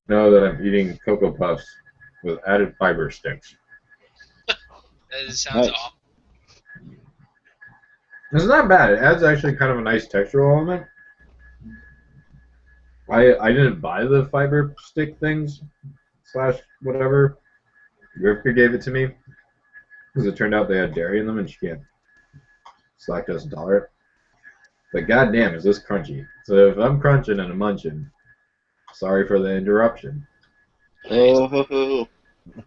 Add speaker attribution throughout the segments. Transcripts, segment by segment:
Speaker 1: know that I'm eating Cocoa Puffs with added fiber sticks.
Speaker 2: That sounds
Speaker 3: Nice.
Speaker 2: awful.
Speaker 1: It's not bad. It adds actually kind of a nice textural element. I didn't buy the fiber stick things slash whatever. Rivka gave it to me because it turned out they had dairy in them and she can't. Slack doesn't tolerate. But goddamn, is this crunchy? So if I'm crunching and I'm munching, sorry for the interruption.
Speaker 2: Nice.
Speaker 3: Oh,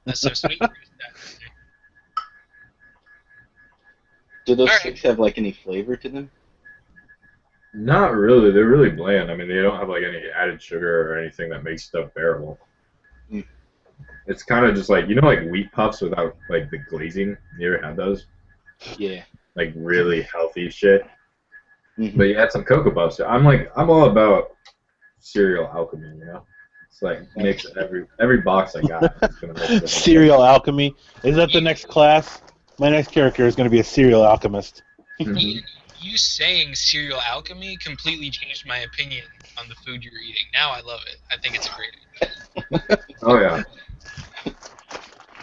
Speaker 2: That's so sweet.
Speaker 3: do those
Speaker 2: All right.
Speaker 3: sticks have like any flavor to them?
Speaker 1: Not really. They're really bland. I mean, they don't have like any added sugar or anything that makes stuff bearable.
Speaker 3: Mm.
Speaker 1: It's kind of just like like wheat puffs without like the glazing. You ever had those?
Speaker 3: Yeah.
Speaker 1: Like really healthy shit.
Speaker 3: Mhm.
Speaker 1: But you add some Cocoa Puffs. I'm all about cereal alchemy. It's like mix every box I got. It's gonna mix it.
Speaker 4: Cereal alchemy. Is that the next class? My next character is going to be a cereal alchemist.
Speaker 1: Mhm.
Speaker 2: You saying cereal alchemy completely changed my opinion on the food you're eating. Now I love it. I think it's a great idea.
Speaker 1: Oh yeah.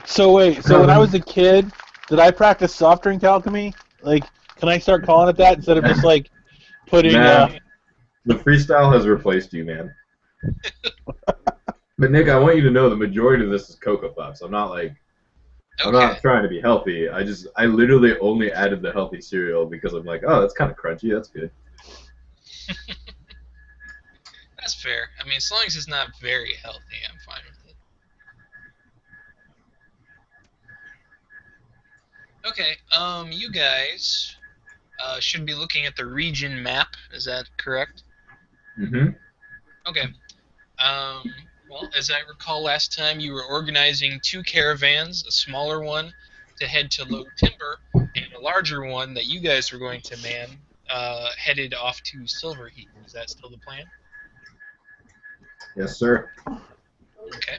Speaker 4: So wait, so when I was a kid, did I practice soft drink alchemy? Like, can I start calling it that instead of just like putting?
Speaker 1: Man, the freestyle has replaced you, man. But Nick, I want you to know the majority of this is Cocoa Puffs. I'm not
Speaker 2: Okay.
Speaker 1: trying to be healthy. I literally only added the healthy cereal because I'm like, oh, that's kind of crunchy. That's good.
Speaker 2: That's fair. I mean, as long as it's not very healthy, I'm fine with it. Okay. You guys should be looking at the region map. Is that correct?
Speaker 1: Mm-hmm.
Speaker 2: Okay. Well, as I recall last time, you were organizing two caravans, a smaller one to head to Low Timber, and a larger one that you guys were going to man, headed off to Silverheath. Is that still the plan?
Speaker 1: Yes, sir.
Speaker 2: Okay.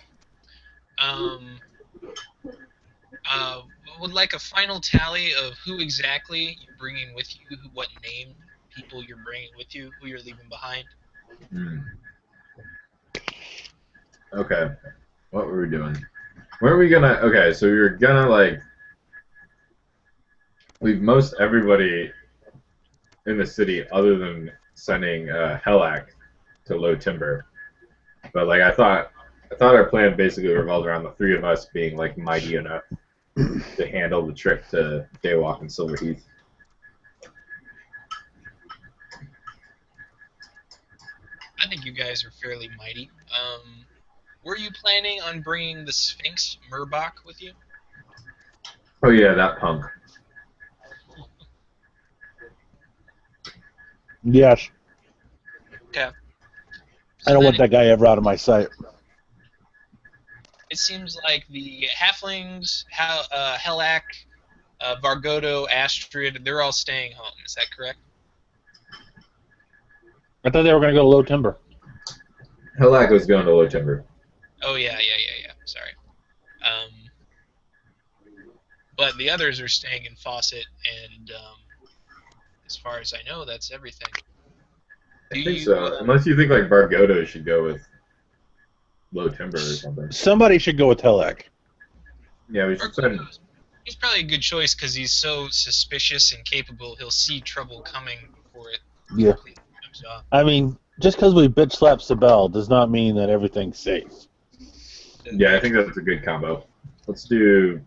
Speaker 2: Would like a final tally of who exactly you're bringing with you, what named people you're bringing with you, who you're leaving behind.
Speaker 1: Mm. Okay. What were we doing? Where are we gonna? Okay, so we were gonna leave most everybody in the city other than sending Helak to Low Timber. But I thought our plan basically revolved around the three of us being mighty enough to handle the trip to Daywalk and Silverheath.
Speaker 2: I think you guys are fairly mighty. Were you planning on bringing the Sphinx Murbach with you?
Speaker 1: Oh yeah, that punk.
Speaker 4: yes,
Speaker 2: Okay.
Speaker 4: I don't want that guy ever out of my sight.
Speaker 2: It seems like the halflings, Helak, Vargodo, Astrid, they're all staying home. Is that correct?
Speaker 4: I thought they were going to go to Low Timber.
Speaker 1: Helak was going to Low Timber.
Speaker 2: Oh, yeah. Sorry. But the others are staying in Fawcett, and as far as I know, that's everything.
Speaker 1: I think so. Unless you think Bargodo should go with Low Timber or something.
Speaker 4: Somebody should go with Telek.
Speaker 1: Yeah, we should send.
Speaker 2: He's probably a good choice because he's so suspicious and capable. He'll see trouble coming before it
Speaker 4: Yeah.
Speaker 2: completely comes off.
Speaker 4: I mean, just because we bitch slap Sabel does not mean that everything's safe.
Speaker 1: Yeah, I think that's a good combo. Let's do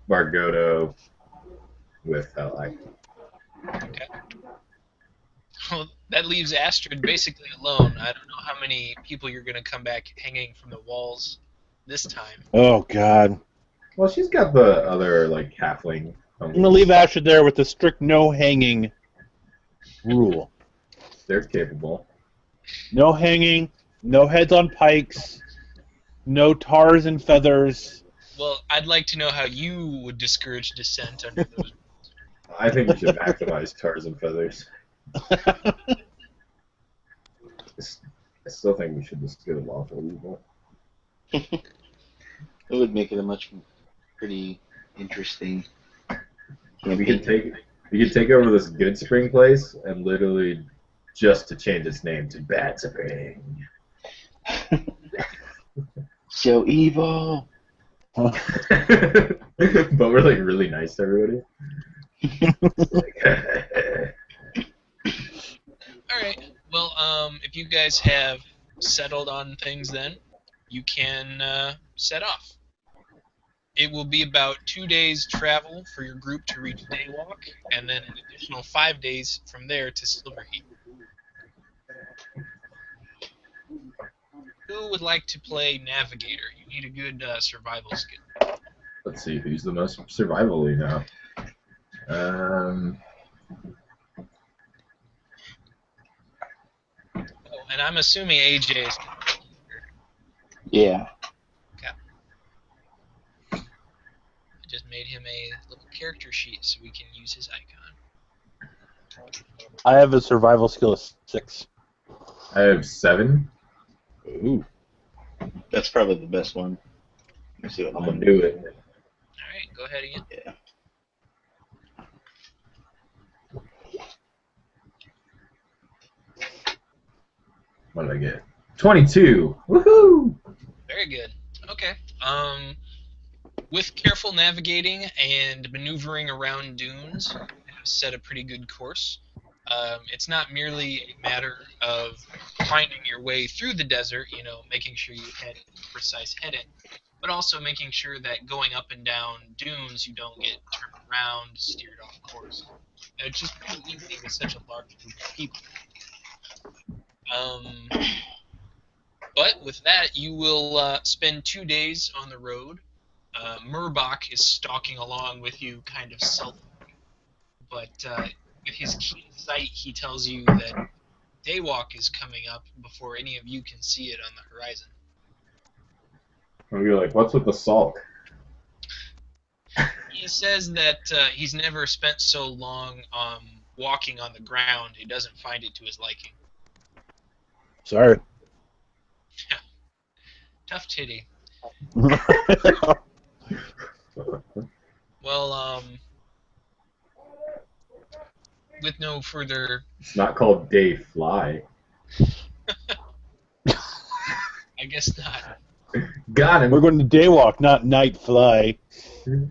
Speaker 1: Bargodo with Helak.
Speaker 2: Okay. Well, that leaves Astrid basically alone. I don't know how many people you're going to come back hanging from the walls this time.
Speaker 4: Oh, God.
Speaker 1: Well, she's got the other halfling.
Speaker 4: I'm going to leave Astrid there with the strict no hanging rule.
Speaker 1: They're capable.
Speaker 4: No hanging, no heads on pikes, no tars and feathers.
Speaker 2: Well, I'd like to know how you would discourage dissent under those.
Speaker 1: I think you should maximize tars and feathers. I still think we should just go to lawful evil.
Speaker 3: It would make it a pretty interesting
Speaker 1: We could take over this Good Spring place and literally just to change its name to Bad Spring.
Speaker 3: So evil.
Speaker 1: But we're like really nice to everybody.
Speaker 2: All right. Well, if you guys have settled on things, then you can set off. It will be about 2 days travel for your group to reach Daywalk, and then an additional 5 days from there to Silverheath. Who would like to play Navigator? You need a good survival skill.
Speaker 1: Let's see who's the most survivally now.
Speaker 2: Oh, and I'm assuming AJ is.
Speaker 3: Yeah.
Speaker 2: I just made him a little character sheet so we can use his icon.
Speaker 4: I have a survival skill of 6.
Speaker 1: I have 7.
Speaker 4: Ooh.
Speaker 3: That's probably the best one. Let's see what
Speaker 1: I'm
Speaker 3: mine
Speaker 1: gonna do it.
Speaker 2: All right, go ahead again.
Speaker 3: Yeah.
Speaker 1: What did I get? 22. Woohoo!
Speaker 2: Very good. Okay. With careful navigating and maneuvering around dunes, you have set a pretty good course. It's not merely a matter of finding your way through the desert, making sure you head a precise heading, but also making sure that going up and down dunes you don't get turned around, steered off course. It's just pretty easy with such a large group of people. But with that, you will spend 2 days on the road. Murbach is stalking along with you, kind of stealthily, but with his keen sight, he tells you that Daywalk is coming up before any of you can see it on the horizon.
Speaker 1: I'm gonna be like, what's with the salt?
Speaker 2: He says that he's never spent so long walking on the ground. He doesn't find it to his liking.
Speaker 4: Sorry.
Speaker 2: Tough titty. Well, with no further...
Speaker 1: It's not called Day Fly.
Speaker 2: I guess not.
Speaker 1: Got him.
Speaker 4: We're going to Daywalk, not Night Fly.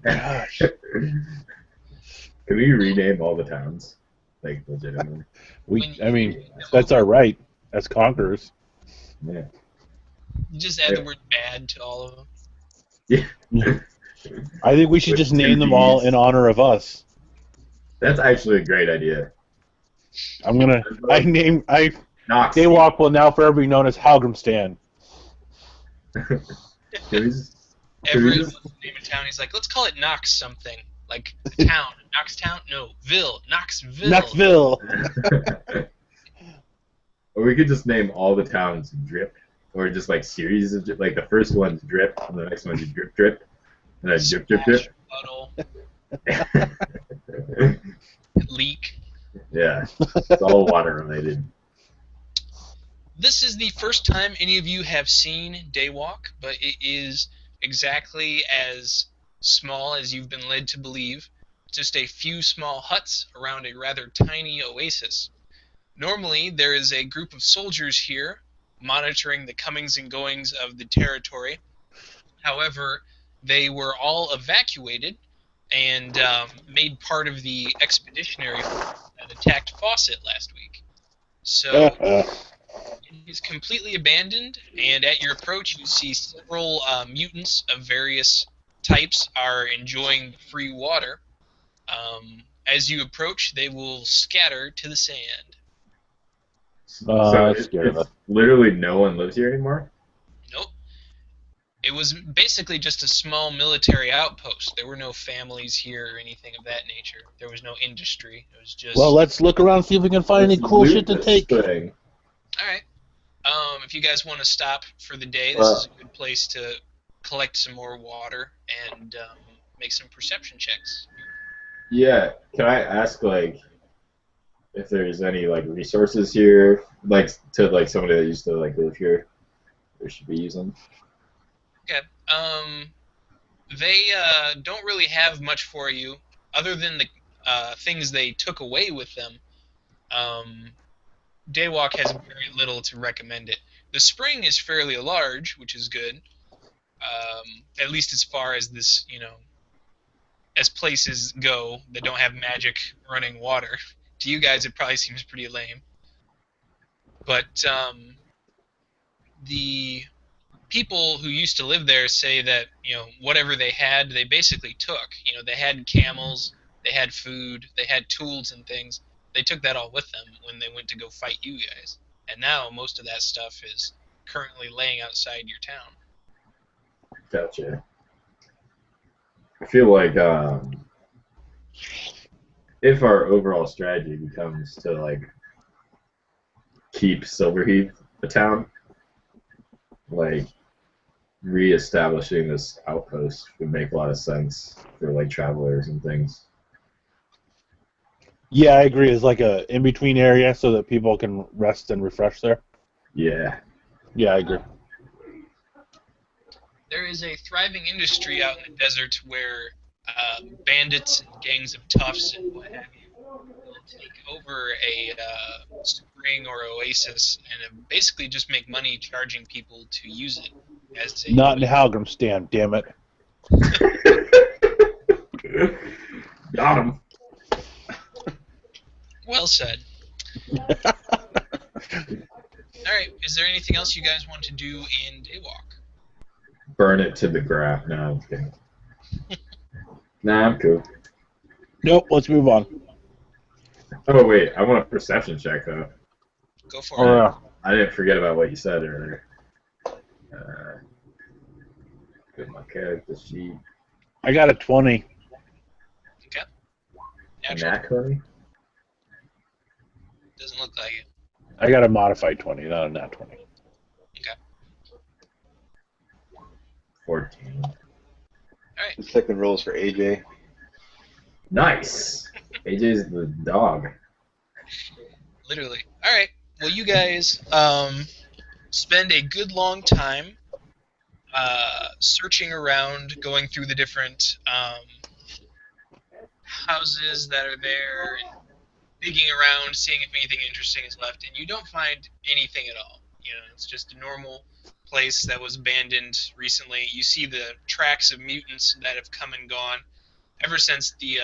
Speaker 1: Gosh. Can we rename all the towns? Like, legitimately.
Speaker 4: That's our right as conquerors.
Speaker 1: Yeah.
Speaker 2: You just add the word bad to all of them.
Speaker 1: Yeah.
Speaker 4: I think we should
Speaker 1: With
Speaker 4: just
Speaker 1: 2
Speaker 4: name them all
Speaker 1: Ds.
Speaker 4: in honor of us.
Speaker 1: That's actually a great idea.
Speaker 4: Daywalk
Speaker 1: Knox.
Speaker 4: will now forever be known as Halgrim Stan.
Speaker 1: Can we just-
Speaker 2: Everett wants to name a town. He's like, let's call it Knox something. Like the town. Knoxtown? No. Knoxville.
Speaker 4: Knoxville.
Speaker 1: Or we could just name all the towns Drip. Or just like series of like the first one's Drip, and the next one's Drip Drip. And then Drip Drip Drip.
Speaker 2: Puddle. Leak.
Speaker 1: Yeah. It's all water related.
Speaker 2: This is the first time any of you have seen Daywalk, but it is exactly as small as you've been led to believe. Just a few small huts around a rather tiny oasis. Normally, there is a group of soldiers here monitoring the comings and goings of the territory. However, they were all evacuated and made part of the expeditionary force that attacked Fawcett last week. So it is completely abandoned, and at your approach, you see several mutants of various types are enjoying the free water. As you approach, they will scatter to the sand.
Speaker 1: So
Speaker 4: That's scary.
Speaker 1: it's literally no one lives here anymore?
Speaker 2: Nope. It was basically just a small military outpost. There were no families here or anything of that nature. There was no industry. It was just...
Speaker 4: Well, let's look around and see if we can find any
Speaker 1: Let's
Speaker 4: cool
Speaker 1: loot
Speaker 4: shit to
Speaker 1: this
Speaker 4: take.
Speaker 1: thing.
Speaker 2: Alright. If you guys want to stop for the day, this is a good place to collect some more water and make some perception checks.
Speaker 1: Yeah. Can I ask, like, if there's any, like, resources here, like, to, like, somebody that used to, like, live here, or should be using?
Speaker 2: Okay. They don't really have much for you, other than the things they took away with them. Daywalk has very little to recommend it. The spring is fairly large, which is good. at least as far as this, as places go that don't have magic running water. To you guys, it probably seems pretty lame. But the people who used to live there say that, whatever they had, they basically took. They had camels, they had food, they had tools and things. They took that all with them when they went to go fight you guys. And now most of that stuff is currently laying outside your town.
Speaker 1: Gotcha. I feel like if our overall strategy becomes to like keep Silverheath a town, like re-establishing this outpost would make a lot of sense for like travelers and things.
Speaker 4: Yeah, I agree. It's like a in-between area so that people can rest and refresh there.
Speaker 1: Yeah.
Speaker 4: Yeah, I agree.
Speaker 2: There is a thriving industry out in the desert where bandits and gangs of toughs and what have you will take over a spring or oasis and basically just make money charging people to use it as a
Speaker 4: Not in Halgrim stand, damn it.
Speaker 1: Got him.
Speaker 2: Well said. Alright, is there anything else you guys want to do in Daywalk?
Speaker 1: Burn it to the ground. No, I'm kidding. Nah, I'm cool.
Speaker 4: Nope, let's move on.
Speaker 1: Oh, wait. I want a perception check, though.
Speaker 2: Go for it.
Speaker 4: Yeah.
Speaker 1: I didn't forget about what you said earlier. Get my character sheet.
Speaker 4: I got a 20.
Speaker 2: Okay.
Speaker 1: A
Speaker 2: Natural.
Speaker 1: nat 20?
Speaker 2: Doesn't look like it.
Speaker 4: I got a modified 20, not a nat 20.
Speaker 2: Okay.
Speaker 1: 14.
Speaker 3: The second roll is for AJ.
Speaker 1: Nice! AJ's the dog.
Speaker 2: Literally. Alright. Well, you guys spend a good long time searching around, going through the different houses that are there, and digging around, seeing if anything interesting is left, and you don't find anything at all. It's just a normal place that was abandoned recently. You see the tracks of mutants that have come and gone ever since the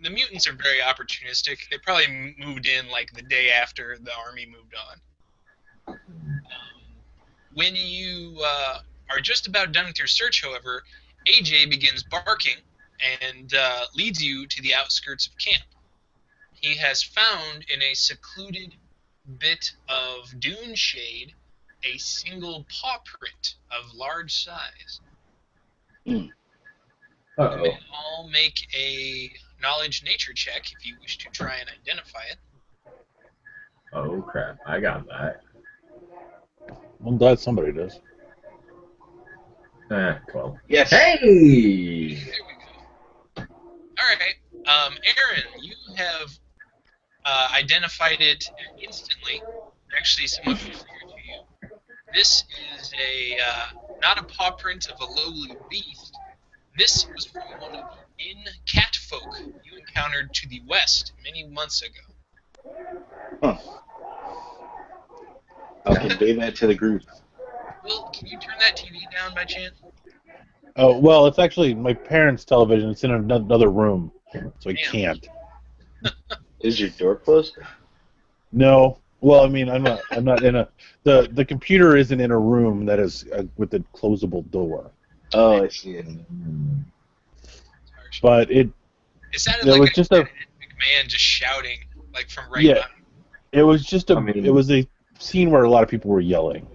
Speaker 2: mutants are very opportunistic. They probably moved in like the day after the army moved on. When you are just about done with your search, however, AJ begins barking and leads you to the outskirts of camp. He has found in a secluded bit of dune shade a single paw print of large size.
Speaker 1: Uh-oh.
Speaker 2: You may all make a knowledge nature check if you wish to try and identify it.
Speaker 1: Oh, crap. I got that.
Speaker 4: I'm glad somebody does.
Speaker 1: 12.
Speaker 3: Yes.
Speaker 1: Hey!
Speaker 2: There we go. Alright, Aaron, you have identified it instantly. Actually, somewhat familiar to you. This is not a paw print of a lowly beast. This was from one of the inn catfolk you encountered to the west many months ago.
Speaker 3: Huh. I'll convey that to the group.
Speaker 2: Will, can you turn that TV down by chance?
Speaker 4: Oh, well, it's actually my parents' television. It's in another room, so I can't.
Speaker 3: Is your door closed?
Speaker 4: No. Well, I mean, I'm not in a... The computer isn't in a room that is with a closable door.
Speaker 3: Oh, I see it.
Speaker 4: But it
Speaker 2: sounded
Speaker 4: there
Speaker 2: like
Speaker 4: was
Speaker 2: a
Speaker 4: just a...
Speaker 2: McMahon just shouting, like from right
Speaker 4: Yeah.
Speaker 2: behind.
Speaker 4: It was just a...
Speaker 1: I mean-
Speaker 4: it was a scene where a lot of people were yelling.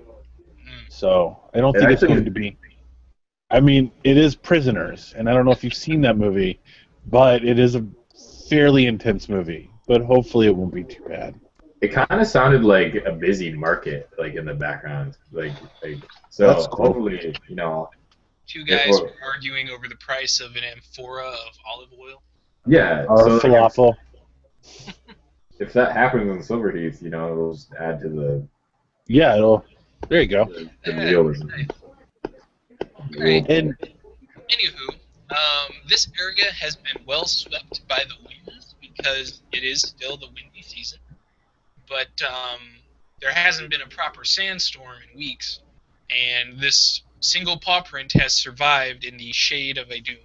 Speaker 4: So, I don't think it's going to be... I mean, it is Prisoners, and I don't know if you've seen that movie, but it is a fairly intense movie. But hopefully it won't be too bad.
Speaker 1: It kind of sounded like a busy market, like in the background. So
Speaker 4: That's cool.
Speaker 1: hopefully,
Speaker 2: Two guys were arguing over the price of an amphora of olive oil.
Speaker 1: Yeah.
Speaker 4: Or
Speaker 1: so
Speaker 4: falafel.
Speaker 1: if that happens in Silverheath, it'll just add to the
Speaker 4: Yeah, it'll... There you go.
Speaker 1: the realism.
Speaker 2: Great.
Speaker 4: And
Speaker 2: Anywho, this area has been well swept by the winds because it is still the windy season. But there hasn't been a proper sandstorm in weeks, and this single paw print has survived in the shade of a dune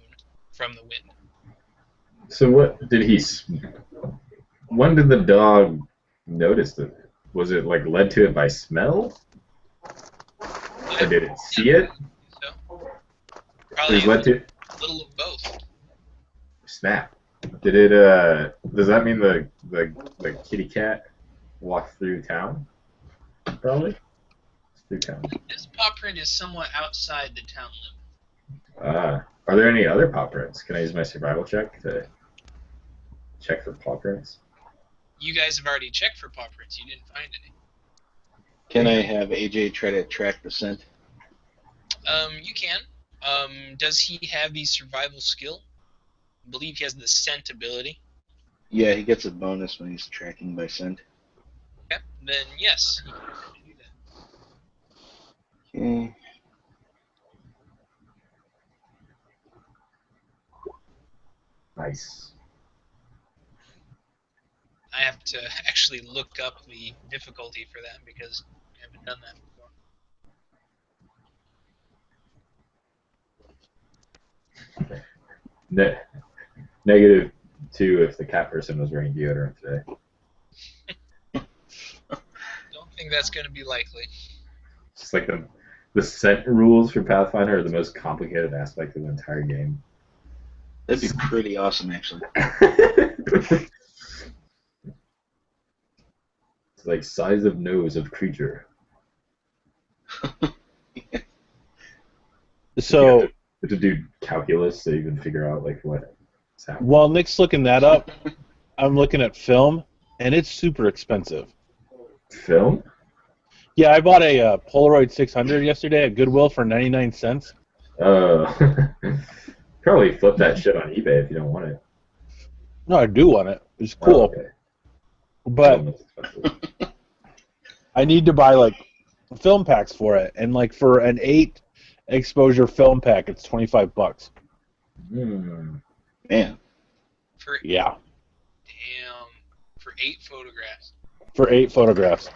Speaker 2: from the wind.
Speaker 1: So what did he? When did the dog notice it? Was it like led to it by smell, or did it see it?
Speaker 2: So,
Speaker 1: It
Speaker 2: probably
Speaker 1: was led to
Speaker 2: a little of both.
Speaker 1: snap. Did it? Does that mean the kitty cat walked through town? Probably. Through town.
Speaker 2: This paw print is somewhat outside the town limit.
Speaker 1: Are there any other paw prints? Can I use my survival check to check for paw prints?
Speaker 2: You guys have already checked for paw prints. You didn't find any.
Speaker 3: Can I have AJ try to track the scent?
Speaker 2: You can. Does he have the survival skill? I believe he has the scent ability.
Speaker 3: Yeah, he gets a bonus when he's tracking by scent.
Speaker 2: Okay, then yes. You can do that.
Speaker 3: Okay.
Speaker 1: Nice.
Speaker 2: I have to actually look up the difficulty for that because I haven't done that before.
Speaker 1: -2 if the cat person was wearing deodorant today.
Speaker 2: Don't think that's going to be likely.
Speaker 1: It's like the scent rules for Pathfinder are the most complicated aspect of the entire game.
Speaker 3: That'd be pretty awesome, actually.
Speaker 1: It's like size of nose of creature.
Speaker 4: So
Speaker 1: you have to do calculus to even figure out like what's happening.
Speaker 4: while Nick's looking that up, I'm looking at film, and it's super expensive.
Speaker 1: Film?
Speaker 4: Yeah, I bought a Polaroid 600 yesterday at Goodwill for 99 cents.
Speaker 1: Probably flip that shit on eBay if you don't want it.
Speaker 4: No, I do want it. It's cool.
Speaker 1: Oh, okay.
Speaker 4: But
Speaker 1: Film is expensive.
Speaker 4: I need to buy like film packs for it, and like for an 8 exposure film pack, it's $25.
Speaker 3: Man.
Speaker 2: For
Speaker 4: Yeah,
Speaker 2: for 8 photographs.
Speaker 4: for 8 photographs.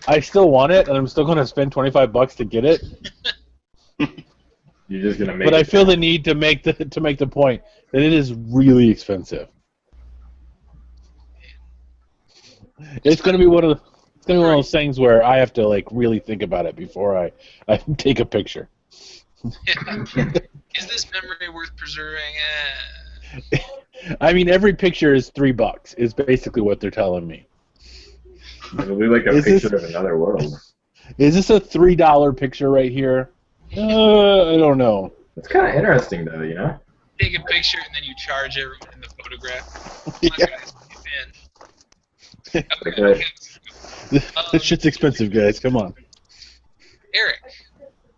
Speaker 4: I still want it, and I'm still going to spend $25 to get it.
Speaker 1: You're just gonna make.
Speaker 4: But I feel the need to make the point that it is really expensive. It's going to be one of those things where I have to like really think about it before I take a picture.
Speaker 2: Is this memory worth preserving?
Speaker 4: I mean, every picture is $3. Is basically what they're telling me.
Speaker 1: It'll be like a picture of another world.
Speaker 4: Is this a $3 picture right here? I don't know.
Speaker 1: It's kind of interesting though, you know.
Speaker 2: Take a picture and then you charge everyone in the photograph.
Speaker 4: Yeah.
Speaker 1: Okay.
Speaker 4: This shit's expensive, guys. Come on.
Speaker 2: Eric.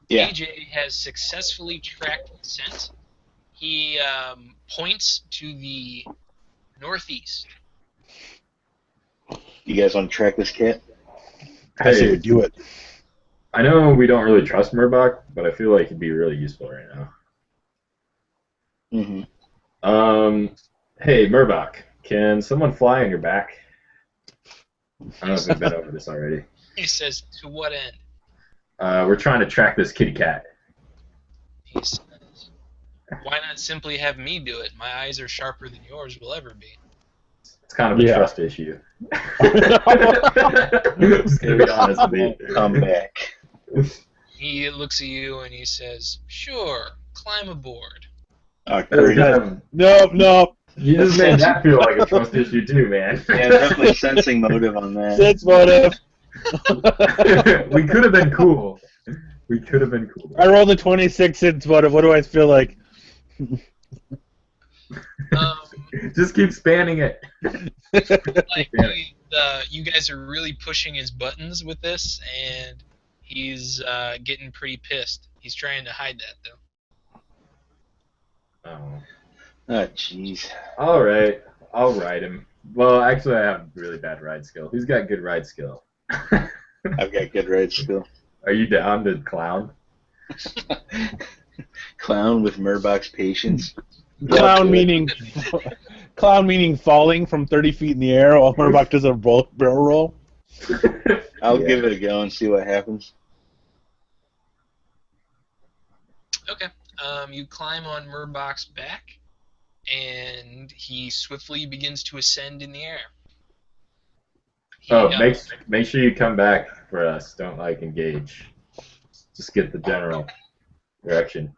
Speaker 3: Yeah.
Speaker 2: AJ has successfully tracked the scent. He points to the northeast.
Speaker 3: You guys want to track this cat?
Speaker 4: I say
Speaker 1: Hey,
Speaker 4: we do it.
Speaker 1: I know we don't really trust Murbach, but I feel like he'd be really useful right now.
Speaker 3: Mm-hmm.
Speaker 1: Hey Murbach, can someone fly on your back? I don't know if we've been over this already.
Speaker 2: He says, to what end?
Speaker 1: We're trying to track this kitty cat.
Speaker 2: He says, why not simply have me do it? My eyes are sharper than yours will ever be.
Speaker 1: It's kind of a trust issue. Just gonna be honest with you.
Speaker 3: Come back.
Speaker 2: He looks at you and he says, sure, climb aboard.
Speaker 4: No.
Speaker 1: You just made that feel like a trust issue too, man.
Speaker 3: Yeah, definitely sensing motive on that.
Speaker 4: Sense motive.
Speaker 1: We could have been cool.
Speaker 4: I rolled a 26 sense motive. What do I feel like?
Speaker 1: Just keep spanning it.
Speaker 2: Like you guys are really pushing his buttons with this, and he's getting pretty pissed. He's trying to hide that though.
Speaker 1: Oh.
Speaker 3: Oh, jeez.
Speaker 1: All right, I'll ride him. Well, actually, I have really bad ride skill. Who's got good ride skill?
Speaker 3: I've got good ride skill.
Speaker 1: Are you down to clown?
Speaker 3: Clown with Murbach's patience.
Speaker 4: Clown meaning falling from 30 feet in the air while Murbach does a barrel roll.
Speaker 3: I'll give it a go and see what happens.
Speaker 2: Okay. You climb on Murbach's back, and he swiftly begins to ascend in the air.
Speaker 1: Oh, make sure you come back for us. Don't engage. Just get the general direction.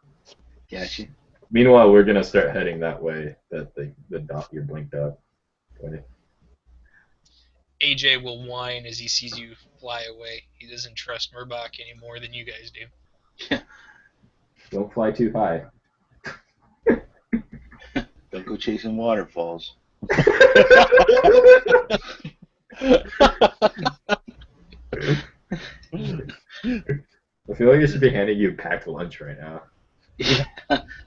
Speaker 3: Gotcha.
Speaker 1: Meanwhile, we're gonna start heading that way. That the dot you blinked up.
Speaker 2: AJ will whine as he sees you fly away. He doesn't trust Murbach any more than you guys do.
Speaker 1: Don't fly too high.
Speaker 3: Don't go chasing waterfalls.
Speaker 1: I feel like I should be handing you packed lunch right now.
Speaker 3: Yeah.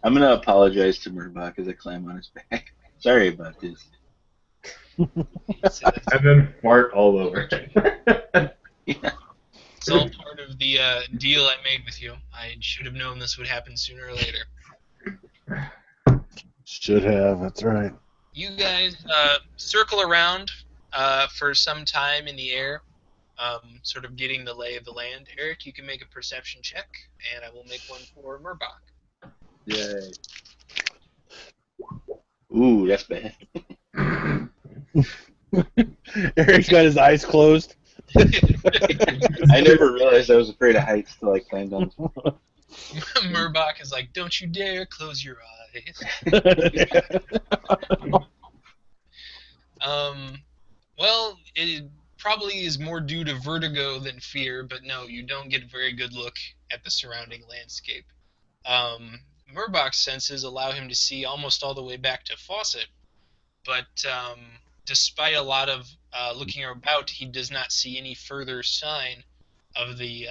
Speaker 3: I'm gonna apologize to Murbach as I climb on his back. Sorry about this.
Speaker 1: And then fart all over.
Speaker 3: Yeah.
Speaker 2: It's all part of the deal I made with you. I should have known this would happen sooner or later.
Speaker 4: Should have, that's right.
Speaker 2: You guys circle around for some time in the air, sort of getting the lay of the land. Eric, you can make a perception check, and I will make one for Murbach.
Speaker 1: Yay.
Speaker 3: Ooh, that's bad.
Speaker 4: Eric's got his eyes closed.
Speaker 3: I never realized I was afraid of heights till I climbed on.
Speaker 2: Murbach is like, don't you dare close your eyes. Well, it probably is more due to vertigo than fear, but no, you don't get a very good look at the surrounding landscape. Murbach's senses allow him to see almost all the way back to Fawcett, but despite a lot of looking about, he does not see any further sign of the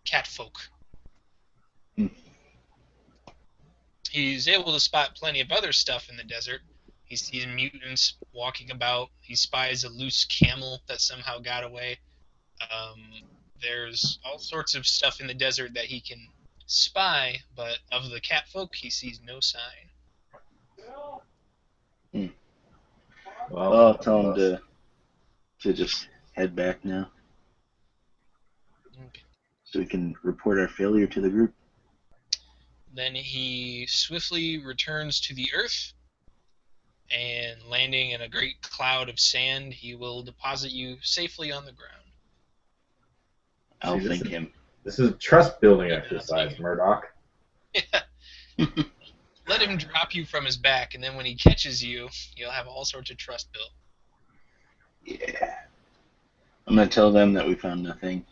Speaker 2: catfolk. He's able to spot plenty of other stuff in the desert. He sees mutants walking about. He spies a loose camel that somehow got away. There's all sorts of stuff in the desert that he can spy, but of the catfolk, he sees no sign.
Speaker 3: Well, I'll tell him to just head back now.
Speaker 2: Okay.
Speaker 3: So we can report our failure to the group.
Speaker 2: Then he swiftly returns to the earth, and landing in a great cloud of sand, he will deposit you safely on the ground.
Speaker 3: I'll thank him.
Speaker 1: This is a trust-building exercise, Murdoch.
Speaker 2: Yeah. Let him drop you from his back, and then when he catches you, you'll have all sorts of trust built.
Speaker 3: Yeah. I'm going to tell them that we found nothing.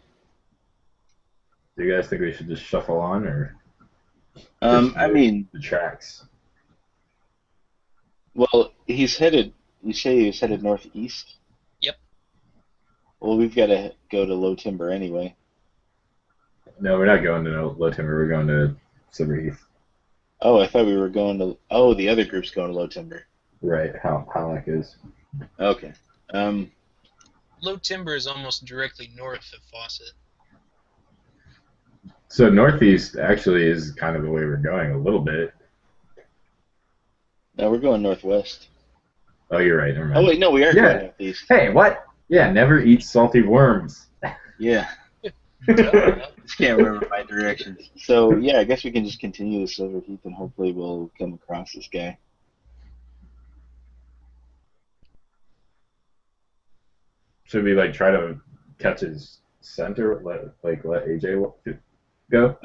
Speaker 1: Do you guys think we should just shuffle on, or...
Speaker 3: I mean...
Speaker 1: The tracks.
Speaker 3: Well, you say he's headed northeast?
Speaker 2: Yep.
Speaker 3: Well, we've got to go to Low Timber anyway.
Speaker 1: No, we're not going to Low Timber. We're going to Silver Heath.
Speaker 3: Oh, I thought we were going to... Oh, the other group's going to Low Timber.
Speaker 1: Right, how Halleck is.
Speaker 3: Okay.
Speaker 2: Low Timber is almost directly north of Fawcett.
Speaker 1: So northeast actually is kind of the way we're going a little bit.
Speaker 3: No, we're going northwest.
Speaker 1: Oh, you're right. Never mind.
Speaker 3: Oh, wait, no, we are going northeast.
Speaker 1: Hey, what? Yeah, never eat salty worms.
Speaker 3: Yeah. Just can't remember my directions. So, yeah, I guess we can just continue to Silver Heath and hopefully we'll come across this guy.
Speaker 1: Should we try to catch his scent or let AJ go?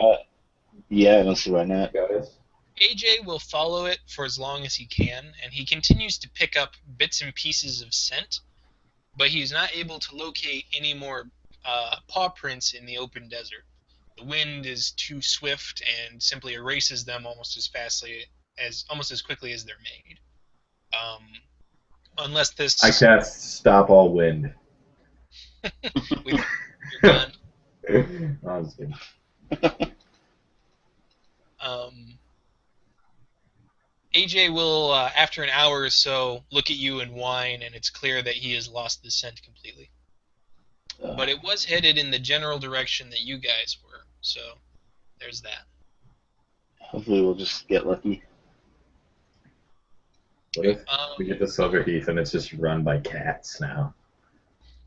Speaker 3: Yeah, I don't see why not.
Speaker 1: Guys.
Speaker 2: AJ will follow it for as long as he can, and he continues to pick up bits and pieces of scent, but he's not able to locate any more paw prints in the open desert. The wind is too swift and simply erases them almost as quickly as they're made. Unless this...
Speaker 1: I cast Stop All Wind.
Speaker 2: You're done.
Speaker 1: I was kidding.
Speaker 2: AJ will, after an hour or so, look at you and whine, and it's clear that he has lost the scent completely. But it was headed in the general direction that you guys were, so there's that.
Speaker 3: Hopefully we'll just get lucky.
Speaker 1: What if we get to Silver Heath and it's just run by cats now?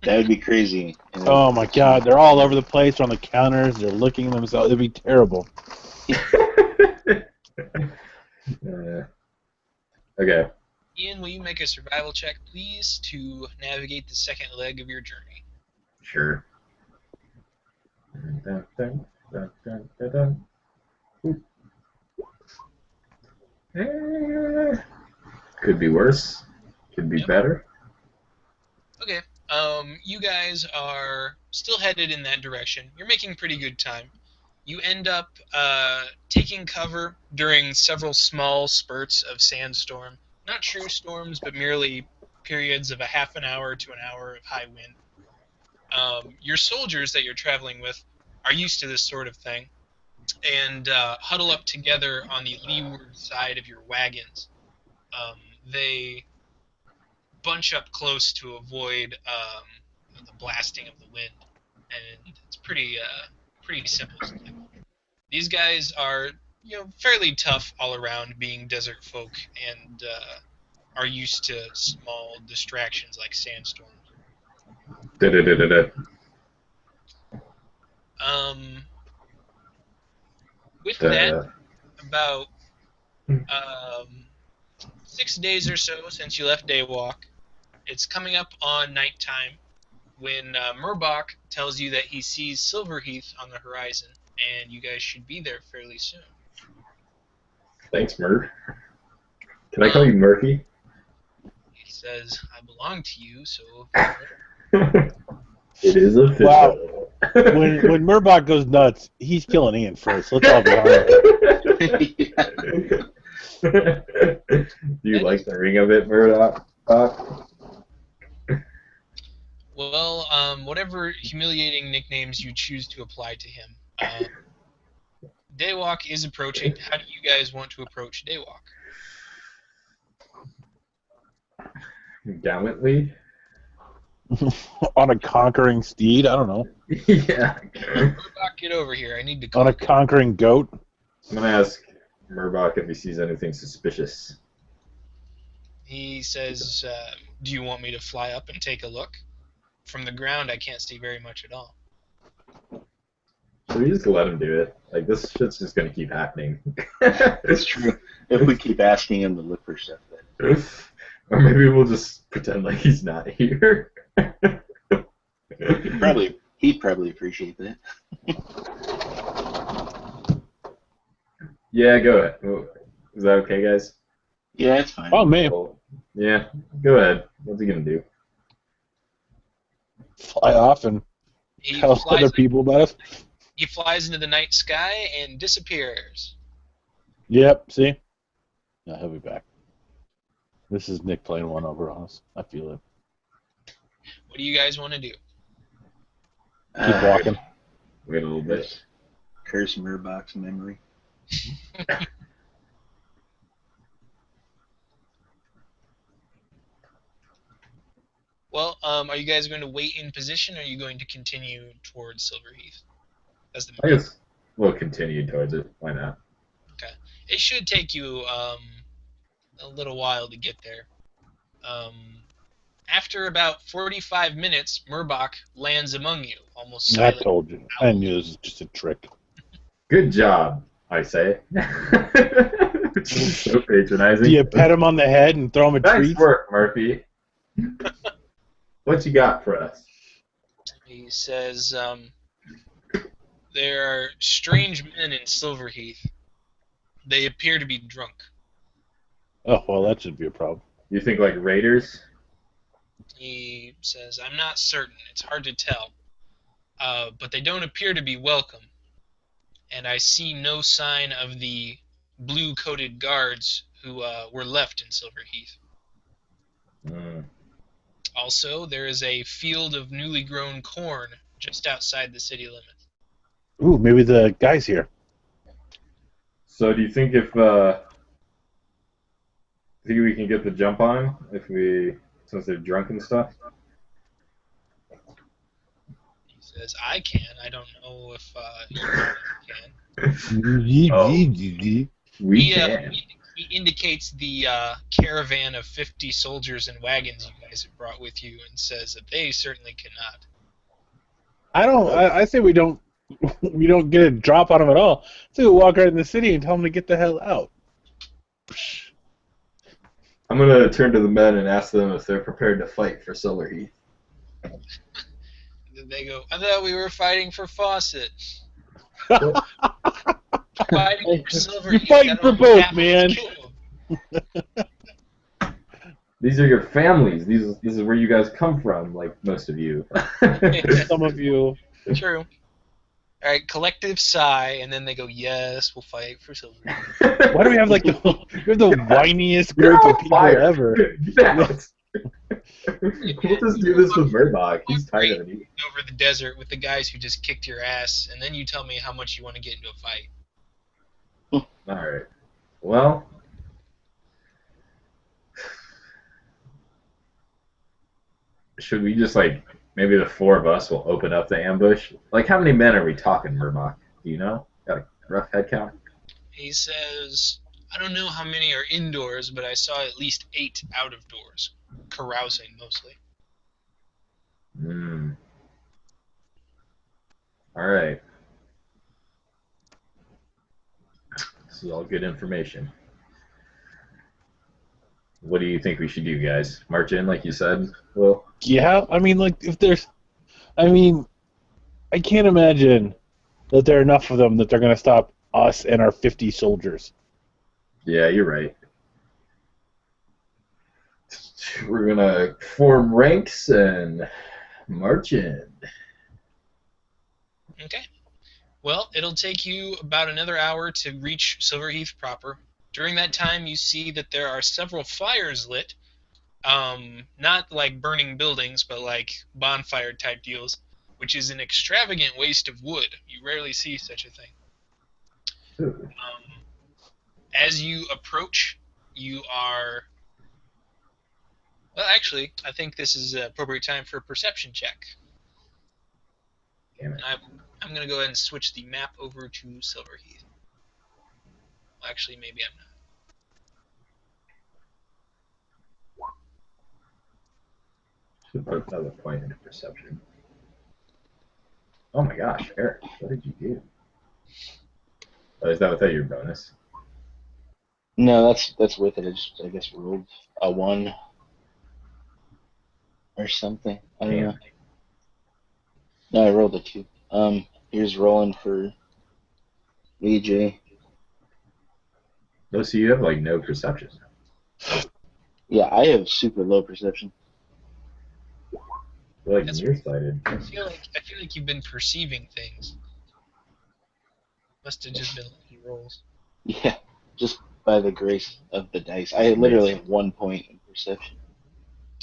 Speaker 3: That would be crazy.
Speaker 4: Oh my God, they're all over the place on the counters. They're licking themselves. It'd be terrible.
Speaker 1: Okay.
Speaker 2: Ian, will you make a survival check, please, to navigate the second leg of your journey?
Speaker 1: Sure. Dun, dun, dun, dun, dun, dun. Could be worse. Could be better.
Speaker 2: Okay. You guys are still headed in that direction. You're making pretty good time. You end up taking cover during several small spurts of sandstorm. Not true storms, but merely periods of a half an hour to an hour of high wind. Your soldiers that you're traveling with are used to this sort of thing and huddle up together on the leeward side of your wagons. They bunch up close to avoid the blasting of the wind, and it's pretty simple stuff. These guys are fairly tough all around, being desert folk, and are used to small distractions like sandstorms. With that, about 6 days or so since you left Daywalk, it's coming up on nighttime when Murbach tells you that he sees Silverheath on the horizon, and you guys should be there fairly soon.
Speaker 1: Thanks, Murph. Can I call you Murphy?
Speaker 2: He says, I belong to you, so...
Speaker 1: It is official.
Speaker 4: Wow. When Murbach goes nuts, he's killing Ian first. Let's all be honest.
Speaker 1: Do you like the ring of it, Murdoch?
Speaker 2: Well, whatever humiliating nicknames you choose to apply to him. Daywalk is approaching. How do you guys want to approach Daywalk?
Speaker 1: Gallantly?
Speaker 4: On a conquering steed? I don't know.
Speaker 1: Yeah.
Speaker 2: Murbach, get over here. I need to call
Speaker 4: On a conquering goat?
Speaker 1: I'm going to ask Murbach if he sees anything suspicious.
Speaker 2: He says, do you want me to fly up and take a look? From the ground, I can't see very much at all.
Speaker 1: So we just let him do it. Like, this shit's just going to keep happening.
Speaker 3: It's true. If we keep asking him to look for stuff, then.
Speaker 1: Or maybe we'll just pretend like he's not here.
Speaker 3: He'd probably appreciate that.
Speaker 1: Yeah, go ahead. Is that okay, guys?
Speaker 3: Yeah, it's fine.
Speaker 4: Oh, man.
Speaker 1: Yeah, go ahead. What's he going to do?
Speaker 4: Fly off and tell other people about us?
Speaker 2: He flies into the night sky and disappears.
Speaker 4: Yep, see? Yeah, he'll be back. This is Nick playing one over on us. I feel it.
Speaker 2: What do you guys want to do?
Speaker 4: Keep walking.
Speaker 1: Wait a little bit.
Speaker 3: Curse Murbach's memory.
Speaker 2: Well, are you guys going to wait in position, or are you going to continue towards Silverheath?
Speaker 1: I guess we'll continue towards it. Why not?
Speaker 2: Okay. It should take you a little while to get there. After about 45 minutes, Murbach lands among you, almost silent.
Speaker 4: I told you. I knew this was just a trick.
Speaker 1: Good job, I say. So patronizing.
Speaker 4: Do you pet him on the head and throw him a treat?
Speaker 1: Nice work, Murphy. What you got for us?
Speaker 2: He says, there are strange men in Silverheath. They appear to be drunk.
Speaker 4: Oh, well, that should be a problem.
Speaker 1: You think like raiders?
Speaker 2: He says, I'm not certain. It's hard to tell. But they don't appear to be welcome. And I see no sign of the blue-coated guards who were left in Silverheath. Also, there is a field of newly grown corn just outside the city limits.
Speaker 4: Ooh, maybe the guy's here.
Speaker 1: So do you think if think we can get the jump on him since they're drunk and stuff?
Speaker 2: He says, I can. I don't know if you can.
Speaker 1: We can.
Speaker 2: He indicates the caravan of 50 soldiers and wagons you guys have brought with you and says that they certainly cannot.
Speaker 4: I say we don't get a drop on them at all. So we walk right in the city and tell them to get the hell out.
Speaker 1: I'm gonna turn to the men and ask them if they're prepared to fight for Silverheath.
Speaker 2: Then they go, I thought we were fighting for Fawcett.
Speaker 1: Well,
Speaker 2: Fighting for Silver.
Speaker 4: You're fighting for both, man.
Speaker 1: these are your families. This is where you guys come from, like most of you.
Speaker 4: Some of you.
Speaker 2: True. All right, collective sigh, and then they go, yes, we'll fight for Silver.
Speaker 4: Why do we have like the whiniest group of people ever?
Speaker 1: Yes. We'll just do this with Murdoch. He's tired of it.
Speaker 2: Over the desert with the guys who just kicked your ass, and then you tell me how much you want to get into a fight.
Speaker 1: Alright. Well. Should we just, like, maybe the four of us will open up the ambush? Like, how many men are we talking, Murdoch? Do you know? Got a rough head count?
Speaker 2: He says, I don't know how many are indoors, but I saw at least 8 out of doors. Carousing, mostly.
Speaker 1: Alright. This is all good information. What do you think we should do, guys? March in, like you said, Will?
Speaker 4: Yeah, I mean, like, if there's... I mean, I can't imagine that there are enough of them that they're going to stop us and our 50 soldiers.
Speaker 1: Yeah, you're right. We're going to form ranks and march in.
Speaker 2: Okay. Well, it'll take you about another hour to reach Silverheath proper. During that time, you see that there are several fires lit. Not like burning buildings, but like bonfire type deals, which is an extravagant waste of wood. You rarely see such a thing. As you approach, you are... Well, actually, I think this is an appropriate time for a perception check.
Speaker 1: Damn it.
Speaker 2: I'm going to go ahead and switch the map over to Silverheath. Well, actually, maybe I'm not.
Speaker 1: Should put another point into perception. Oh my gosh, Eric, what did you do? Oh, is that without your bonus?
Speaker 3: No, that's with it. I guess rolled a 1 or something. I don't know. No, I rolled a 2. Here's rolling for AJ.
Speaker 1: Oh, so you have like no perception.
Speaker 3: Yeah, I have super low perception.
Speaker 1: You're like
Speaker 2: That's
Speaker 1: nearsighted.
Speaker 2: I feel like you've been perceiving things. Must have just been lucky rolls.
Speaker 3: Yeah, just by the grace of the dice. I literally have 1 point in perception.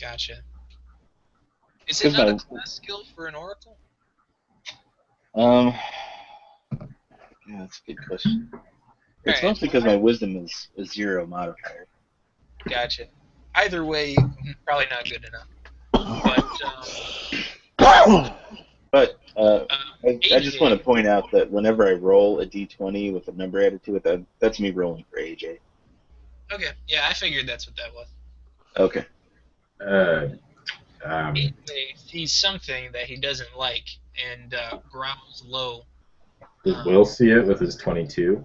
Speaker 2: Gotcha. Is it not a class skill for an oracle?
Speaker 3: Yeah, that's a good question. It's
Speaker 2: Right.
Speaker 3: mostly because my wisdom is a 0 modifier.
Speaker 2: Gotcha. Either way, probably not good enough. But
Speaker 3: I just want to point out that whenever I roll a d20 with a number added to it, that's me rolling for AJ.
Speaker 2: Okay, yeah, I figured that's what that was.
Speaker 3: Okay.
Speaker 2: He sees something that he doesn't like and growls low.
Speaker 1: Does Will see it with his 22?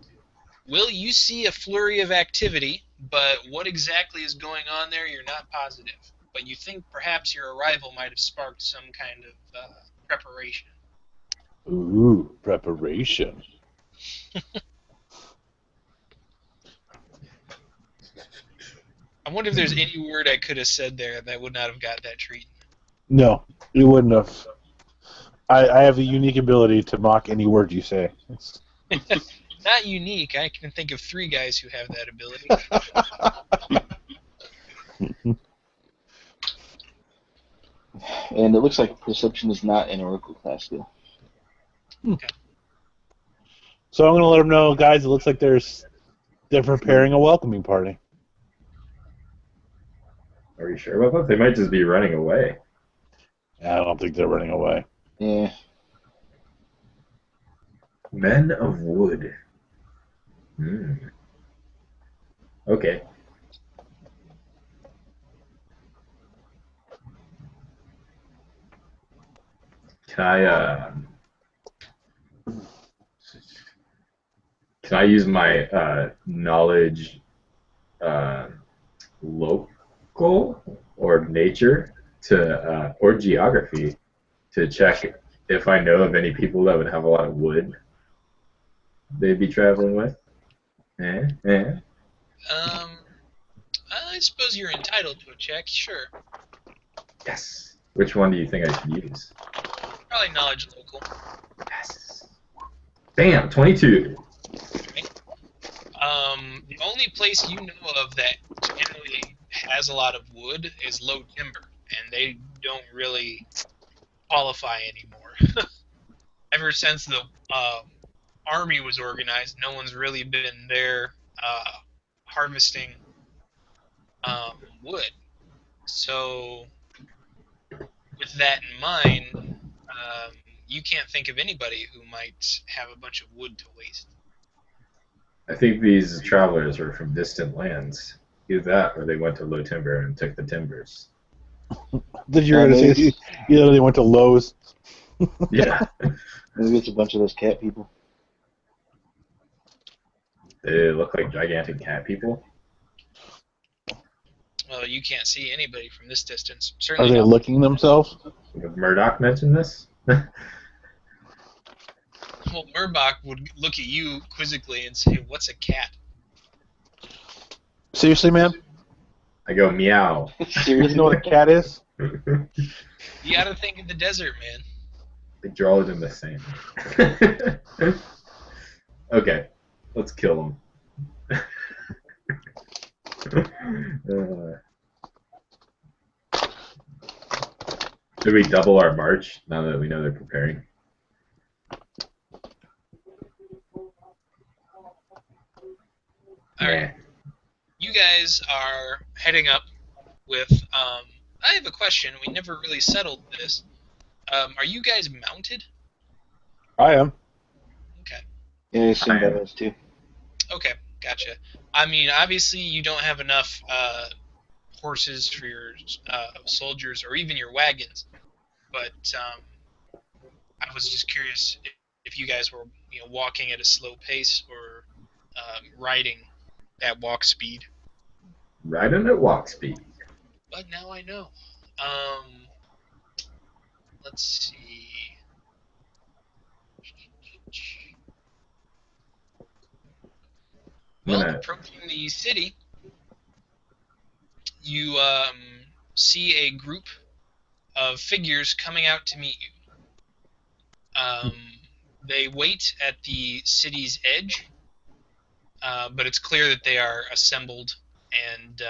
Speaker 2: Will, you see a flurry of activity, but what exactly is going on there, you're not positive. But you think perhaps your arrival might have sparked some kind of preparation.
Speaker 4: Ooh, preparation.
Speaker 2: I wonder if there's any word I could have said there that would not have got that treatment.
Speaker 4: No, you wouldn't have. I have a unique ability to mock any word you say.
Speaker 2: Not unique. I can think of 3 guys who have that ability.
Speaker 3: And it looks like perception is not an oracle class skill.
Speaker 2: Okay.
Speaker 4: So I'm going to let them know, guys, it looks like they're preparing a welcoming party.
Speaker 1: Are you sure about that? They might just be running away.
Speaker 4: I don't think they're running away.
Speaker 3: Yeah.
Speaker 1: Men of wood. Okay. Can I use my knowledge, local or nature or geography to check if I know of any people that would have a lot of wood they'd be traveling with?
Speaker 2: I suppose you're entitled to a check, sure.
Speaker 1: Yes. Which one do you think I should use?
Speaker 2: Probably knowledge local.
Speaker 1: Yes. Bam, 22.
Speaker 2: The only place you know of that generally has a lot of wood is low timber, and they don't really qualify anymore. Ever since the army was organized, no one's really been there harvesting wood. So, with that in mind, you can't think of anybody who might have a bunch of wood to waste.
Speaker 1: I think these travelers were from distant lands. Either that or they went to low timber and took the timbers.
Speaker 4: Did you going to say they went to Lowe's?
Speaker 1: Yeah.
Speaker 3: Maybe it's a bunch of those cat people.
Speaker 1: They look like gigantic cat people.
Speaker 2: Well, you can't see anybody from this distance.
Speaker 4: Are
Speaker 2: Certainly
Speaker 4: they
Speaker 2: not.
Speaker 4: licking themselves?
Speaker 1: Would Murdoch mention this?
Speaker 2: Well, Murbach would look at you quizzically and say, "What's a cat?"
Speaker 4: Seriously, man?
Speaker 1: I go, meow.
Speaker 4: You know what a cat is?
Speaker 2: You gotta think of the desert, man.
Speaker 1: They draw it in the sand. Okay, let's kill them. Should we double our march now that we know they're preparing?
Speaker 2: Alright. You guys are heading up with, I have a question. We never really settled this. Are you guys mounted?
Speaker 4: I am.
Speaker 2: Okay.
Speaker 3: Yeah, I assume that was too.
Speaker 2: Okay, gotcha. I mean, obviously you don't have enough horses for your soldiers or even your wagons, but I was just curious if you guys were, walking at a slow pace or riding at walk speed.
Speaker 1: Riding at walk speed.
Speaker 2: But now I know. Let's see. Well, approaching the city, you see a group of figures coming out to meet you. They wait at the city's edge, but it's clear that they are assembled and,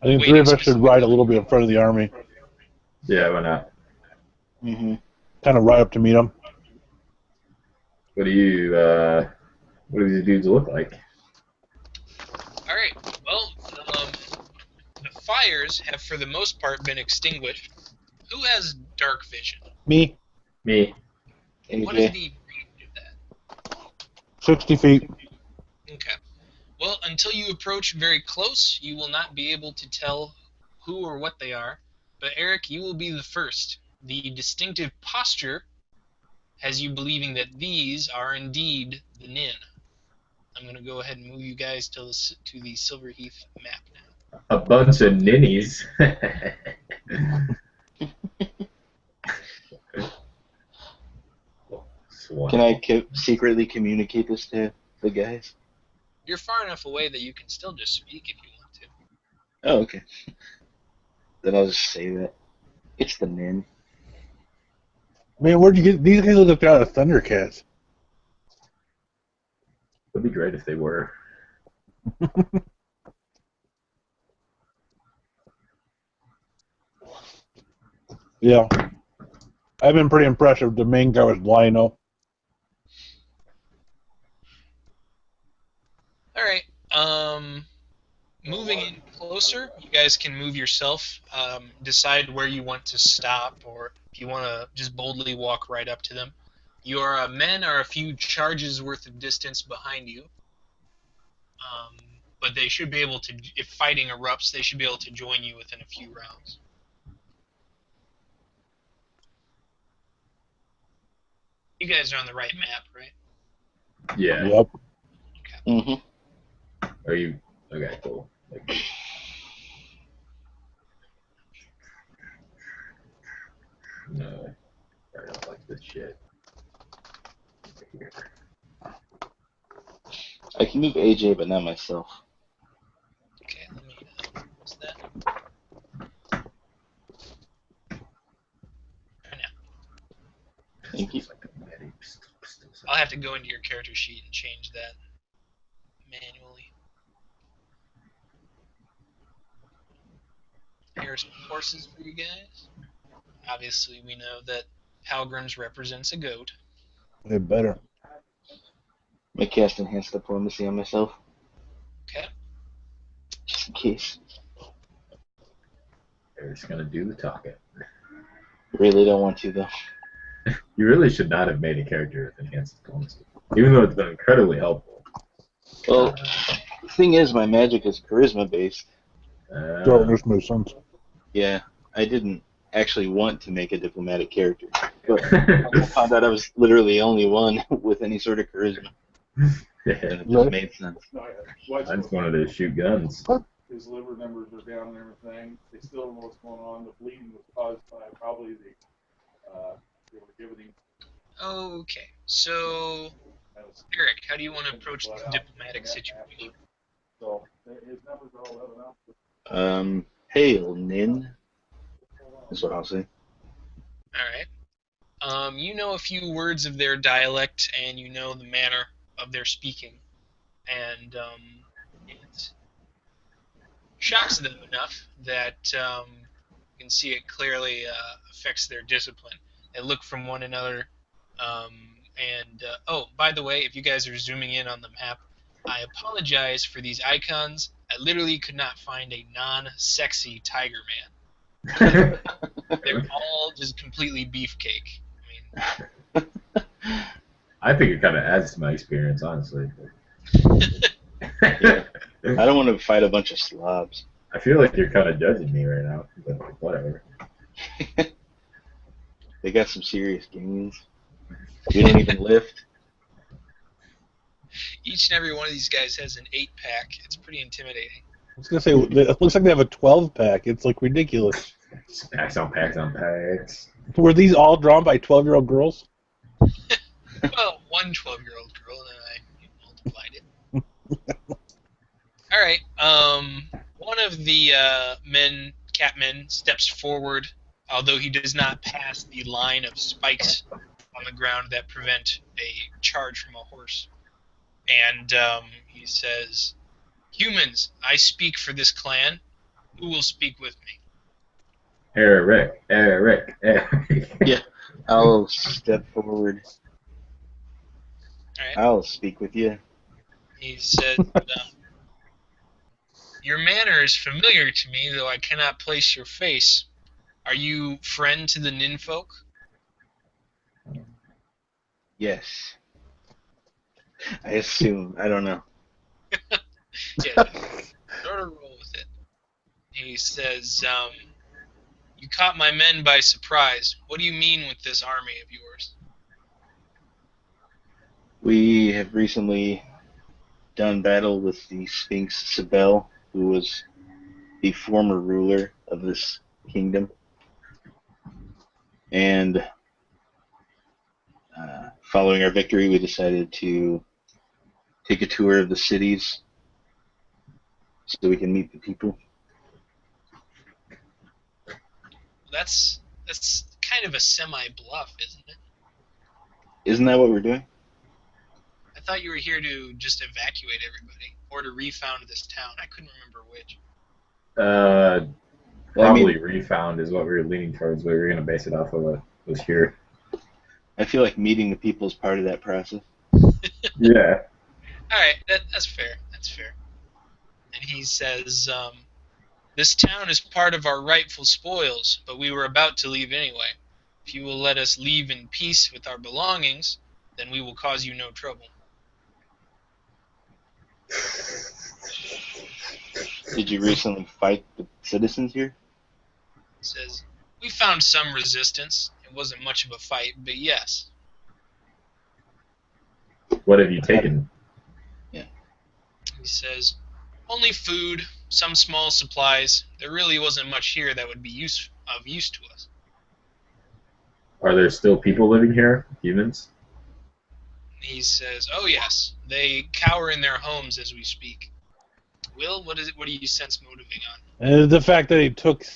Speaker 4: I think three of us should ride a little bit in front of the army.
Speaker 1: Yeah, why not?
Speaker 3: Mm-hmm.
Speaker 4: Kind of ride up to meet them.
Speaker 1: What do these dudes look like?
Speaker 2: Alright, well, the fires have for the most part been extinguished. Who has dark vision?
Speaker 4: Me.
Speaker 1: Me.
Speaker 2: What is the range of that?
Speaker 4: 60 feet.
Speaker 2: Okay. Well, until you approach very close, you will not be able to tell who or what they are. But Eric, you will be the first. The distinctive posture has you believing that these are indeed the Nin. I'm going to go ahead and move you guys to the Silverheath map now.
Speaker 1: A bunch of ninnies.
Speaker 3: Can I secretly communicate this to the guys?
Speaker 2: You're far enough away that you can still just speak if you want to.
Speaker 3: Oh, okay. Then I'll just say that. It's the Nin.
Speaker 4: Man, where'd you get these guys? Look out of Thundercats.
Speaker 1: It'd be great if they were.
Speaker 4: Yeah. I've been pretty impressed with the main guy was Lionel.
Speaker 2: Alright, moving in closer, you guys can move yourself, decide where you want to stop, or if you want to just boldly walk right up to them. Your men are a few charges worth of distance behind you, but they should be able to, if fighting erupts, they should be able to join you within a few rounds. You guys are on the right map, right?
Speaker 1: Yeah.
Speaker 4: Yep.
Speaker 3: Mm-hmm.
Speaker 1: Are you? Okay, cool. Like, no, I don't like this shit. Here.
Speaker 3: I can move AJ, but not myself.
Speaker 2: Okay, let me. What's that? Try now.
Speaker 3: Thank you.
Speaker 2: I'll have to go into your character sheet and change that manually. Here are some horses for you guys. Obviously, we know that Halgrim's represents a goat.
Speaker 4: It better.
Speaker 3: I cast Enhanced Diplomacy on myself,
Speaker 2: Okay.
Speaker 3: just in case.
Speaker 1: They're just gonna do the talking.
Speaker 3: Really don't want to, though.
Speaker 1: You really should not have made a character with enhanced diplomacy, even though it's been incredibly helpful.
Speaker 3: Well, the thing is, my magic is charisma-based.
Speaker 4: So this makes sense.
Speaker 3: Yeah, I didn't actually want to make a diplomatic character, but I found out I was literally the only one with any sort of charisma, and it just made sense.
Speaker 1: I just wanted to shoot guns.
Speaker 5: His liver numbers are down and everything. They still don't know what's going on. The bleeding was caused by probably they were giving him.
Speaker 2: Okay, so Eric, how do you want to approach this diplomatic situation?
Speaker 5: So his numbers are all level out.
Speaker 3: Hail, Nin, is what I'll say.
Speaker 2: All right. You know a few words of their dialect, and you know the manner of their speaking, and it shocks them enough that you can see it clearly affects their discipline. They look from one another, oh, by the way, if you guys are zooming in on the map, I apologize for these icons. I literally could not find a non-sexy tiger man. They're all just completely beefcake. I mean,
Speaker 1: I think it kind of adds to my experience, honestly.
Speaker 3: Yeah. I don't want to fight a bunch of slobs.
Speaker 1: I feel like you're kind of judging me right now, but whatever.
Speaker 3: They got some serious gains. We don't even lift.
Speaker 2: each and every one of these guys has an 8-pack. It's pretty intimidating.
Speaker 4: I was gonna say it looks like they have a 12-pack. It's like ridiculous.
Speaker 1: Packs on packs on packs.
Speaker 4: Were these all drawn by 12-year-old girls?
Speaker 2: Well, one 12-year-old girl, and I multiplied it. All right. One of the catmen steps forward, although he does not pass the line of spikes on the ground that prevent a charge from a horse. And he says, "Humans, I speak for this clan. Who will speak with me?"
Speaker 1: Eric.
Speaker 3: Yeah, I'll step forward.
Speaker 2: All right.
Speaker 3: I'll speak with you.
Speaker 2: He said, "Your manner is familiar to me, though I cannot place your face. Are you friend to the Ninfolk?"
Speaker 3: Yes. I assume. I don't know.
Speaker 2: Yeah, sort of roll with it. He says, "You caught my men by surprise. What do you mean with this army of yours?"
Speaker 3: We have recently done battle with the Sphinx Sibel, who was the former ruler of this kingdom. And following our victory, we decided to take a tour of the cities so we can meet the people.
Speaker 2: That's kind of a semi-bluff, isn't it?
Speaker 3: Isn't that what we're doing?
Speaker 2: I thought you were here to just evacuate everybody, or to refound this town. I couldn't remember which.
Speaker 1: Probably refound is what we were leaning towards. We were going to base it off of what was here.
Speaker 3: I feel like meeting the people is part of that process.
Speaker 1: Yeah.
Speaker 2: All right, that's fair. That's fair. And he says, "This town is part of our rightful spoils, but we were about to leave anyway. If you will let us leave in peace with our belongings, then we will cause you no trouble."
Speaker 3: Did you recently fight the citizens here?
Speaker 2: He says, "We found some resistance. It wasn't much of a fight, but yes."
Speaker 1: What have you taken?
Speaker 3: Yeah.
Speaker 2: He says, only food, some small supplies. There really wasn't much here that would be of use to us.
Speaker 1: Are there still people living here? Humans?
Speaker 2: He says, oh yes, they cower in their homes as we speak. Will, what do you sense motivating on?
Speaker 4: The fact that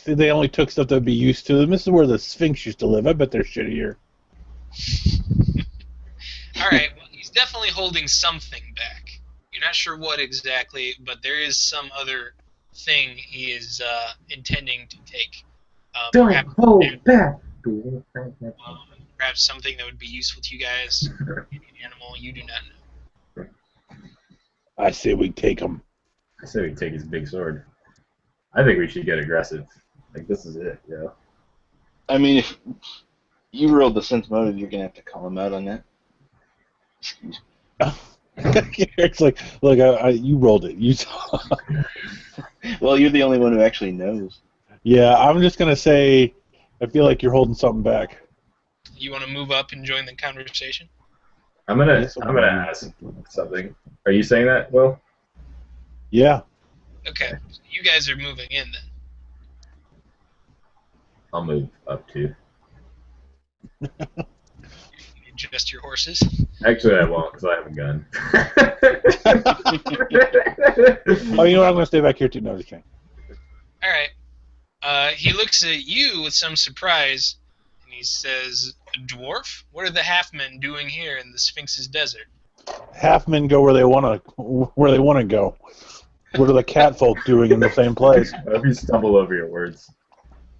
Speaker 4: they only took stuff that would be used to them. This is where the Sphinx used to live. I bet they're shittier.
Speaker 2: All right, well, he's definitely holding something back. You're not sure what exactly, but there is some other thing he is intending to take.
Speaker 1: Don't hold back.
Speaker 2: Perhaps something that would be useful to you guys. An animal you do not know.
Speaker 4: I say we take him.
Speaker 1: I say we take his big sword. I think we should get aggressive. Like, this is it, yeah.
Speaker 3: I mean, if you rolled the sense motive, you're gonna have to call him out on that. Excuse me.
Speaker 4: It's like, look, you rolled it. You saw.
Speaker 3: Well, you're the only one who actually knows.
Speaker 4: Yeah, I'm just gonna say, I feel like you're holding something back.
Speaker 2: You want to move up and join the conversation?
Speaker 1: I'm gonna ask something. Are you saying that, Will?
Speaker 4: Yeah.
Speaker 2: Okay, so you guys are moving in then.
Speaker 1: I'll move up too.
Speaker 2: You adjust your horses.
Speaker 1: Actually, I won't because I have a gun.
Speaker 4: Oh, you know what? I'm gonna stay back here too. No, just kidding.
Speaker 2: All right. He looks at you with some surprise, and he says, "A dwarf? What are the half-men doing here in the Sphinx's desert?"
Speaker 4: Half men go where they wanna go. What are the cat folk doing in the same place?
Speaker 1: I hope you stumble over your words.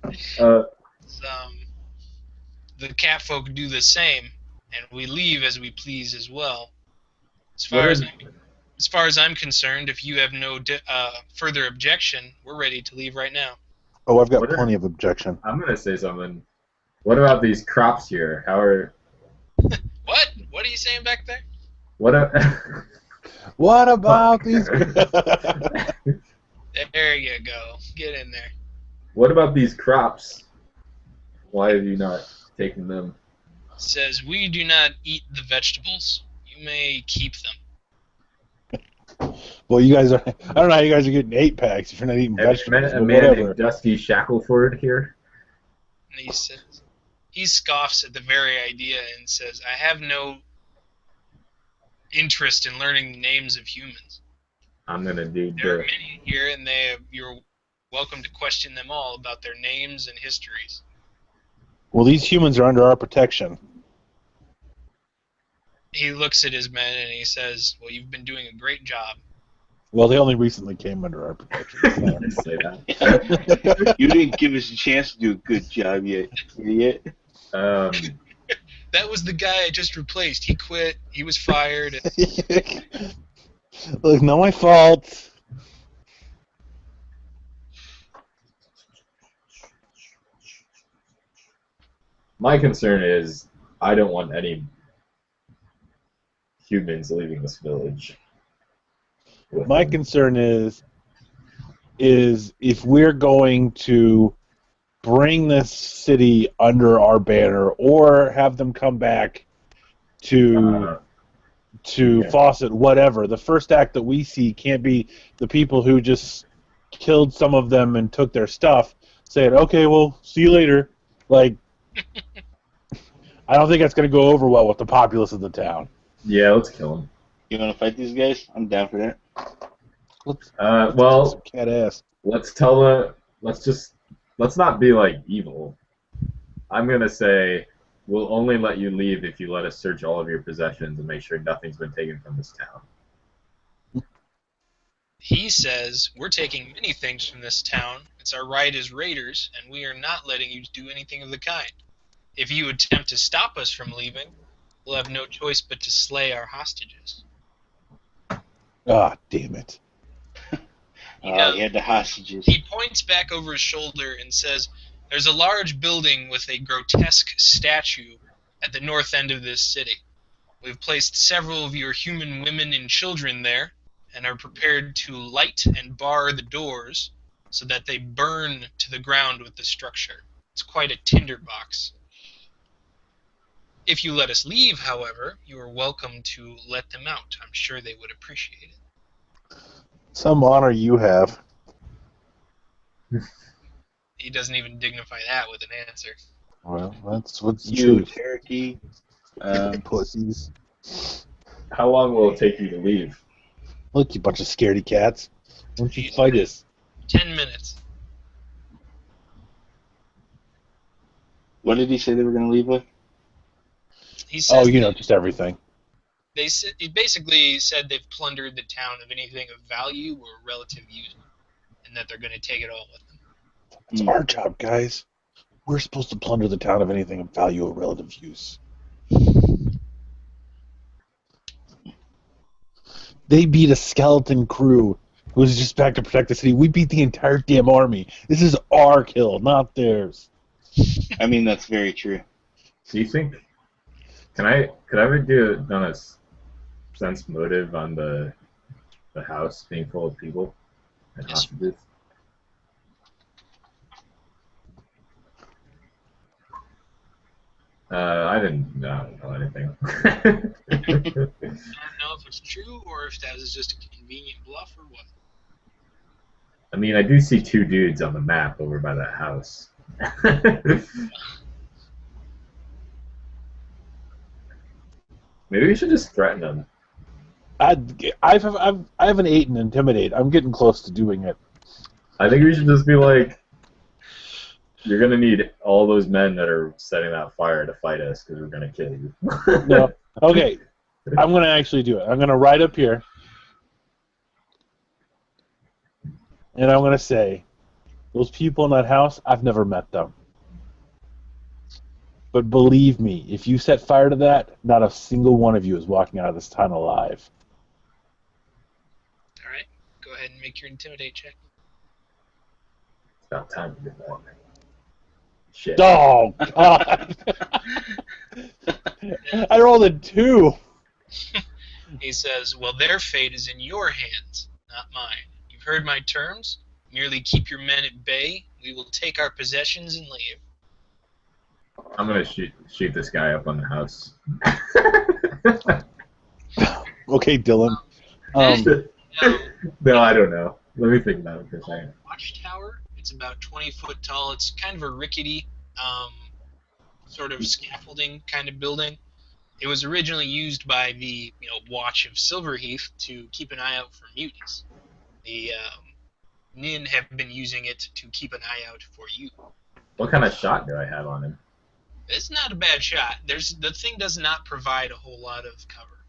Speaker 2: The cat folk do the same, and we leave as we please as well. As far as I'm concerned, if you have no further objection, we're ready to leave right now.
Speaker 4: Oh, I've got plenty of objection.
Speaker 1: I'm gonna say something. What about these crops here? How are?
Speaker 2: What? What are you saying back there?
Speaker 4: What about these?
Speaker 2: There you go. Get in there.
Speaker 1: What about these crops? Why have you not taken them?
Speaker 2: Says, we do not eat the vegetables. You may keep them.
Speaker 4: Well, you guys are. I don't know how you guys are getting 8-packs if you're not eating vegetables.
Speaker 1: A
Speaker 4: But
Speaker 1: man
Speaker 4: whatever.
Speaker 1: named Dusty Shackleford here.
Speaker 2: And he scoffs at the very idea and says, I have no interest in learning the names of humans.
Speaker 1: I'm gonna do
Speaker 2: There are many here, and you're welcome to question them all about their names and histories.
Speaker 4: Well, these humans are under our protection.
Speaker 2: He looks at his men and he says, well, you've been doing a great job.
Speaker 4: Well, they only recently came under our protection.
Speaker 1: say that.
Speaker 3: You didn't give us a chance to do a good job yet, idiot.
Speaker 2: That was the guy I just replaced. He quit. He was fired.
Speaker 4: Look, not my fault.
Speaker 1: My concern is I don't want any humans leaving this village.
Speaker 4: My concern is if we're going to bring this city under our banner or have them come back to Fawcett, whatever, the first act that we see can't be the people who just killed some of them and took their stuff saying, okay, well, see you later. Like, I don't think that's going to go over well with the populace of the town.
Speaker 1: Yeah, let's kill them.
Speaker 3: You want to fight these guys? I'm down for that.
Speaker 1: Well,
Speaker 4: cat ass.
Speaker 1: let's not be like evil. I'm gonna say we'll only let you leave if you let us search all of your possessions and make sure nothing's been taken from this town.
Speaker 2: He says, we're taking many things from this town. It's our right as raiders, and we are not letting you do anything of the kind. If you attempt to stop us from leaving, we'll have no choice but to slay our hostages.
Speaker 4: Ah, damn it.
Speaker 2: You know,
Speaker 3: He had the hostages.
Speaker 2: he points back over his shoulder and says, there's a large building with a grotesque statue at the north end of this city. We've placed several of your human women and children there and are prepared to light and bar the doors so that they burn to the ground with the structure. It's quite a tinderbox. If you let us leave, however, you are welcome to let them out. I'm sure they would appreciate it.
Speaker 4: Some honor you have.
Speaker 2: He doesn't even dignify that with an answer.
Speaker 4: Well, that's what's the
Speaker 3: You
Speaker 4: truth.
Speaker 3: Cherokee.
Speaker 4: Pussies.
Speaker 1: How long will it take you to leave?
Speaker 4: Look, you bunch of scaredy cats. Why don't you fight us?
Speaker 2: 10 minutes.
Speaker 3: What did he say they were going to leave with?
Speaker 2: He says
Speaker 4: just everything.
Speaker 2: He basically said they've plundered the town of anything of value or relative use, and that they're going to take it all with them.
Speaker 4: It's our job, guys. We're supposed to plunder the town of anything of value or relative use. They beat a skeleton crew who was just back to protect the city. We beat the entire damn army. This is our kill, not theirs.
Speaker 3: I mean, that's very true.
Speaker 1: Do you think? Could I ever do it on a sense motive on the house being full of people and hostages? I don't know anything.
Speaker 2: I don't know if it's true or if that was just a convenient bluff or what.
Speaker 1: I mean, I do see two dudes on the map over by that house. Maybe we should just threaten them.
Speaker 4: I have an 8 in Intimidate. I'm getting close to doing it.
Speaker 1: I think we should just be like, you're going to need all those men that are setting that fire to fight us because we're going to kill you.
Speaker 4: No. Okay. I'm going to actually do it. I'm going to ride up here. And I'm going to say, those people in that house, I've never met them. But believe me, if you set fire to that, not a single one of you is walking out of this town alive.
Speaker 2: All right. Go ahead and make your Intimidate check.
Speaker 1: It's about time to get that. Shit.
Speaker 4: Oh, God. I rolled a 2.
Speaker 2: He says, well, their fate is in your hands, not mine. You've heard my terms. Merely keep your men at bay. We will take our possessions and leave.
Speaker 1: I'm going to shoot this guy up on the house.
Speaker 4: Okay, Dylan.
Speaker 1: No, I don't know. Let me think about it for a second.
Speaker 2: Watchtower. It's about 20 foot tall. It's kind of a rickety sort of scaffolding kind of building. It was originally used by the Watch of Silverheath to keep an eye out for mutants. The Nin have been using it to keep an eye out for you.
Speaker 1: What kind of shot do I have on him?
Speaker 2: It's not a bad shot. The thing does not provide a whole lot of cover.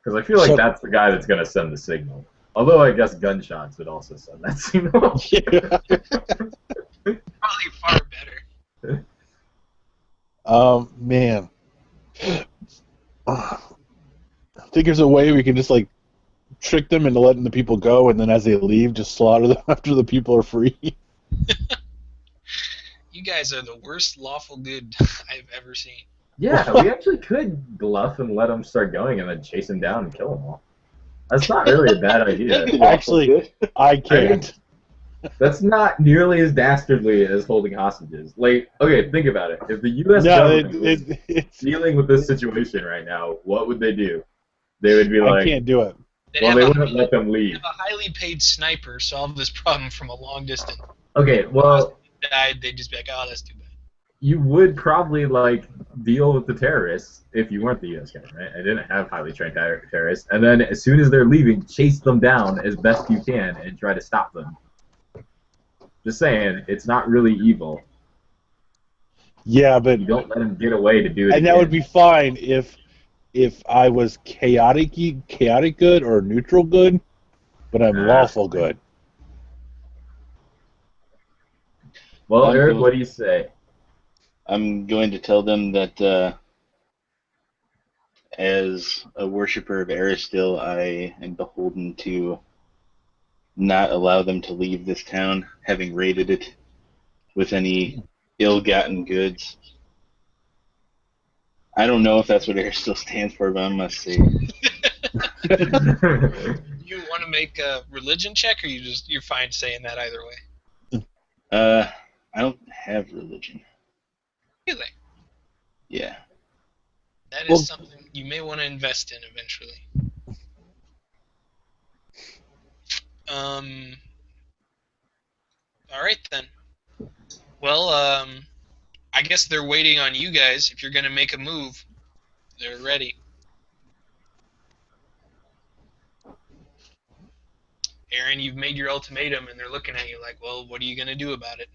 Speaker 1: Because I feel like that's the guy that's going to send the signal. Although I guess gunshots would also send that signal.
Speaker 2: Probably far better.
Speaker 4: Man. I think there's a way we can just, trick them into letting the people go, and then as they leave, just slaughter them after the people are free.
Speaker 2: You guys are the worst lawful good I've ever seen.
Speaker 1: Yeah, we actually could bluff and let them start going and then chase them down and kill them all. That's not really a bad idea.
Speaker 4: Actually, I can't.
Speaker 1: That's not nearly as dastardly as holding hostages. Okay, think about it. If the U.S. government was dealing with this situation right now, what would they do? They would be like,
Speaker 4: I can't do it.
Speaker 1: Well, they wouldn't let them leave.
Speaker 2: Have a highly paid sniper solve this problem from a long distance.
Speaker 1: Okay, well,
Speaker 2: they'd just be like, oh, that's too bad.
Speaker 1: You would probably deal with the terrorists if you weren't the U.S. government and didn't have highly trained terrorists, and then as soon as they're leaving, chase them down as best you can and try to stop them. Just saying, it's not really evil.
Speaker 4: Yeah, but
Speaker 1: you don't let them get away to do it.
Speaker 4: And that would be fine if I was chaotic good or neutral good, but I'm lawful good.
Speaker 1: Well, Eric, what do you say?
Speaker 3: I'm going to tell them that as a worshiper of Aristil, I am beholden to not allow them to leave this town, having raided it with any ill-gotten goods. I don't know if that's what Aristil stands for, but I must say.
Speaker 2: You want to make a religion check, or you're fine saying that either way?
Speaker 3: I don't have religion.
Speaker 2: Really?
Speaker 3: Yeah.
Speaker 2: That is something you may want to invest in eventually. All right then. Well, I guess they're waiting on you guys. If you're gonna make a move, they're ready. Aaron, you've made your ultimatum, and they're looking at you like, well, what are you gonna do about it?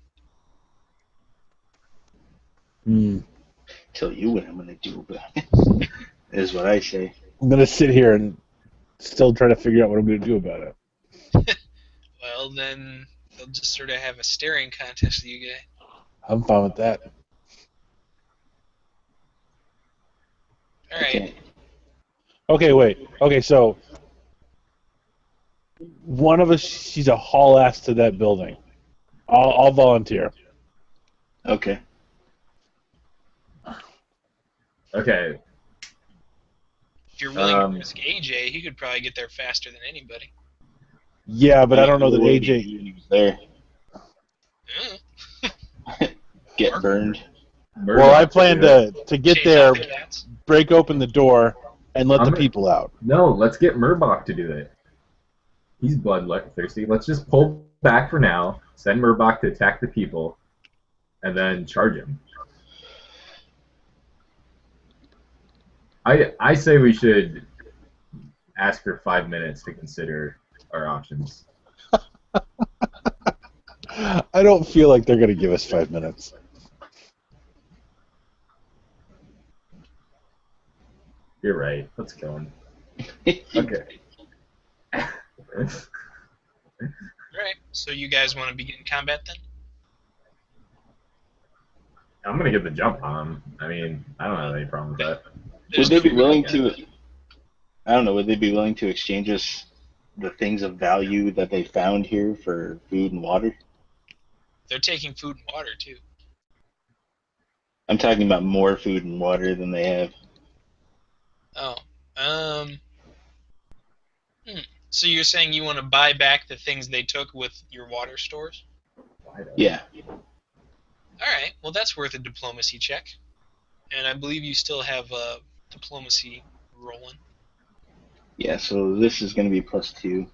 Speaker 3: Tell you what I'm gonna do about it. Is what I say.
Speaker 4: I'm gonna sit here and still try to figure out what I'm gonna do about it.
Speaker 2: Well, then they'll just sort of have a staring contest with you guys.
Speaker 4: I'm fine with that.
Speaker 2: All right.
Speaker 4: Okay, wait. Okay, so one of us, she's a haul ass to that building. I'll volunteer.
Speaker 3: Okay.
Speaker 1: Okay.
Speaker 2: If you're willing to risk AJ, he could probably get there faster than anybody.
Speaker 4: Yeah, but I don't know that
Speaker 3: When
Speaker 4: AJ.
Speaker 3: he was there. Get burned.
Speaker 4: Well, I plan to get
Speaker 2: Chase
Speaker 4: there,
Speaker 2: out the cats.
Speaker 4: break open the door, and let the people out.
Speaker 1: No, let's get Murbach to do it. He's bloodthirsty. Let's just pull back for now, send Murbach to attack the people, and then charge him. I say we should ask for 5 minutes to consider our options.
Speaker 4: I don't feel like they're going to give us 5 minutes.
Speaker 1: You're right. Let's kill him. Okay.
Speaker 2: Alright, so you guys want to begin combat then?
Speaker 1: I'm gonna get the jump on him. I mean, I don't have any problem with that.
Speaker 3: Would they be willing to? I don't know. Would they be willing to exchange us the things of value that they found here for food and water?
Speaker 2: They're taking food and water too.
Speaker 3: I'm talking about more food and water than they have.
Speaker 2: Oh. So you're saying you want to buy back the things they took with your water stores?
Speaker 3: Yeah.
Speaker 2: Alright, well that's worth a diplomacy check. And I believe you still have a diplomacy rolling.
Speaker 3: Yeah, so this is going to be +2.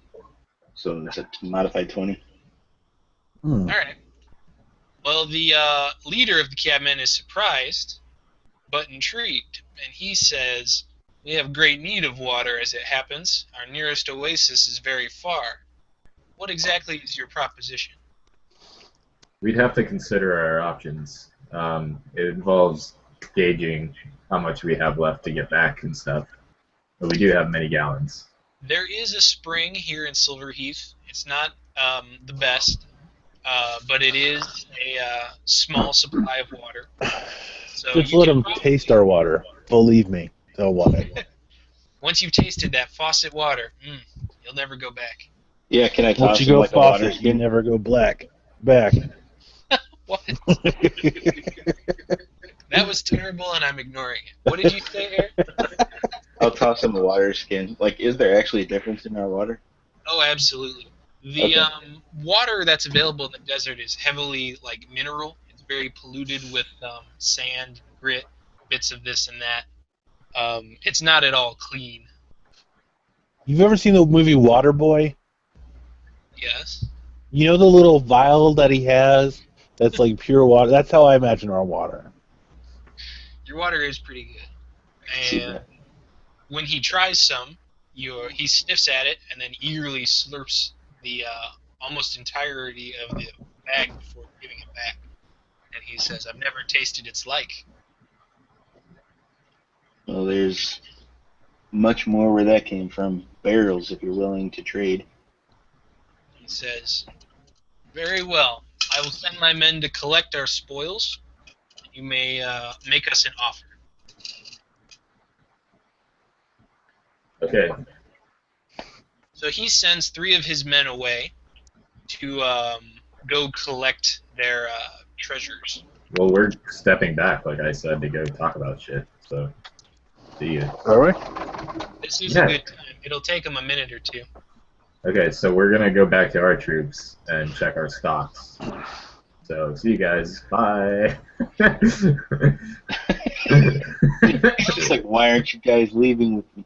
Speaker 3: So it's a modified 20.
Speaker 2: Alright. Well, the leader of the cabmen is surprised, but intrigued. And he says, we have great need of water as it happens. Our nearest oasis is very far. What exactly is your proposition?
Speaker 1: We'd have to consider our options. It involves gauging how much we have left to get back and stuff. But we do have many gallons.
Speaker 2: There is a spring here in Silverheath. It's not the best, but it is a small supply of water. So
Speaker 4: just let them taste our water. Believe me, they'll want it.
Speaker 2: Once you've tasted that faucet water, you'll never go back.
Speaker 3: Yeah, can I toss
Speaker 4: Once you
Speaker 3: him
Speaker 4: go
Speaker 3: like a water
Speaker 4: faucet, you
Speaker 3: skin?
Speaker 4: never go back.
Speaker 2: What? That was terrible, and I'm ignoring it. What did you say, Eric?
Speaker 3: I'll toss him a water skin. Like, is there actually a difference in our water?
Speaker 2: Oh, absolutely. The water that's available in the desert is heavily mineral. It's very polluted with sand, grit, bits of this and that. It's not at all clean.
Speaker 4: You've ever seen the movie Waterboy?
Speaker 2: Yes.
Speaker 4: You know the little vial that he has that's like pure water? That's how I imagine our water.
Speaker 2: Your water is pretty good. And when he tries some, he sniffs at it and then eagerly slurps the almost entirety of the bag before giving it back. And he says, I've never tasted its like.
Speaker 3: Well, there's much more where that came from. Barrels, if you're willing to trade.
Speaker 2: He says, very well. I will send my men to collect our spoils. You may make us an offer.
Speaker 1: Okay.
Speaker 2: So he sends 3 of his men away to go collect their treasures.
Speaker 1: Well, we're stepping back, like I said, to go talk about shit. So, see you.
Speaker 4: Are we?
Speaker 2: This is a good time. It'll take them a minute or two.
Speaker 1: Okay, so we're gonna go back to our troops and check our stocks. So, see you guys. Bye.
Speaker 3: It's like, why aren't you guys leaving with me?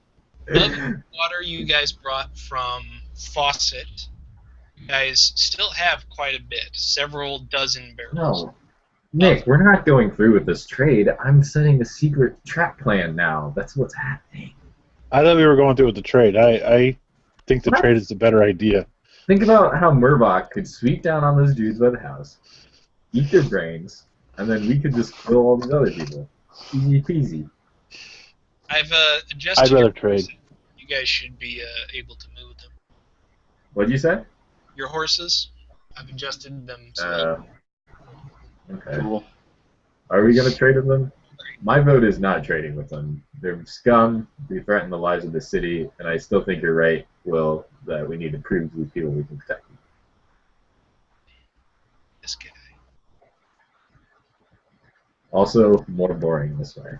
Speaker 2: Of the water you guys brought from Faucet, you guys still have quite a bit, several dozen barrels.
Speaker 1: No. Nick, we're not going through with this trade. I'm setting a secret trap plan now. That's what's happening.
Speaker 4: I thought we were going through with the trade. I think the trade is the better idea.
Speaker 1: Think about how Murdoch could sweep down on those dudes by the house, eat their brains, and then we could just kill all these other people. Easy peasy.
Speaker 2: I've adjusted.
Speaker 4: I'd rather
Speaker 2: your
Speaker 4: trade.
Speaker 2: horses. You guys should be able to move them.
Speaker 1: What'd you say?
Speaker 2: Your horses, I've adjusted them. So
Speaker 1: Okay.
Speaker 3: Cool.
Speaker 1: Are we going to trade with them? My vote is not trading with them. They're scum. They threaten the lives of the city, and I still think you're right, Will, that we need to prove to these people we can protect them.
Speaker 2: this guy.
Speaker 1: Also, more boring this way.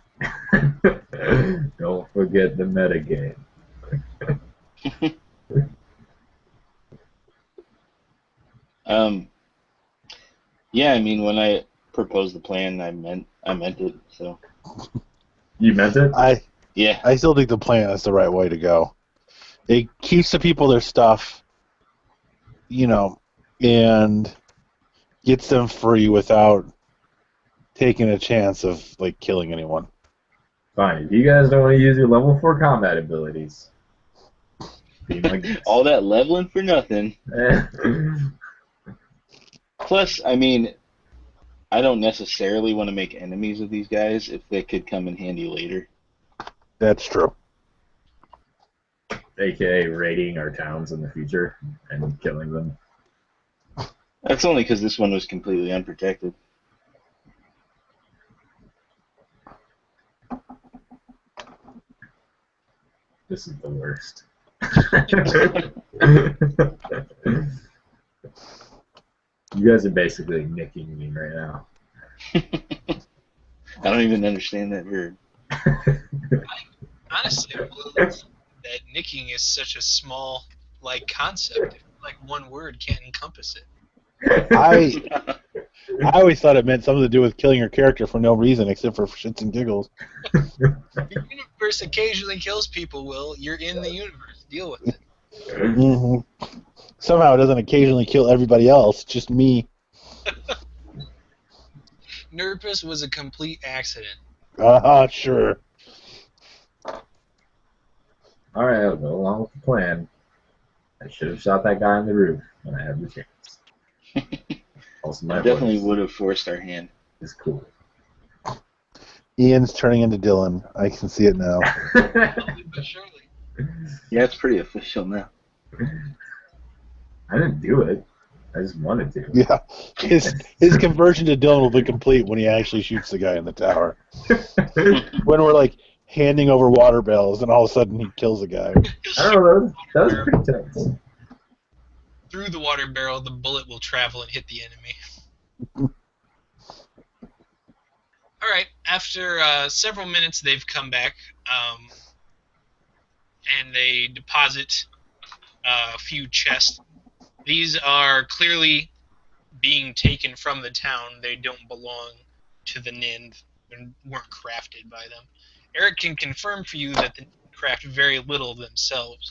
Speaker 1: Don't forget the metagame.
Speaker 3: Yeah, I mean, when I proposed the plan, I meant it. So.
Speaker 1: You meant it?
Speaker 3: Yeah.
Speaker 4: I still think the plan is the right way to go. It keeps the people their stuff, and gets them free without taking a chance of killing anyone.
Speaker 1: Fine. If you guys don't want to use your level 4 combat abilities, be my guest.
Speaker 3: All that leveling for nothing. Plus, I mean, I don't necessarily want to make enemies of these guys if they could come in handy later.
Speaker 4: That's true.
Speaker 1: AKA raiding our towns in the future and killing them.
Speaker 3: That's only because this one was completely unprotected.
Speaker 1: This is the worst. You guys are basically nicking me right now.
Speaker 3: I don't even understand that word.
Speaker 2: Honestly, that nicking is such a small concept. One word can't encompass it.
Speaker 4: I always thought it meant something to do with killing your character for no reason except for shits and giggles.
Speaker 2: The universe occasionally kills people, Will. You're in the universe. Deal with it.
Speaker 4: Mm-hmm. Somehow it doesn't occasionally kill everybody else, just me.
Speaker 2: Nurpus was a complete accident.
Speaker 4: Sure.
Speaker 1: Alright, I'll go along with the plan. I should have shot that guy on the roof when I had the chance. Also, my
Speaker 3: I definitely
Speaker 1: voice
Speaker 3: would have forced our hand.
Speaker 1: is cool.
Speaker 4: Ian's turning into Dylan. I can see it now.
Speaker 2: Slowly but surely.
Speaker 3: Yeah, it's pretty official now.
Speaker 1: I didn't do it. I just wanted to.
Speaker 4: Yeah. His conversion to Dylan will be complete when he actually shoots the guy in the tower. When we're handing over water barrels and all of a sudden he kills a guy.
Speaker 1: I don't know, that was pretty tense.
Speaker 2: Through the water barrel, the bullet will travel and hit the enemy. Alright, after several minutes, they've come back, and they deposit a few chests. These are clearly being taken from the town. They don't belong to the Nind and weren't crafted by them. Eric can confirm for you that the Nind craft very little themselves.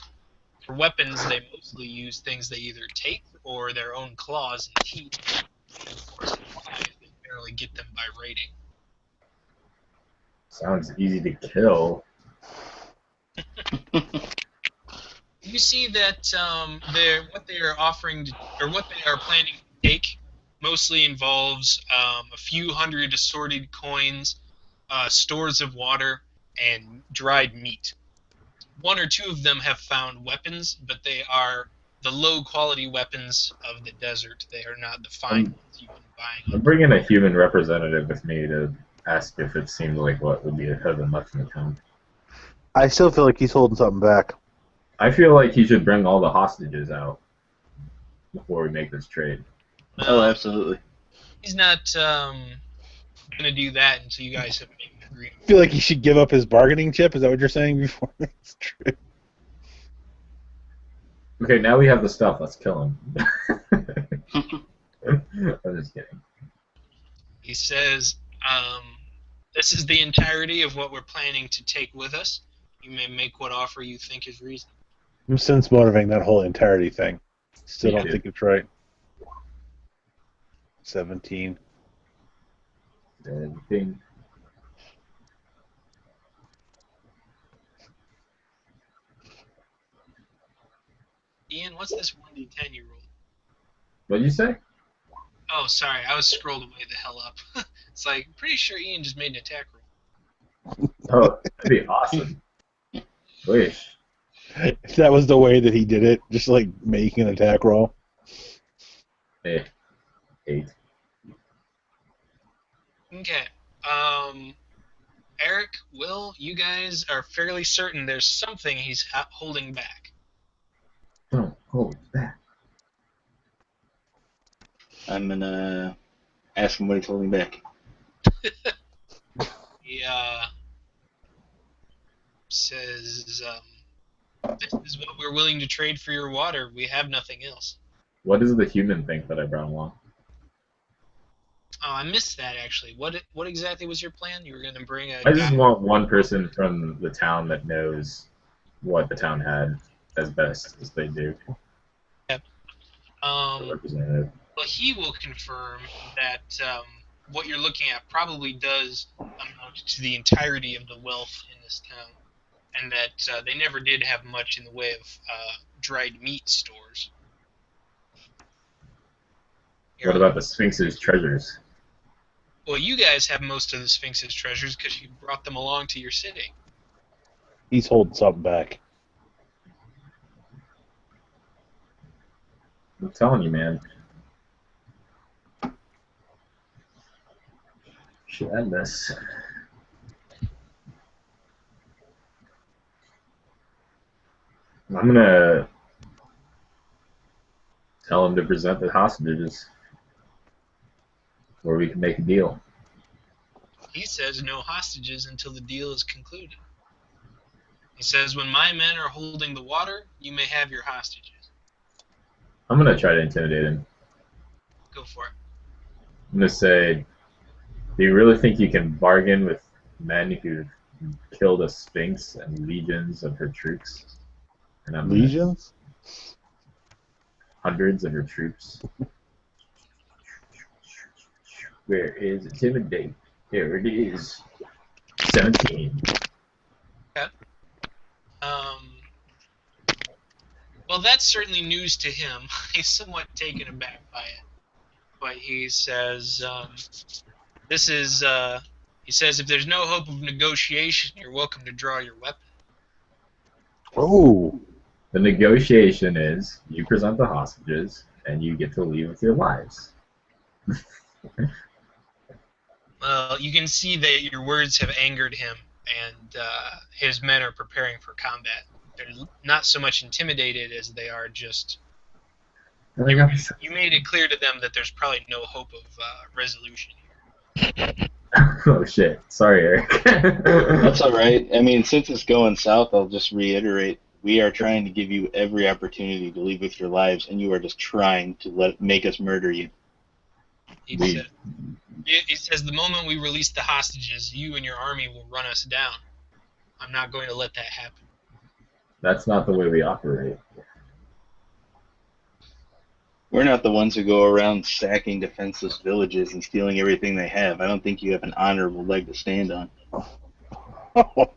Speaker 2: For weapons, they mostly use things they either take or their own claws and teeth. And of course, supplies, they barely get them by raiding.
Speaker 1: Sounds easy to kill.
Speaker 2: You see that what they are offering or what they are planning to take mostly involves a few hundred assorted coins, stores of water, and dried meat. One or two of them have found weapons, but they are the low-quality weapons of the desert. They are not the fine ones you've been buying.
Speaker 1: I'm bringing a human representative with me to ask if it seemed like what would be have been left in the town.
Speaker 4: I still feel like he's holding something back.
Speaker 1: I feel like he should bring all the hostages out before we make this trade.
Speaker 3: Oh, absolutely.
Speaker 2: He's not going to do that until you guys have made an agreement.
Speaker 4: I feel like he should give up his bargaining chip. Is that what you're saying before it's true?
Speaker 1: Okay, now we have the stuff. Let's kill him. I'm just kidding.
Speaker 2: He says, This is the entirety of what we're planning to take with us. You may make what offer you think is reasonable.
Speaker 4: I'm sense motivating that whole entirety thing. Still
Speaker 1: Me
Speaker 4: don't
Speaker 1: too.
Speaker 4: think it's right. 17.
Speaker 1: Anything.
Speaker 2: Ian, what's this 1d10 you rolled?
Speaker 1: What'd you say?
Speaker 2: Oh, sorry, I was scrolled way the hell up. It's like, pretty sure Ian just made an attack roll.
Speaker 1: Oh, that'd be awesome. Wish.
Speaker 4: If that was the way that he did it, just like making an attack roll.
Speaker 1: Hey, 8.
Speaker 2: Okay. Eric, Will, you guys are fairly certain there's something he's holding back.
Speaker 1: Don't hold back.
Speaker 3: I'm gonna ask him what he's holding back.
Speaker 2: He says, this is what we're willing to trade for your water. We have nothing else.
Speaker 1: What does the human think that I brought along?
Speaker 2: Oh, I missed that, actually. What exactly was your plan? You were going to bring a
Speaker 1: I just
Speaker 2: guy...
Speaker 1: want one person from the town that knows what the town had as best as they do.
Speaker 2: Yep.
Speaker 1: Representative.
Speaker 2: Well, he will confirm that what you're looking at probably does amount to the entirety of the wealth in this town, and that they never did have much in the way of dried meat stores.
Speaker 1: What about the Sphinx's treasures?
Speaker 2: Well, you guys have most of the Sphinx's treasures because you brought them along to your city.
Speaker 4: He's holding something back.
Speaker 1: I'm telling you, man. Should end this. I'm gonna tell him to present the hostages, or we can make a deal.
Speaker 2: He says no hostages until the deal is concluded. He says, when my men are holding the water, you may have your hostages.
Speaker 1: I'm gonna try to intimidate him.
Speaker 2: Go for it.
Speaker 1: I'm gonna say, do you really think you can bargain with men who've killed a Sphinx and legions of her troops? And I'm
Speaker 4: Legions?
Speaker 1: Hundreds of her troops. Where is intimidate? Here it is. 17.
Speaker 2: Okay. Well, that's certainly news to him. He's somewhat taken aback by it. But he says, this is, he says, if there's no hope of negotiation, you're welcome to draw your weapon.
Speaker 4: Oh.
Speaker 1: The negotiation is you present the hostages and you get to leave with your lives.
Speaker 2: Well, you can see that your words have angered him, and his men are preparing for combat. They're not so much intimidated as they are just... You made it clear to them that there's probably no hope of resolution here.
Speaker 1: Oh shit. Sorry, Eric.
Speaker 3: That's alright. I mean, since it's going south, I'll just reiterate. We are trying to give you every opportunity to leave with your lives, and you are just trying to make us murder you.
Speaker 2: He says, the moment we release the hostages, you and your army will run us down. I'm not going to let that happen.
Speaker 1: That's not the way we operate.
Speaker 3: We're not the ones who go around sacking defenseless villages and stealing everything they have. I don't think you have an honorable leg to stand on.
Speaker 2: That's a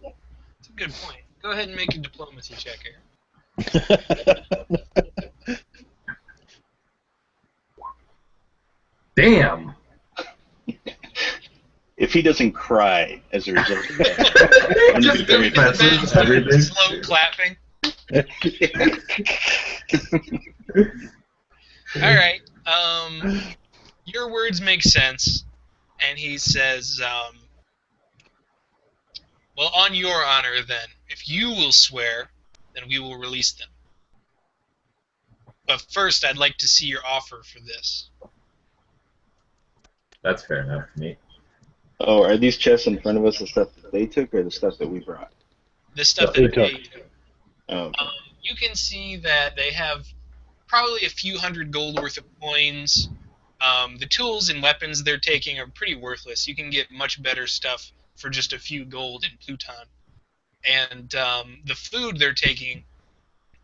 Speaker 2: good point. Go ahead and make a diplomacy check here.
Speaker 1: Damn!
Speaker 3: If he doesn't cry as a result of that, I'm
Speaker 1: Just
Speaker 3: very
Speaker 1: messes everything.
Speaker 2: Slow clapping. All right. Your words make sense. And he says, well, on your honor, then, if you will swear, then we will release them. But first, I'd like to see your offer for this.
Speaker 1: That's fair enough to me.
Speaker 3: Oh, are these chests in front of us the stuff that they took or the stuff that we brought?
Speaker 2: The stuff
Speaker 1: They
Speaker 2: that they
Speaker 1: took.
Speaker 2: took.
Speaker 3: Oh, okay.
Speaker 2: You can see that they have probably a few hundred gold worth of coins. The tools and weapons they're taking are pretty worthless. You can get much better stuff for just a few gold in Pluton. And the food they're taking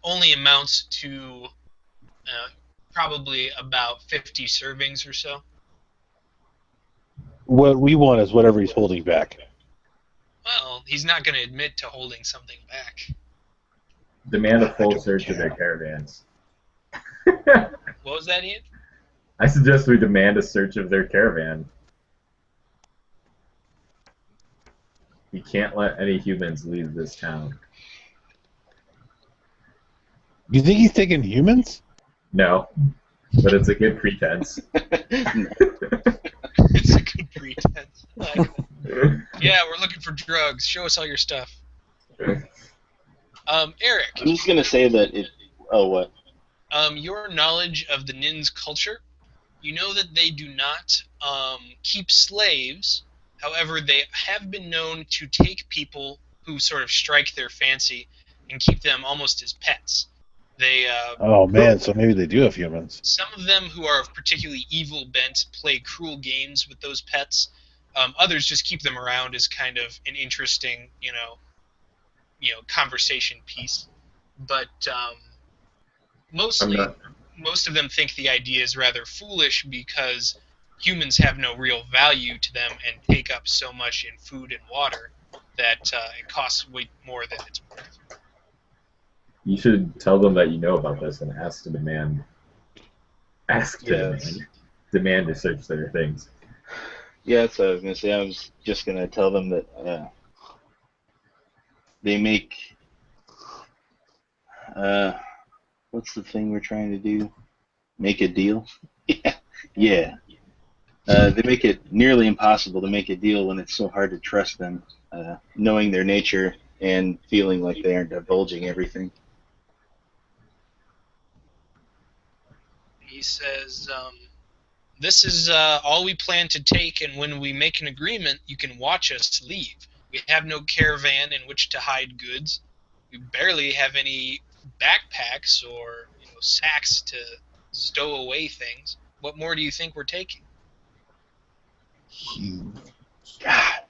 Speaker 2: only amounts to probably about 50 servings or so.
Speaker 4: What we want is whatever he's holding back.
Speaker 2: Well, he's not going to admit to holding something back.
Speaker 1: Demand a full search of their caravans.
Speaker 2: What was that, Ian?
Speaker 1: I suggest we demand a search of their caravan. We can't let any humans leave this town.
Speaker 4: You think he's taking humans?
Speaker 1: No, but it's a good pretense.
Speaker 2: It's a good pretense. Yeah, we're looking for drugs. Show us all your stuff. Eric.
Speaker 3: I'm just gonna say that it. Oh, what?
Speaker 2: Your knowledge of the Nin's culture, you know that they do not keep slaves. However, they have been known to take people who sort of strike their fancy and keep them almost as pets. They.
Speaker 4: Oh man, so maybe they do have humans.
Speaker 2: Some of them who are of particularly evil bent play cruel games with those pets. Others just keep them around as kind of an interesting, conversation piece. But mostly, most of them think the idea is rather foolish because humans have no real value to them and take up so much in food and water that it costs way more than it's worth.
Speaker 1: You should tell them that you know about this and ask to demand. Demand to search their things.
Speaker 3: Yeah, that's what I was gonna say. I was just gonna tell them that they make. What's the thing we're trying to do? Make a deal? Yeah. They make it nearly impossible to make a deal when it's so hard to trust them, knowing their nature and feeling like they aren't divulging everything.
Speaker 2: He says, this is all we plan to take, and when we make an agreement, you can watch us leave. We have no caravan in which to hide goods. We barely have any backpacks or sacks to stow away things. What more do you think we're taking?
Speaker 3: God,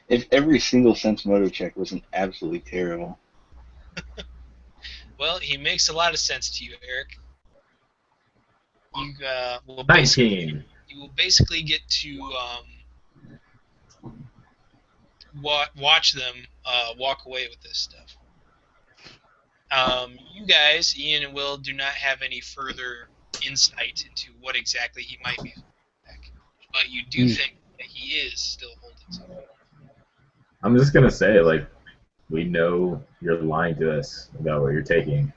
Speaker 3: if every single sense motive check wasn't absolutely terrible.
Speaker 2: Well, he makes a lot of sense to you, Eric. You will
Speaker 1: 19.
Speaker 2: You will basically get to watch them walk away with this stuff. You guys, Ian and Will, do not have any further insight into what exactly he might be back, but you do think that he is still holding something.
Speaker 1: I'm just gonna say, we know you're lying to us about what you're taking,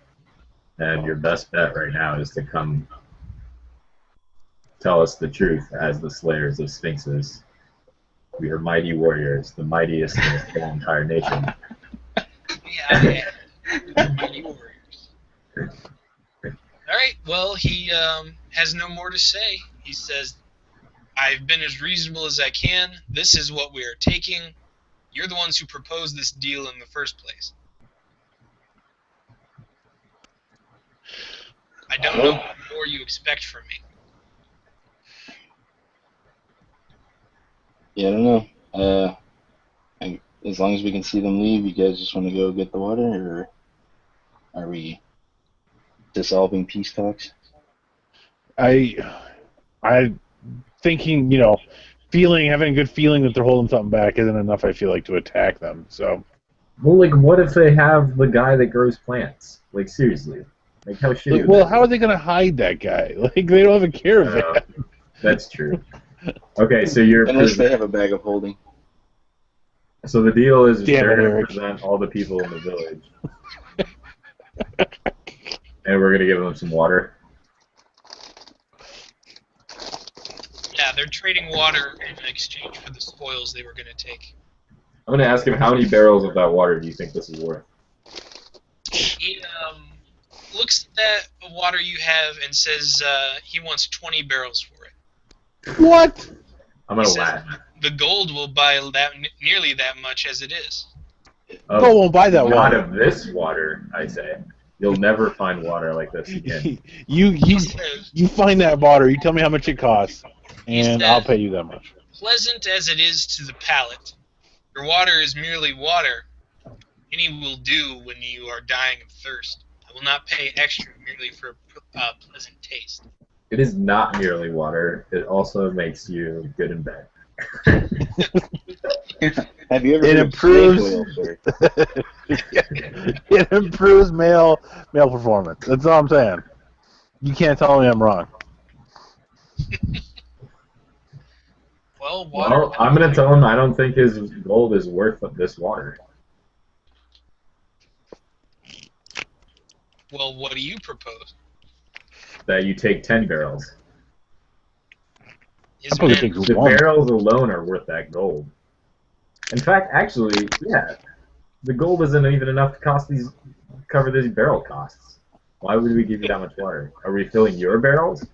Speaker 1: and your best bet right now is to come tell us the truth as the slayers of sphinxes. We are mighty warriors, the mightiest in this whole entire nation.
Speaker 2: Yeah, mighty warriors. Alright, well, he has no more to say. He says, I've been as reasonable as I can. This is what we are taking. You're the ones who proposed this deal in the first place. I don't know what more you expect from me.
Speaker 3: Yeah, I don't know. As long as we can see them leave, you guys just want to go get the water, or are we dissolving peace talks?
Speaker 4: I thinking, having a good feeling that they're holding something back isn't enough, I feel like, to attack them. So,
Speaker 1: well, what if they have the guy that grows plants? Seriously. How shitty.
Speaker 4: Well, how are they going to hide that guy? They don't have a caravan.
Speaker 1: That's true. Okay, so you're...
Speaker 3: Unless they have a bag of holding.
Speaker 1: So the deal is they're going to
Speaker 4: Eric.
Speaker 1: present all the people in the village. And we're going to give them some water.
Speaker 2: Yeah, they're trading water in exchange for the spoils they were going to take.
Speaker 1: I'm going to ask him, how many barrels of that water do you think this is worth?
Speaker 2: He looks at the water you have and says he wants 20 barrels for it.
Speaker 4: What?
Speaker 1: I'm going to laugh.
Speaker 2: The gold will buy nearly that much as it is.
Speaker 4: Gold won't buy that
Speaker 1: Not
Speaker 4: water.
Speaker 1: of this water, I say. You'll never find water like this again.
Speaker 4: You find that water, you tell me how much it costs, and I'll pay you that much.
Speaker 2: Pleasant as it is to the palate, Your water is merely water. Any will do when you are dying of thirst. I will not pay extra merely for a pleasant taste.
Speaker 1: It is not merely water. It also makes you good in bed.
Speaker 3: Have you ever
Speaker 4: It
Speaker 3: heard
Speaker 4: improves-
Speaker 3: of snake oil, sir?
Speaker 4: It improves male performance. That's all I'm saying. You can't tell me I'm wrong.
Speaker 2: Well, water.
Speaker 1: Well, I'm gonna tell him I don't think his gold is worth this water.
Speaker 2: Well, what do you propose?
Speaker 1: That you take 10 barrels.
Speaker 2: His
Speaker 4: I'll probably
Speaker 2: men,
Speaker 4: take
Speaker 1: The
Speaker 4: one.
Speaker 1: barrels alone are worth that gold. In fact, actually, yeah, the gold isn't even enough to cover these barrel costs. Why would we give you that much water? Are we filling your barrels?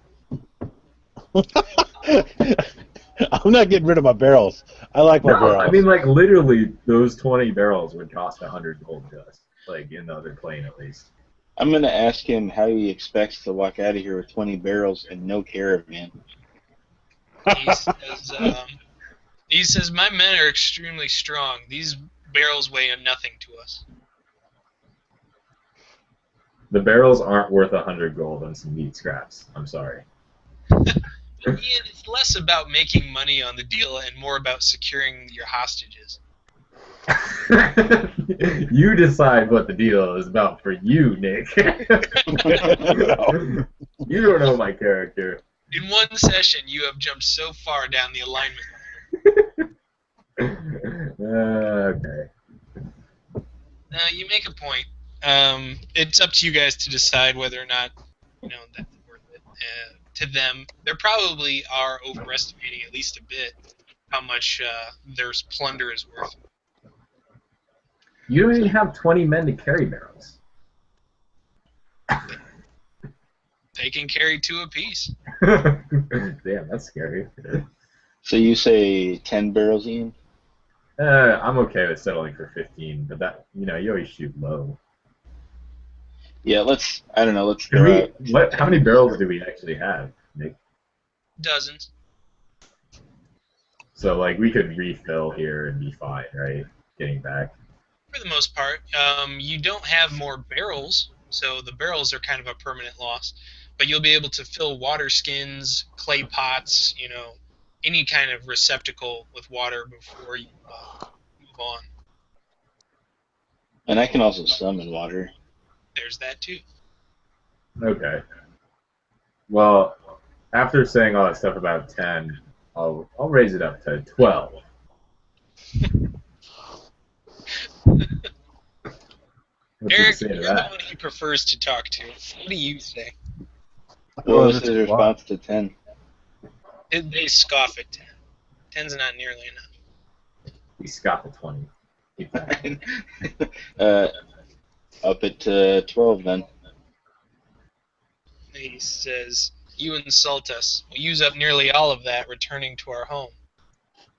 Speaker 4: I'm not getting rid of my barrels. I like my
Speaker 1: No,
Speaker 4: barrels.
Speaker 1: I mean, like, literally, those 20 barrels would cost 100 gold to us. Like, in the other plane, at least.
Speaker 3: I'm going to ask him how he expects to walk out of here with 20 barrels and no caravan.
Speaker 2: he says, my men are extremely strong. These barrels weigh nothing to us.
Speaker 1: The barrels aren't worth 100 gold and some meat scraps. I'm sorry.
Speaker 2: Ian, it's less about making money on the deal and more about securing your hostages.
Speaker 1: You decide what the deal is about for you, Nick. You don't know my character.
Speaker 2: In one session, you have jumped so far down the alignment.
Speaker 1: Okay.
Speaker 2: You make a point. It's up to you guys to decide whether or not, that's worth it. To them, they probably are overestimating at least a bit how much their plunder is worth.
Speaker 1: You don't even have 20 men to carry barrels.
Speaker 2: They can carry 2 apiece.
Speaker 1: Damn, that's scary.
Speaker 3: So you say 10 barrels, Ian?
Speaker 1: I'm okay with settling for 15, but that, you always shoot low.
Speaker 3: Yeah, let's
Speaker 1: How many barrels do we actually have, Nick?
Speaker 2: Dozens.
Speaker 1: So, like, we could refill here and be fine, right? Getting back.
Speaker 2: For the most part, you don't have more barrels, so the barrels are kind of a permanent loss. But you'll be able to fill water skins, clay pots, any kind of receptacle with water before you move on.
Speaker 3: And I can also summon water.
Speaker 2: There's that too.
Speaker 1: Okay. Well, after saying all that stuff about 10, I'll raise it up to 12.
Speaker 2: Eric, you're the one he prefers to talk to. What do you say?
Speaker 3: What was his response to 10?
Speaker 2: They scoff at 10. 10's not nearly enough.
Speaker 1: We scoff at 20. Keep that.
Speaker 3: Up at 12 then.
Speaker 2: He says, you insult us. We use up nearly all of that returning to our home.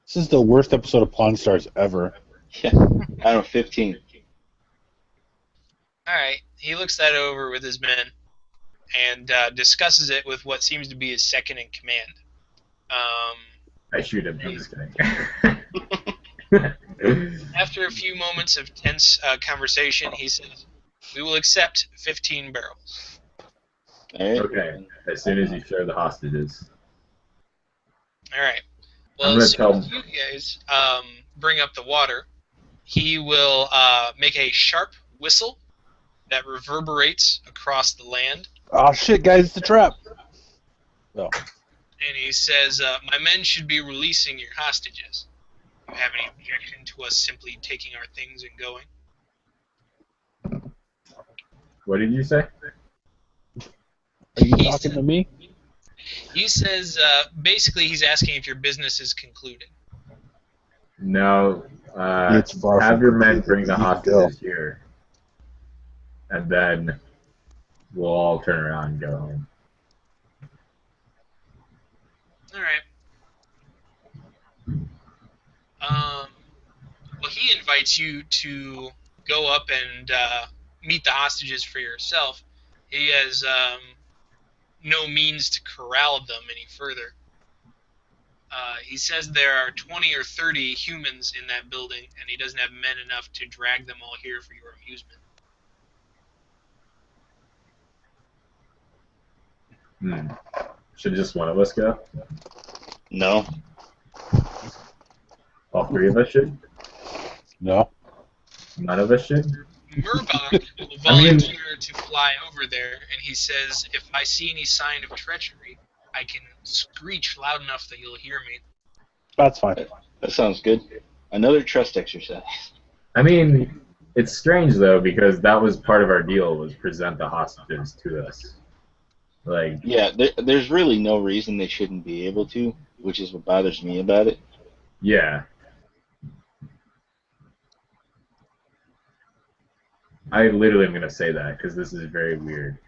Speaker 4: This is the worst episode of Pawn Stars ever.
Speaker 3: Yeah, I don't know, 15.
Speaker 2: Alright, he looks that over with his men and discusses it with what seems to be his second in command.
Speaker 1: I shoot him. I'm just kidding.
Speaker 2: After a few moments of tense conversation, he says, we will accept 15 barrels.
Speaker 3: All right.
Speaker 1: Okay, as soon as you share the hostages.
Speaker 2: Alright. Well, as soon as you guys bring up the water, he will make a sharp whistle that reverberates across the land.
Speaker 4: Oh shit, guys, it's a trap. No.
Speaker 2: And he says, my men should be releasing your hostages. Do you have any objection to us simply taking our things and going?
Speaker 1: What did you say?
Speaker 4: Are you talking to me?
Speaker 2: He says, basically he's asking if your business is concluded.
Speaker 1: No.
Speaker 4: It's far
Speaker 1: have
Speaker 4: from
Speaker 1: your men
Speaker 4: completed.
Speaker 1: bring the
Speaker 4: You can
Speaker 1: hostages here. And then we'll all turn around and go home.
Speaker 2: Alright. Well, he invites you to go up and meet the hostages for yourself. He has no means to corral them any further. He says there are 20 or 30 humans in that building, and he doesn't have men enough to drag them all here for your amusement.
Speaker 1: Should just one of us go?
Speaker 3: No.
Speaker 1: All three of us should?
Speaker 4: No.
Speaker 1: None of us should?
Speaker 2: Murbach will volunteer to fly over there, and he says, if I see any sign of treachery, I can screech loud enough that you'll hear me.
Speaker 4: That's fine.
Speaker 3: That sounds good. Another trust exercise.
Speaker 1: I mean, it's strange, though, because that was part of our deal, was present the hostages to us. Like,
Speaker 3: Yeah, there's really no reason they shouldn't be able to, which is what bothers me about it.
Speaker 1: yeah. I literally am going to say that, because this is very weird.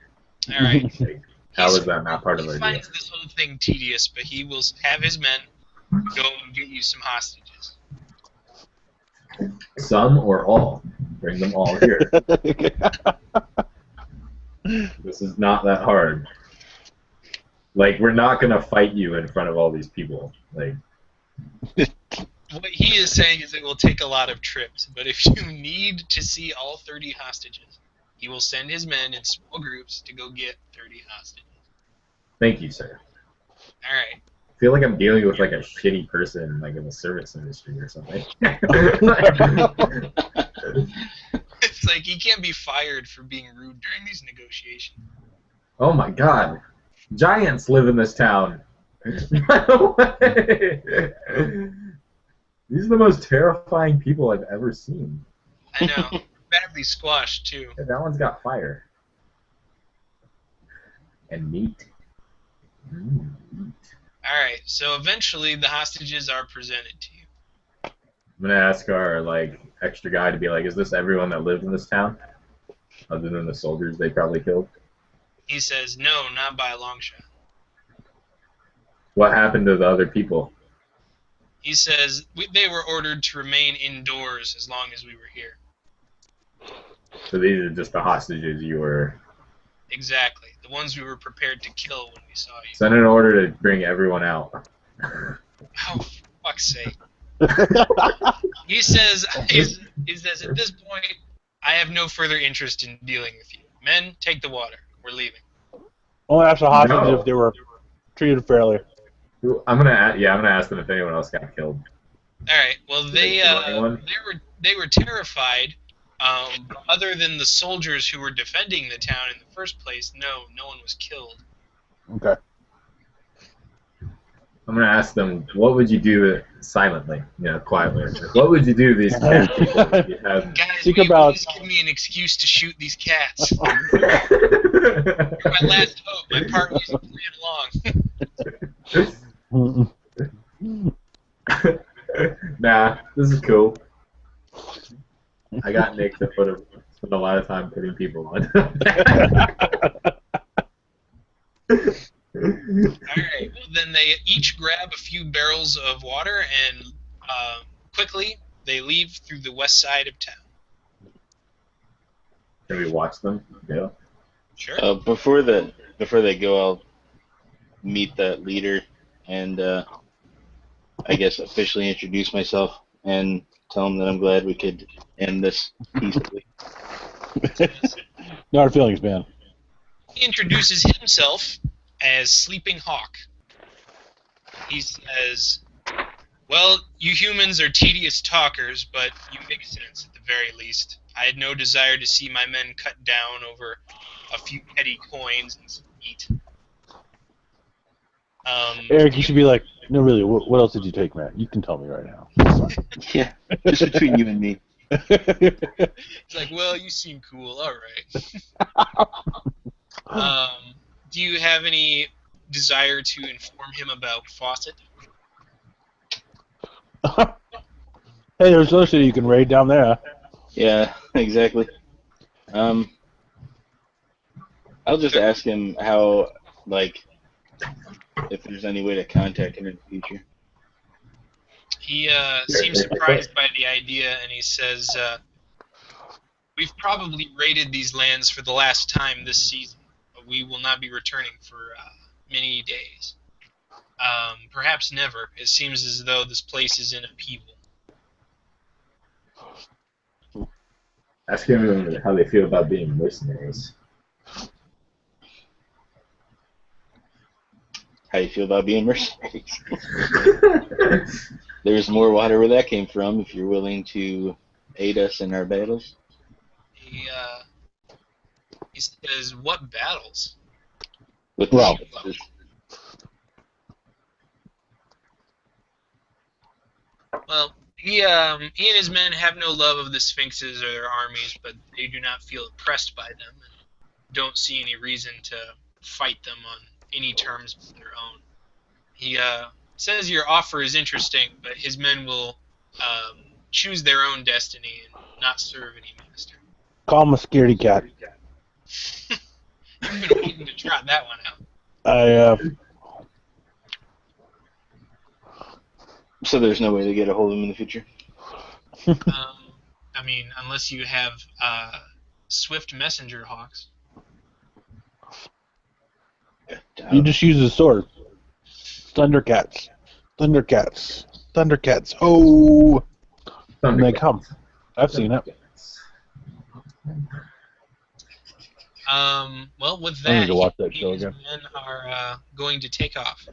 Speaker 2: All right.
Speaker 1: Like, how is that not part of our
Speaker 2: He
Speaker 1: deal?
Speaker 2: finds this whole thing tedious, but he will have his men go and get you some hostages.
Speaker 1: Some or all. Bring them all here. This is not that hard. Like, we're not going to fight you in front of all these people. Like,
Speaker 2: What he is saying is it will take a lot of trips, but if you need to see all 30 hostages, he will send his men in small groups to go get 30 hostages.
Speaker 1: thank you, sir.
Speaker 2: All right.
Speaker 1: I feel like I'm dealing with, like, a shitty person, like, in the service industry or something.
Speaker 2: It's like he can't be fired for being rude during these negotiations.
Speaker 1: Oh my god. Giants live in this town. No way. These are the most terrifying people I've ever seen.
Speaker 2: I know. Badly squashed, too.
Speaker 1: Yeah, that one's got fire. And meat. Meat.
Speaker 2: Alright, so eventually the hostages are presented to you.
Speaker 1: I'm gonna ask our, like, extra guy to be like, is this everyone that lived in this town? Other than the soldiers they probably killed?
Speaker 2: He says, no, not by a long shot.
Speaker 1: What happened to the other people?
Speaker 2: He says, they were ordered to remain indoors as long as we were here.
Speaker 1: So these are just the hostages you were...
Speaker 2: Exactly. The ones we were prepared to kill when we saw you.
Speaker 1: Send an order to bring everyone out.
Speaker 2: Oh, for fuck's sake. He says, at this point, I have no further interest in dealing with you. Men, take the water. We're leaving.
Speaker 4: Only ask the hostages
Speaker 1: No.
Speaker 4: if they were treated fairly.
Speaker 1: I'm gonna ask them if anyone else got killed.
Speaker 2: All right. Well,
Speaker 1: they kill anyone?
Speaker 2: they were terrified. Other than the soldiers who were defending the town in the first place, no one was killed.
Speaker 4: Okay.
Speaker 1: I'm gonna ask them, what would you do silently, quietly? What would you do to these cat people if you had...
Speaker 2: Guys,
Speaker 4: Think
Speaker 2: will you
Speaker 4: about-
Speaker 2: please give me an excuse to shoot these cats? My last hope. My partner's playing along.
Speaker 1: Nah, this is cool. I got Nick to spend a lot of time putting people on.
Speaker 2: Alright, well then they each grab a few barrels of water and quickly they leave through the west side of town.
Speaker 1: Can we watch them? Yeah.
Speaker 2: Sure.
Speaker 3: Before they go, I'll meet that leader and I guess officially introduce myself and tell him that I'm glad we could end this peacefully.
Speaker 4: No hard feelings, man.
Speaker 2: He introduces himself as Sleeping Hawk. He says, well, you humans are tedious talkers, but you make sense at the very least. I had no desire to see my men cut down over a few petty coins and some meat.
Speaker 4: Eric, you should be like, no, really, what else did you take, man? You can tell me right now. It's fine.
Speaker 3: Yeah, just between you and me.
Speaker 2: It's like, well, you seem cool, alright. Do you have any desire to inform him about Fawcett?
Speaker 4: Hey, there's another city you can raid down there.
Speaker 3: Yeah, exactly. I'll just ask him how, like, if there's any way to contact him in the future.
Speaker 2: He seems surprised by the idea, and he says, we've probably raided these lands for the last time this season, but we will not be returning for many days. Perhaps never. It seems as though this place is in upheaval.
Speaker 1: Ask them how they feel about being mercenaries.
Speaker 3: How you feel about being mercenaries? There's more water where that came from if you're willing to aid us in our battles.
Speaker 2: He says, "What battles?"
Speaker 3: With
Speaker 4: Well.
Speaker 3: this,
Speaker 2: Well, he and his men have no love of the Sphinxes or their armies, but they do not feel oppressed by them and don't see any reason to fight them on any terms of their own. He says your offer is interesting, but his men will choose their own destiny and not serve any master.
Speaker 4: Call him a scaredy cat.
Speaker 2: You've been waiting to trot that one out.
Speaker 3: so there's no way to get a hold of him in the future?
Speaker 2: I mean, unless you have swift messenger hawks.
Speaker 4: You just use a sword. Thundercats. Thundercats. Thundercats. Oh! And they come. I've seen it.
Speaker 2: Well, with
Speaker 4: I need
Speaker 2: that,
Speaker 4: to watch that
Speaker 2: he
Speaker 4: show
Speaker 2: and his
Speaker 4: again.
Speaker 2: men are going to take off.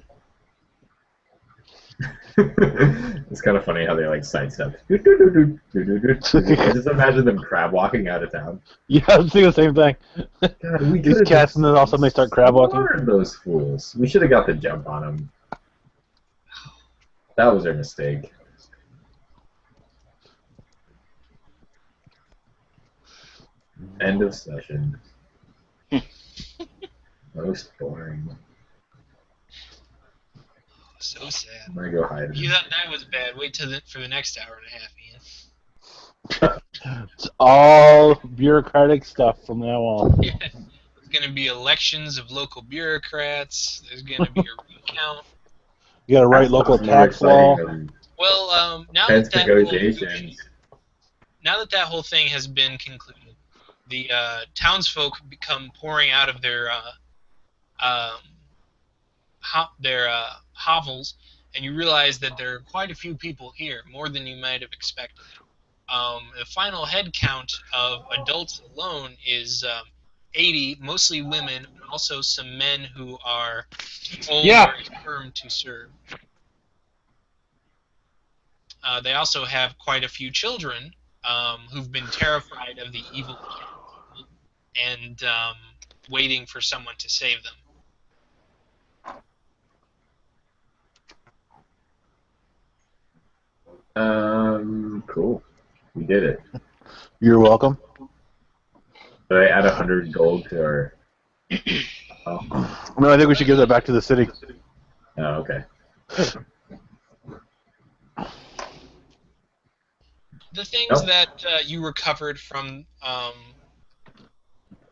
Speaker 1: It's kind of funny how they like sidestep. I just imagine them crab walking out of town.
Speaker 4: Yeah, I was thinking the same thing.
Speaker 1: God, we
Speaker 4: These
Speaker 1: could've
Speaker 4: cats,
Speaker 1: just
Speaker 4: and then all of a sudden they start crab walking.
Speaker 1: slaughtered those fools. We should have got the jump on them. That was our mistake. End of session. Most boring.
Speaker 2: So sad.
Speaker 1: I'm gonna go hide.
Speaker 2: You thought that was bad. Wait for the next hour and a half, Ian.
Speaker 4: It's all bureaucratic stuff from now on.
Speaker 2: Yeah. There's going to be elections of local bureaucrats. There's going to be a recount.
Speaker 4: You gotta write local tax law.
Speaker 2: Well, now
Speaker 1: Tense
Speaker 2: that
Speaker 1: negotiations.
Speaker 2: that whole thing has been concluded, the townsfolk become pouring out of their hovels, and you realize that there are quite a few people here, more than you might have expected. The final head count of adults alone is 80, mostly women, but also some men who are too old or infirm to serve. They also have quite a few children who've been terrified of the evil and waiting for someone to save them.
Speaker 1: Cool. We did it.
Speaker 4: You're welcome.
Speaker 1: Did I add 100 gold to our... Oh,
Speaker 4: No, I think we should give that back to the city.
Speaker 1: okay.
Speaker 2: The things that you recovered from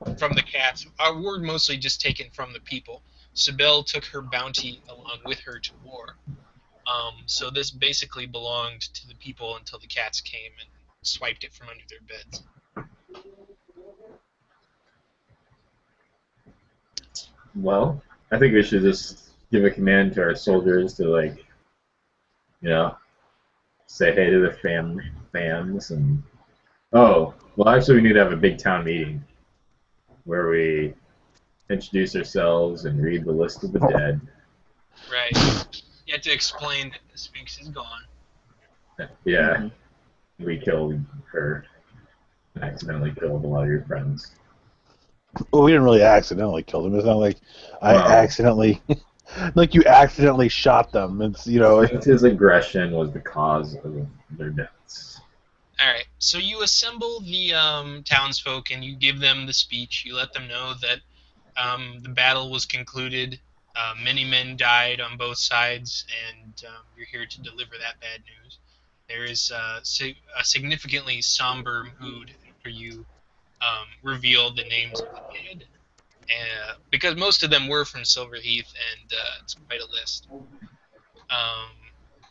Speaker 2: the cats were mostly just taken from the people. Sibel took her bounty along with her to war. So this basically belonged to the people until the cats came and swiped it from under their beds.
Speaker 1: Well, I think we should just give a command to our soldiers to, like, you know, say hey to the fams and... Oh, well, actually we need to have a big town meeting where we introduce ourselves and read the list of the dead.
Speaker 2: Right. You have to explain that the Sphinx is gone.
Speaker 1: Yeah. We killed her. Accidentally killed a lot of your friends.
Speaker 4: Well, we didn't really accidentally kill them. It's not like I
Speaker 1: Well.
Speaker 4: accidentally... like you accidentally shot them. It's, you know...
Speaker 1: His aggression was the cause of their deaths.
Speaker 2: Alright, so you assemble the townsfolk and you give them the speech. You let them know that the battle was concluded. Many men died on both sides, and you're here to deliver that bad news. There is a significantly somber mood after you reveal the names of the dead, because most of them were from Silverheath, and it's quite a list.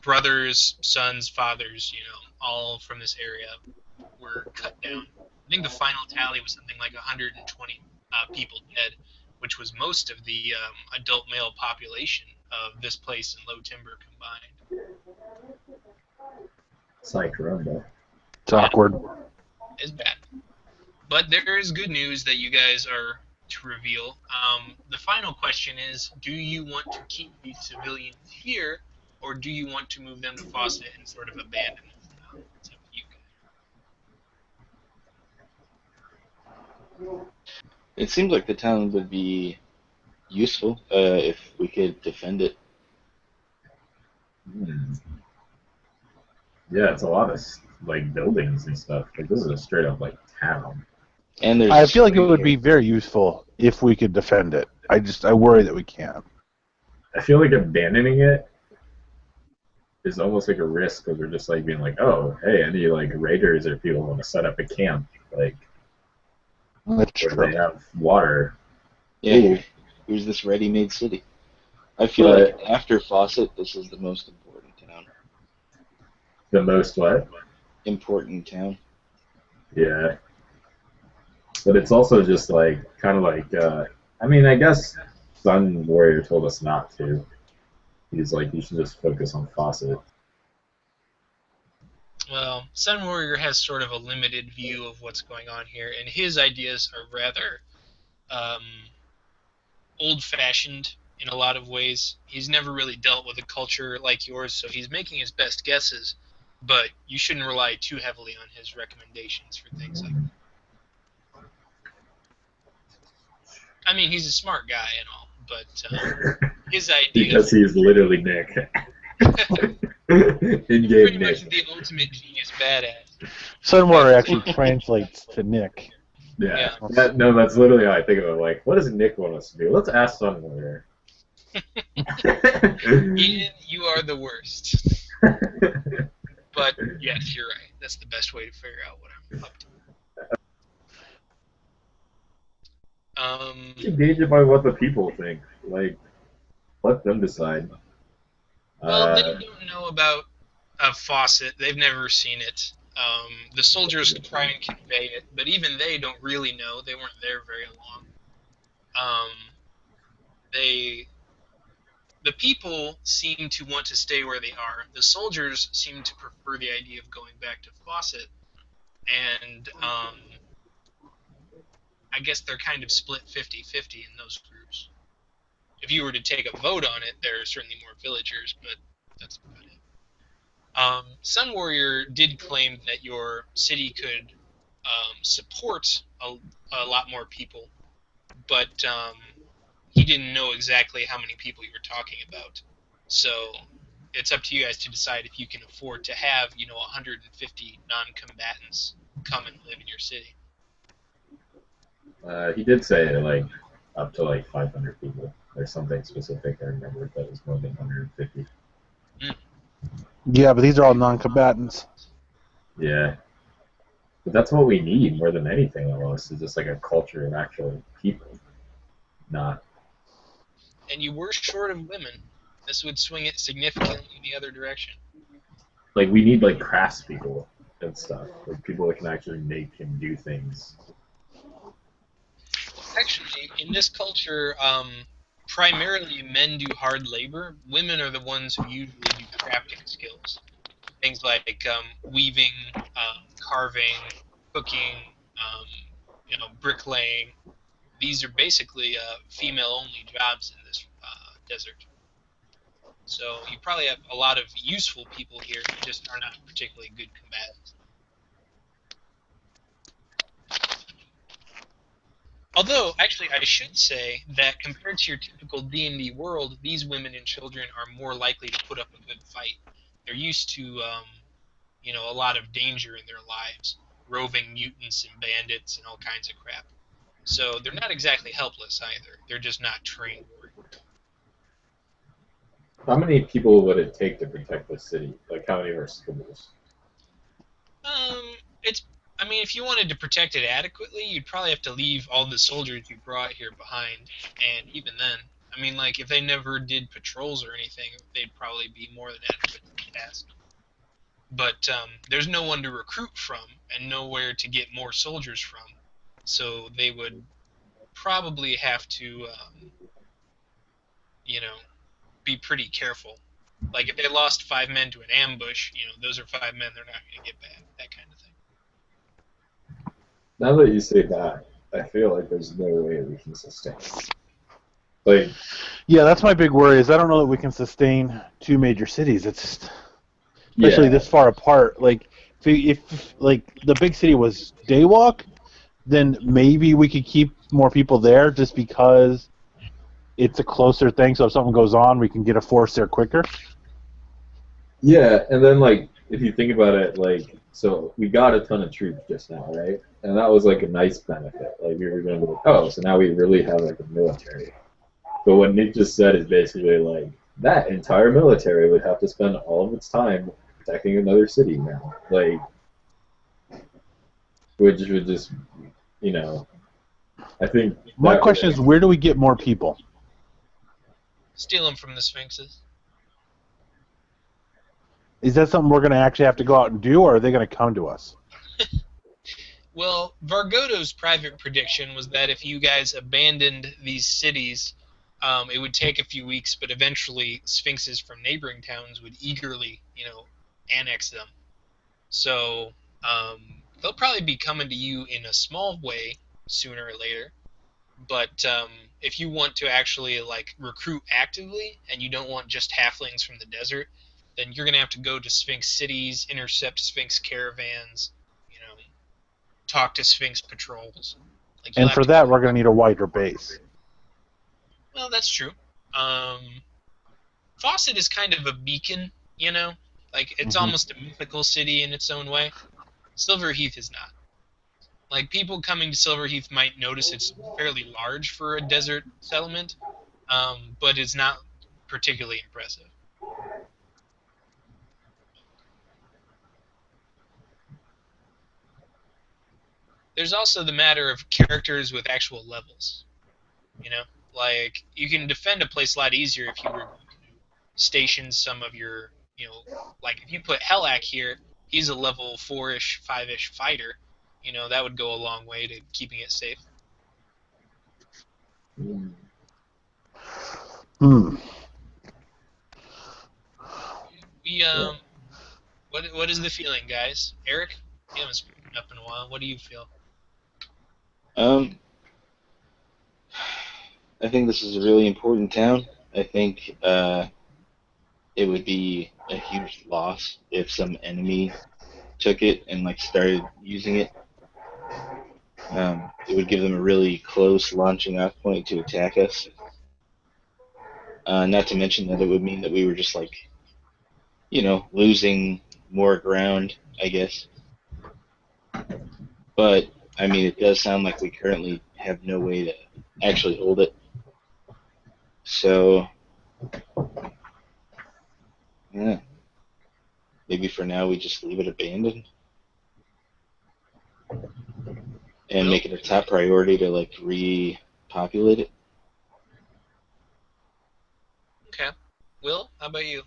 Speaker 2: Brothers, sons, fathers, all from this area were cut down. I think the final tally was something like 120 people dead, which was most of the adult male population of this place and Low Timber combined.
Speaker 1: It's like Rumba.
Speaker 4: It's awkward.
Speaker 2: It's bad. But there is good news that you guys are to reveal. The final question is, do you want to keep these civilians here, or do you want to move them to Fawcett and sort of abandon them for now? It's up to you guys.
Speaker 3: It seems like the town would be useful if we could defend it.
Speaker 1: Yeah, it's a lot of like buildings and stuff. Like this is a straight up like town.
Speaker 3: And there's
Speaker 4: I feel like it would be very useful if we could defend it. I worry that we can't.
Speaker 1: I feel like abandoning it is almost like a risk because we're just like being like, oh, hey, any like raiders or people want to set up a camp, like
Speaker 4: That's
Speaker 1: where
Speaker 4: true.
Speaker 1: they have water.
Speaker 3: Yeah, here's this ready-made city. I feel like after Fawcett, this is the most important town.
Speaker 1: The most what?
Speaker 3: Important town.
Speaker 1: Yeah. But it's also just like kind of like I mean, I guess Sun Warrior told us not to. He's like, you should just focus on Fawcett.
Speaker 2: Well, Sun Warrior has sort of a limited view of what's going on here, and his ideas are rather old-fashioned in a lot of ways. He's never really dealt with a culture like yours, so he's making his best guesses, but you shouldn't rely too heavily on his recommendations for things like that. I mean, he's a smart guy and all, but his ideas...
Speaker 1: Because he's literally Nick. In-game
Speaker 2: pretty
Speaker 1: Nick.
Speaker 2: much the ultimate genius badass.
Speaker 4: Sun Warrior actually translates to Nick.
Speaker 1: Yeah. That's literally how I think of it. Like, what does Nick want us to do? Let's ask Sun Warrior.
Speaker 2: Ian, you are the worst. But, yes, you're right. That's the best way to figure out what I'm up to.
Speaker 1: Engage it by what the people think. Like, let them decide.
Speaker 2: Well, they don't know about a faucet. They've never seen it. The soldiers try and convey it, but even they don't really know. They weren't there very long. The people seem to want to stay where they are. The soldiers seem to prefer the idea of going back to Fawcett, and I guess they're kind of split 50-50 in those groups. If you were to take a vote on it, there are certainly more villagers, but that's about it. Sun Warrior did claim that your city could support a lot more people, but he didn't know exactly how many people you were talking about. So it's up to you guys to decide if you can afford to have, 150 non-combatants come and live in your city.
Speaker 1: He did say like up to like 500 people. There's something specific I remember that was more than 150.
Speaker 4: Yeah, but these are all non-combatants.
Speaker 1: Yeah. But that's what we need more than anything almost, is just like a culture of actual people. Not.
Speaker 2: And you were short of women. This would swing it significantly in the other direction.
Speaker 1: Like, we need like craftspeople and stuff. Like people that can actually make and do things.
Speaker 2: Actually, in this culture, primarily men do hard labor. Women are the ones who usually do crafting skills. Things like weaving, carving, cooking, bricklaying. These are basically female-only jobs in this desert. So you probably have a lot of useful people here who just are not particularly good combatants. Although, actually, I should say that compared to your typical D&D world, these women and children are more likely to put up a good fight. They're used to, a lot of danger in their lives, roving mutants and bandits and all kinds of crap. So they're not exactly helpless either. They're just not trained warriors.
Speaker 1: How many people would it take to protect the city? Like, how many are schools?
Speaker 2: If you wanted to protect it adequately, you'd probably have to leave all the soldiers you brought here behind. And even then, if they never did patrols or anything, they'd probably be more than adequate to the task. But there's no one to recruit from and nowhere to get more soldiers from. So they would probably have to, be pretty careful. Like if they lost 5 men to an ambush, those are 5 men they're not going to get back. That kind of thing.
Speaker 1: Now that you say that, I feel like there's no way we can sustain. Like,
Speaker 4: yeah, that's my big worry. Is I don't know that we can sustain 2 major cities. It's just, especially this far apart. Like, if like the big city was Daywalk, then maybe we could keep more people there just because it's a closer thing. So if something goes on, we can get a force there quicker.
Speaker 1: Yeah, and then like if you think about it, like so we got a ton of troops just now, right? And that was like a nice benefit. Like we were going to be like, oh, so now we really have like a military. But what Nick just said is basically like that entire military would have to spend all of its time protecting another city now. Like, which would just, I think.
Speaker 4: My question is, where do we get more people?
Speaker 2: Steal them from the Sphinxes.
Speaker 4: Is that something we're going to actually have to go out and do, or are they going to come to us?
Speaker 2: Well, Vargoto's private prediction was that if you guys abandoned these cities, it would take a few weeks, but eventually Sphinxes from neighboring towns would eagerly, annex them. So they'll probably be coming to you in a small way sooner or later. But if you want to actually like recruit actively, and you don't want just halflings from the desert, then you're going to have to go to Sphinx cities, intercept Sphinx caravans, talk to Sphinx patrols. Like,
Speaker 4: and for that, we're going to need a wider base.
Speaker 2: Well, that's true. Fawcett is kind of a beacon, Like, it's almost a mythical city in its own way. Silverheath is not. Like, people coming to Silverheath might notice it's fairly large for a desert settlement, but it's not particularly impressive. There's also the matter of characters with actual levels. Like, you can defend a place a lot easier if you were to station some of your, like if you put Helak here, he's a level 4-ish, 5-ish fighter. That would go a long way to keeping it safe. What is the feeling, guys? Eric, you haven't spoken up in a while. What do you feel?
Speaker 3: I think this is a really important town. I think it would be a huge loss if some enemy took it and like started using it. It would give them a really close launching off point to attack us. Not to mention that it would mean that we were just like, losing more ground, I guess. But I mean, it does sound like we currently have no way to actually hold it. So, yeah. Maybe for now we just leave it abandoned. And make it a top priority to, like, repopulate it.
Speaker 2: Okay. Will, how about you?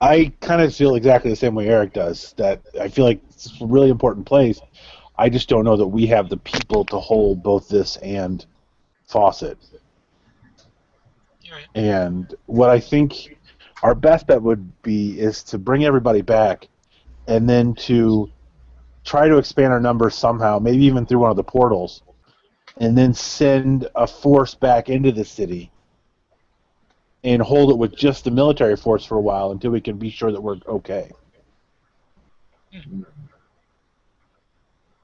Speaker 4: I kind of feel exactly the same way Eric does, that I feel like it's a really important place. I just don't know that we have the people to hold both this and Fawcett.
Speaker 2: Right.
Speaker 4: And what I think our best bet would be is to bring everybody back and then to try to expand our numbers somehow, maybe even through one of the portals, and then send a force back into the city and hold it with just the military force for a while until we can be sure that we're okay.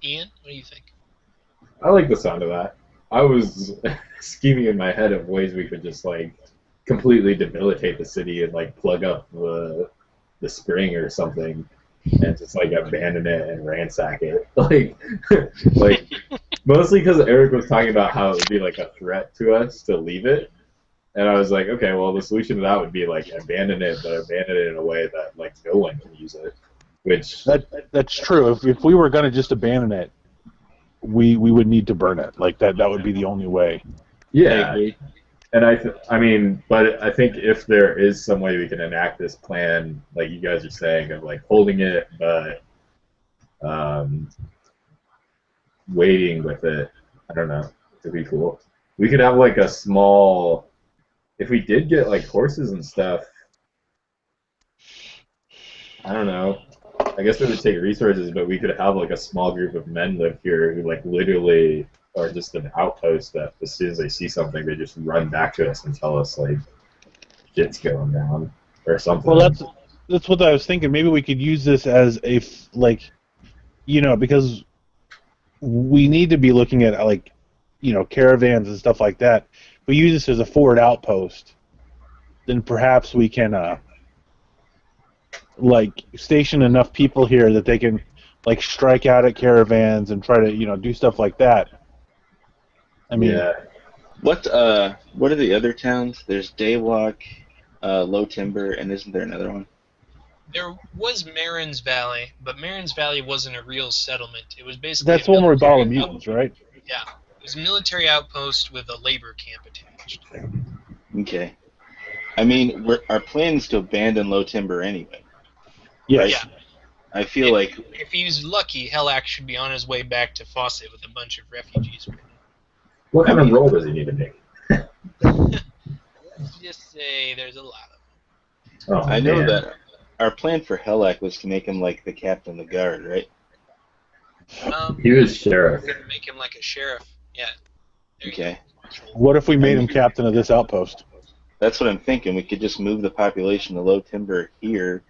Speaker 2: Ian, what do you think?
Speaker 1: I like the sound of that. I was scheming in my head of ways we could just like completely debilitate the city and like plug up the spring or something and just like abandon it and ransack it. Like mostly because Eric was talking about how it would be like a threat to us to leave it. And I was like, okay, well, the solution to that would be like abandon it, but abandon it in a way that like no one can use it. Which
Speaker 4: that's true. If we were going to just abandon it, we would need to burn it. Like that would be the only way.
Speaker 1: Yeah, and I mean, but I think if there is some way we can enact this plan, like you guys are saying, of like holding it, but waiting with it, I don't know, it'd be cool. We could have like a small if we did get like horses and stuff, I don't know. I guess it would take resources, but we could have like a small group of men live here who like literally are just an outpost that as soon as they see something, they just run back to us and tell us like shit's going down or something.
Speaker 4: Well, that's what I was thinking. Maybe we could use this as because we need to be looking at like, caravans and stuff like that. If we use this as a forward outpost, then perhaps we can station enough people here that they can like strike out at caravans and try to do stuff like that. I mean,
Speaker 1: yeah.
Speaker 3: What are the other towns? There's Daywalk, Low Timber, and isn't there another one?
Speaker 2: There was Marin's Valley, but Marin's Valley wasn't a real settlement. It was basically
Speaker 4: that's one where we bought the mutants, right?
Speaker 2: Yeah. It was a military outpost with a labor camp attached.
Speaker 3: Okay. I mean, our plan is to abandon Low Timber anyway.
Speaker 4: Yes.
Speaker 3: Right?
Speaker 2: Yeah.
Speaker 3: I feel like
Speaker 2: if he's lucky, Helac should be on his way back to Fawcett with a bunch of refugees.
Speaker 1: What kind of role does he need to make?
Speaker 2: Let's just say there's a lot of them.
Speaker 1: Oh,
Speaker 3: I know
Speaker 1: man.
Speaker 3: that our plan for Helac was to make him like the captain of the guard, right?
Speaker 1: He was sheriff.
Speaker 2: We're gonna make him like a sheriff. Yeah. There you
Speaker 3: Okay.
Speaker 2: go.
Speaker 4: What if we made him captain of this outpost?
Speaker 3: That's what I'm thinking. We could just move the population to Low Timber here,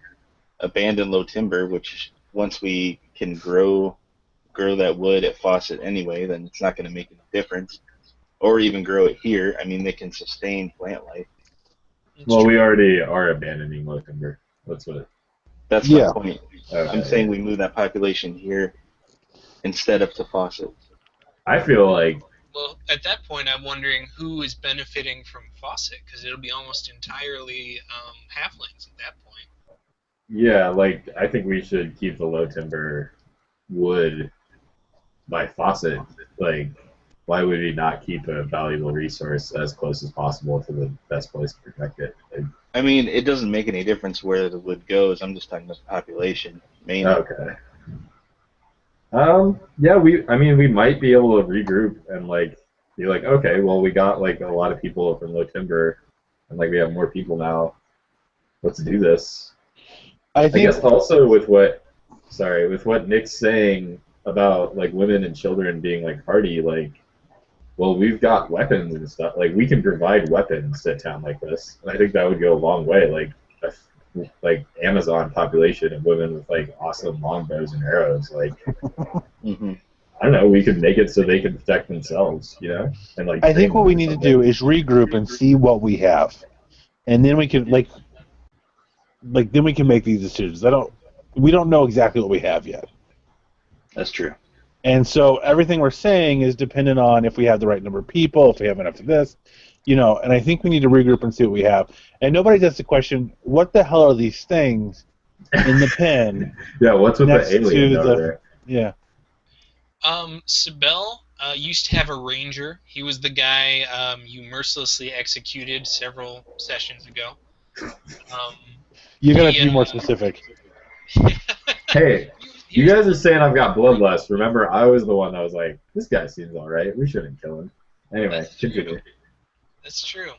Speaker 3: abandon Low Timber, which once we can grow that wood at Fawcett anyway, then it's not going to make any difference. Or even grow it here. I mean, they can sustain plant life.
Speaker 2: It's
Speaker 1: Well,
Speaker 2: true.
Speaker 1: we already are abandoning Low Timber. That's what.
Speaker 3: That's
Speaker 4: Yeah.
Speaker 3: my point.
Speaker 1: Okay.
Speaker 3: I'm saying we move that population here instead of to Fawcett.
Speaker 1: I feel like
Speaker 2: Well, at that point, I'm wondering who is benefiting from Fawcett, because it'll be almost entirely halflings at that point.
Speaker 1: yeah, like I think we should keep the Low Timber wood by Fawcett. Like, why would we not keep a valuable resource as close as possible to the best place to protect it? Like,
Speaker 3: I mean, it doesn't make any difference where the wood goes. I'm just talking about the population mainly.
Speaker 1: okay. Yeah, we might be able to regroup and like be like, okay, well, we got like a lot of people from Low Timber, and like we have more people now. Let's do this. I guess also with what Nick's saying about like women and children being like hardy, like, well, we've got weapons and stuff. Like, we can provide weapons to a town like this, and I think that would go a long way. Like Amazon population of women with like awesome longbows and arrows. Like,
Speaker 3: Mm-hmm.
Speaker 1: I don't know, we could make it so they can protect themselves, and like.
Speaker 4: I think what we need to do is regroup and see what we have, and then we can then we can make these decisions. We don't know exactly what we have yet.
Speaker 3: That's true.
Speaker 4: And so everything we're saying is dependent on if we have the right number of people, if we have enough of this, and I think we need to regroup and see what we have. And nobody's asked the question, what the hell are these things in the pen?
Speaker 1: Yeah, what's with
Speaker 4: next
Speaker 1: the alien
Speaker 4: to
Speaker 1: over
Speaker 4: the-
Speaker 1: there?
Speaker 4: Yeah.
Speaker 2: Sibel used to have a ranger. He was the guy you mercilessly executed several sessions ago.
Speaker 4: You got to
Speaker 2: He,
Speaker 4: be more specific.
Speaker 1: Hey, you guys are saying I've got bloodlust. Remember, I was the one that was like, this guy seems alright. We shouldn't kill him. Anyway,
Speaker 2: That's true.
Speaker 1: continue.
Speaker 2: That's true.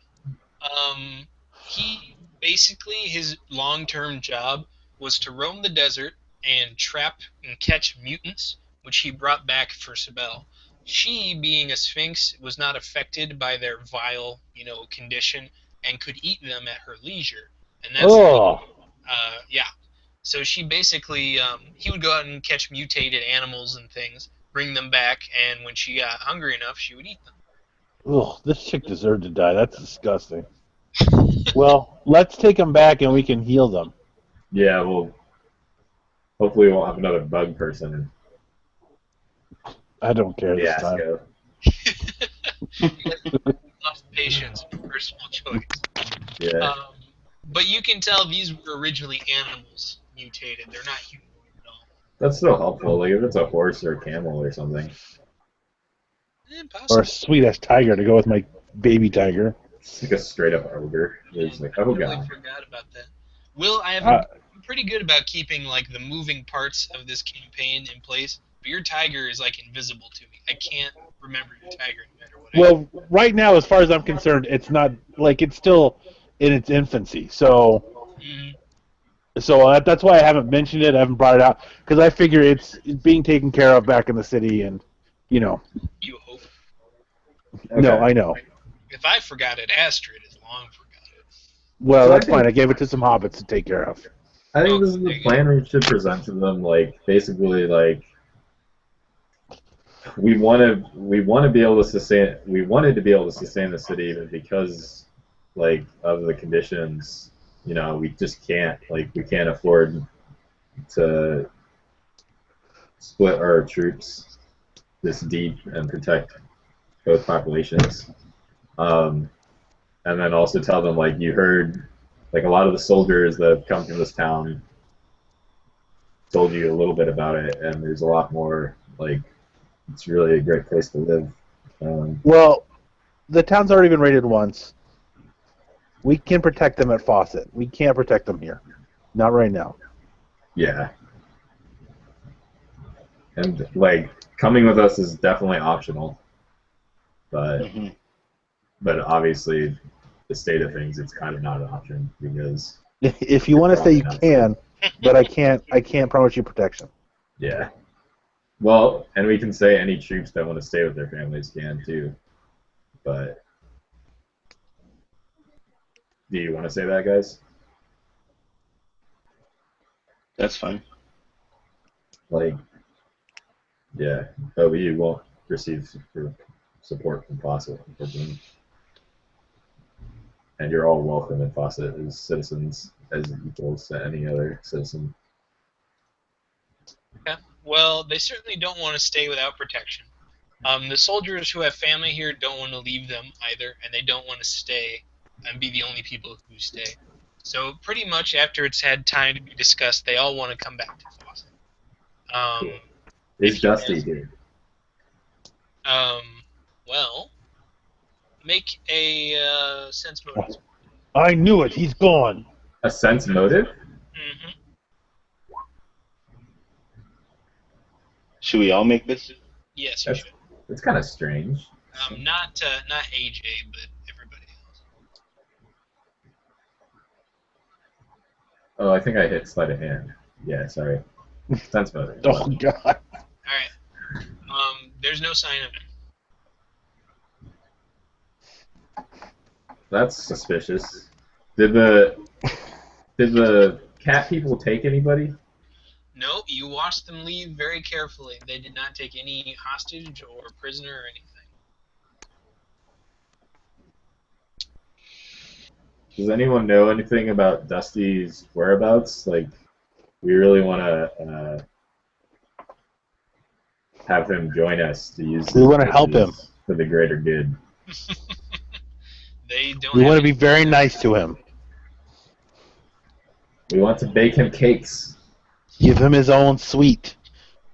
Speaker 2: He basically, his long-term job was to roam the desert and trap and catch mutants, which he brought back for Sibel. She, being a sphinx, was not affected by their vile, condition and could eat them at her leisure. And that's yeah. So she basically, he would go out and catch mutated animals and things, bring them back, and when she got hungry enough, she would eat them.
Speaker 4: Ugh, this chick deserved to die. That's disgusting. Well, let's take them back and we can heal them.
Speaker 1: Yeah, well, hopefully we won't have another bug person
Speaker 4: I don't care
Speaker 1: in
Speaker 4: this
Speaker 1: the
Speaker 4: time.
Speaker 1: Asco.
Speaker 2: Lost patience, personal choice.
Speaker 1: Yeah.
Speaker 2: But you can tell these were originally animals mutated. They're not humanoid at all.
Speaker 1: That's still helpful. Like, if it's a horse or a camel or something.
Speaker 4: Or
Speaker 2: Possibly.
Speaker 4: a sweet-ass tiger to go with my baby tiger.
Speaker 1: It's like a straight-up ogre. It's like, oh,
Speaker 2: I really
Speaker 1: God.
Speaker 2: forgot about that. Will, I'm pretty good about keeping like the moving parts of this campaign in place, but your tiger is like invisible to me. I can't remember your tiger yet or whatever.
Speaker 4: Well, right now, as far as I'm concerned, it's not like it's still in its infancy. So, that's why I haven't mentioned it. I haven't brought it out because I figure it's being taken care of back in the city, and
Speaker 2: You hope.
Speaker 1: Okay.
Speaker 4: No, I know.
Speaker 2: If I forgot it, Astrid has long forgot it.
Speaker 4: Well,
Speaker 1: So I
Speaker 4: that's
Speaker 1: think-
Speaker 4: fine. I gave it to some hobbits to take care of.
Speaker 1: I think this is the plan we should present to them. Like basically, like we want to be able to sustain. We wanted to be able to sustain the city, but because like of the conditions, we just can't. Like we can't afford to split our troops this deep and protect both populations. And then also tell them, like, you heard, like, a lot of the soldiers that have come from this town told you a little bit about it, and there's a lot more, like, it's really a great place to live.
Speaker 4: Well, the town's already been raided once. We can protect them at Fawcett. We can't protect them here. Not right now.
Speaker 1: Yeah. And, like, coming with us is definitely optional. But, but obviously, the state of things, it's kind of not an option because.
Speaker 4: If you want to say you can, but I can't promise you protection.
Speaker 1: Yeah. Well, and we can say any troops that want to stay with their families can too. But do you want to say that, guys?
Speaker 3: That's fine.
Speaker 1: Like, yeah, but we won't receive support from Fawcett, unfortunately. And you're all welcome in Fawcett as citizens, as equals to any other citizen.
Speaker 2: Okay. Well, they certainly don't want to stay without protection. The soldiers who have family here don't want to leave them either, and they don't want to stay and be the only people who stay. So pretty much after it's had time to be discussed, they all want to come back to Fawcett.
Speaker 1: Cool. Is Dusty here?
Speaker 2: Well, make a sense motive.
Speaker 4: I knew it. He's gone.
Speaker 1: A sense motive?
Speaker 2: Mm-hmm.
Speaker 3: Should we all make this?
Speaker 2: Yes, you should.
Speaker 1: It's kind of strange.
Speaker 2: Not AJ, but everybody else.
Speaker 1: Oh, I think I hit sleight of hand. Yeah, sorry. Sense motive.
Speaker 4: Oh God.
Speaker 2: All right. There's no sign of him.
Speaker 1: That's suspicious. Did the cat people take anybody?
Speaker 2: No, you watched them leave very carefully. They did not take any hostage or prisoner or anything.
Speaker 1: Does anyone know anything about Dusty's whereabouts? Like, we really want to have him join us to use.
Speaker 4: We want to help him
Speaker 1: for the greater good.
Speaker 2: They don't.
Speaker 4: We want to be very nice to him.
Speaker 1: We want to bake him cakes.
Speaker 4: Give him his own suite